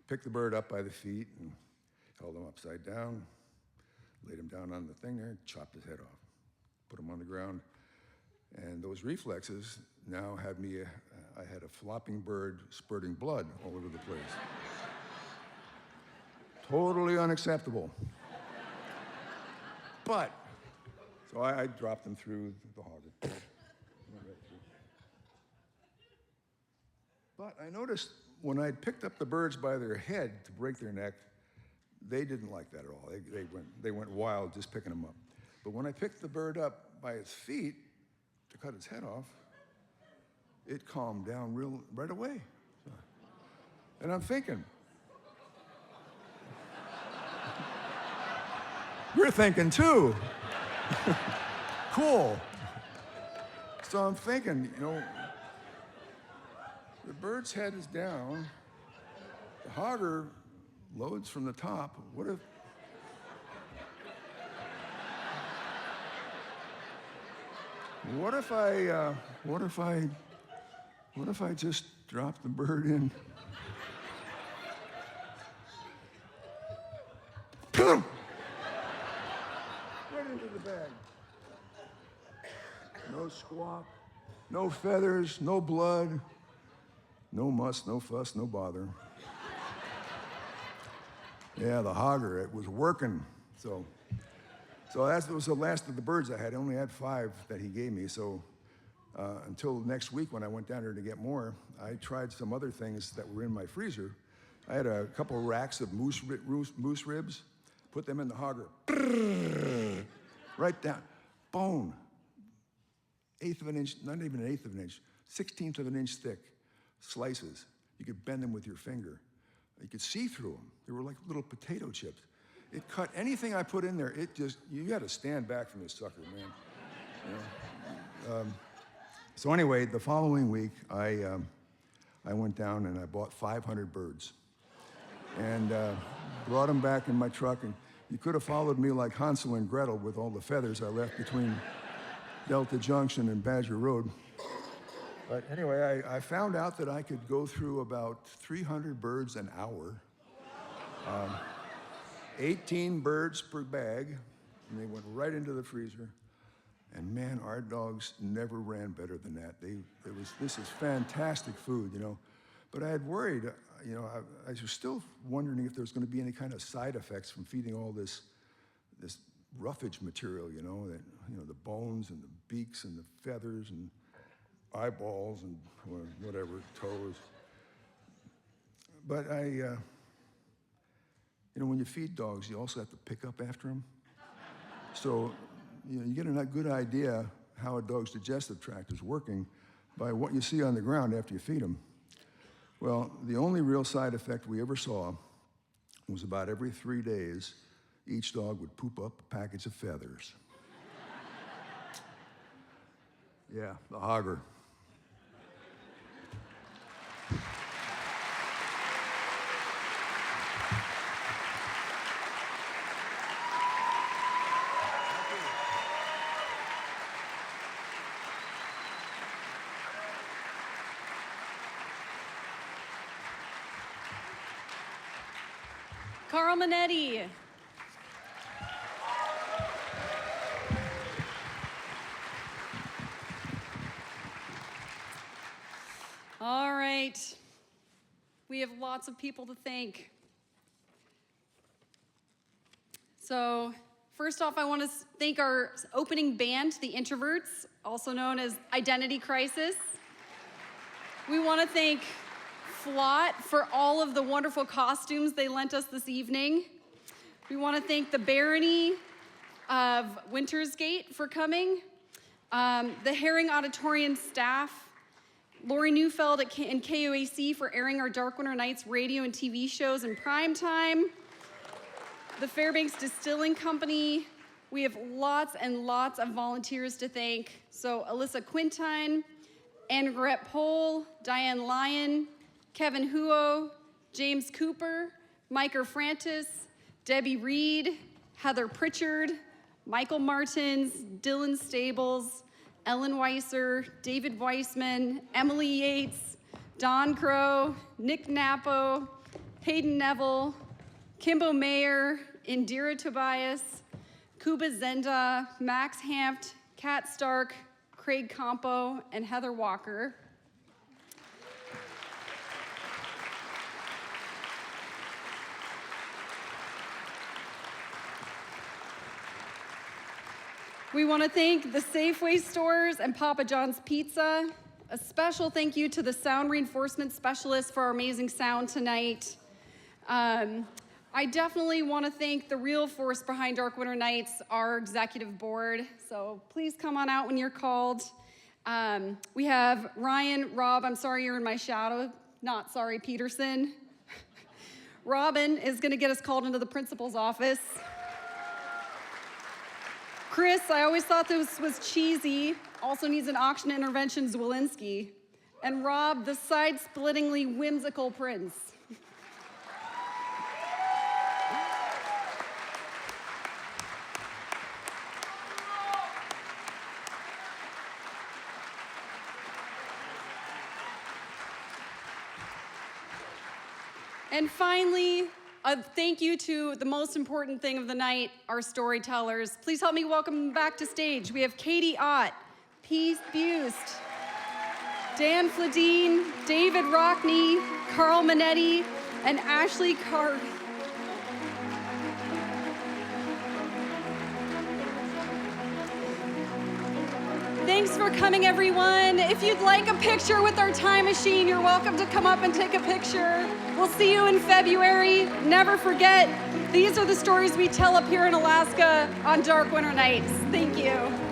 picked the bird up by the feet and held him upside down, Laid him down on the thing there, chopped his head off, put him on the ground. And those reflexes now had me, I had a flopping bird spurting blood all over the place. Totally unacceptable. But, so I dropped them through the hogger. But I noticed when I picked up the birds by their head to break their neck, they didn't like that at all. They went wild just picking them up. But when I picked the bird up by its feet to cut its head off, it calmed down right away. And I'm thinking, you're thinking too. Cool. So I'm thinking, you know, the bird's head is down, the hogger loads from the top. What if I just drop the bird in? Right into the bag. No squawk, no feathers, no blood, no muss, no fuss, no bother. Yeah, the hogger, it was working. So that was the last of the birds I had. I only had 5 that he gave me. So until next week when I went down there to get more, I tried some other things that were in my freezer. I had a couple racks of moose ribs, put them in the hogger. Right down, bone. 1/8 of an inch, not even 1/8 of an inch, 1/16 of an inch thick slices. You could bend them with your finger. You could see through them. They were like little potato chips. It cut anything I put in there. It just, you got to stand back from this sucker, man. You know? So anyway, the following week, I went down and I bought 500 birds and brought them back in my truck. And you could have followed me like Hansel and Gretel with all the feathers I left between Delta Junction and Badger Road. But anyway, I found out that I could go through about 300 birds an hour. 18 birds per bag, and they went right into the freezer. And man, our dogs never ran better than that. This is fantastic food, you know. But I had worried, you know, I was still wondering if there was going to be any kind of side effects from feeding all this roughage material, you know, the bones and the beaks and the feathers and eyeballs and whatever, toes. But you know, when you feed dogs, you also have to pick up after them. So, you know, you get a good idea how a dog's digestive tract is working by what you see on the ground after you feed them. Well, the only real side effect we ever saw was about every 3 days, each dog would poop up a package of feathers. Yeah, the hogger. Karl Monetti. All right. We have lots of people to thank. So, first off, I want to thank our opening band, the Introverts, also known as Identity Crisis. We want to thank Flot for all of the wonderful costumes they lent us this evening. We want to thank the Barony of Wintersgate for coming, the Herring Auditorium staff, Lori Neufeld and KOAC for airing our Dark Winter Nights radio and TV shows in prime time, the Fairbanks Distilling Company. We have lots and lots of volunteers to thank. So Alyssa Quintine, Anne-Gret Pohl, Diane Lyon, Kevin Huo, James Cooper, Micah Frantis, Debbie Reed, Heather Pritchard, Michael Martins, Dylan Stables, Ellen Weiser, David Weissman, Emily Yates, Don Crow, Nick Napo, Hayden Neville, Kimbo Mayer, Indira Tobias, Kuba Zenda, Max Hampt, Kat Stark, Craig Campo, and Heather Walker. We want to thank the Safeway stores and Papa John's Pizza. A special thank you to the sound reinforcement specialist for our amazing sound tonight. I definitely want to thank the real force behind Dark Winter Nights, our executive board. So please come on out when you're called. We have Ryan, Rob, I'm sorry you're in my shadow. Not sorry, Peterson. Robin is going to get us called into the principal's office. Chris, I always thought this was cheesy, also needs an auction intervention Zwolinsky. And Rob, the side-splittingly whimsical prince. And finally, a thank you to the most important thing of the night, our storytellers. Please help me welcome them back to stage. We have Kaiti Ott, Pete Buist, Dan Flodin, David Rockney, Karl Monetti, and Ashley Carrick. Thanks for coming, everyone. If you'd like a picture with our time machine, you're welcome to come up and take a picture. We'll see you in February. Never forget, these are the stories we tell up here in Alaska on Dark Winter Nights. Thank you.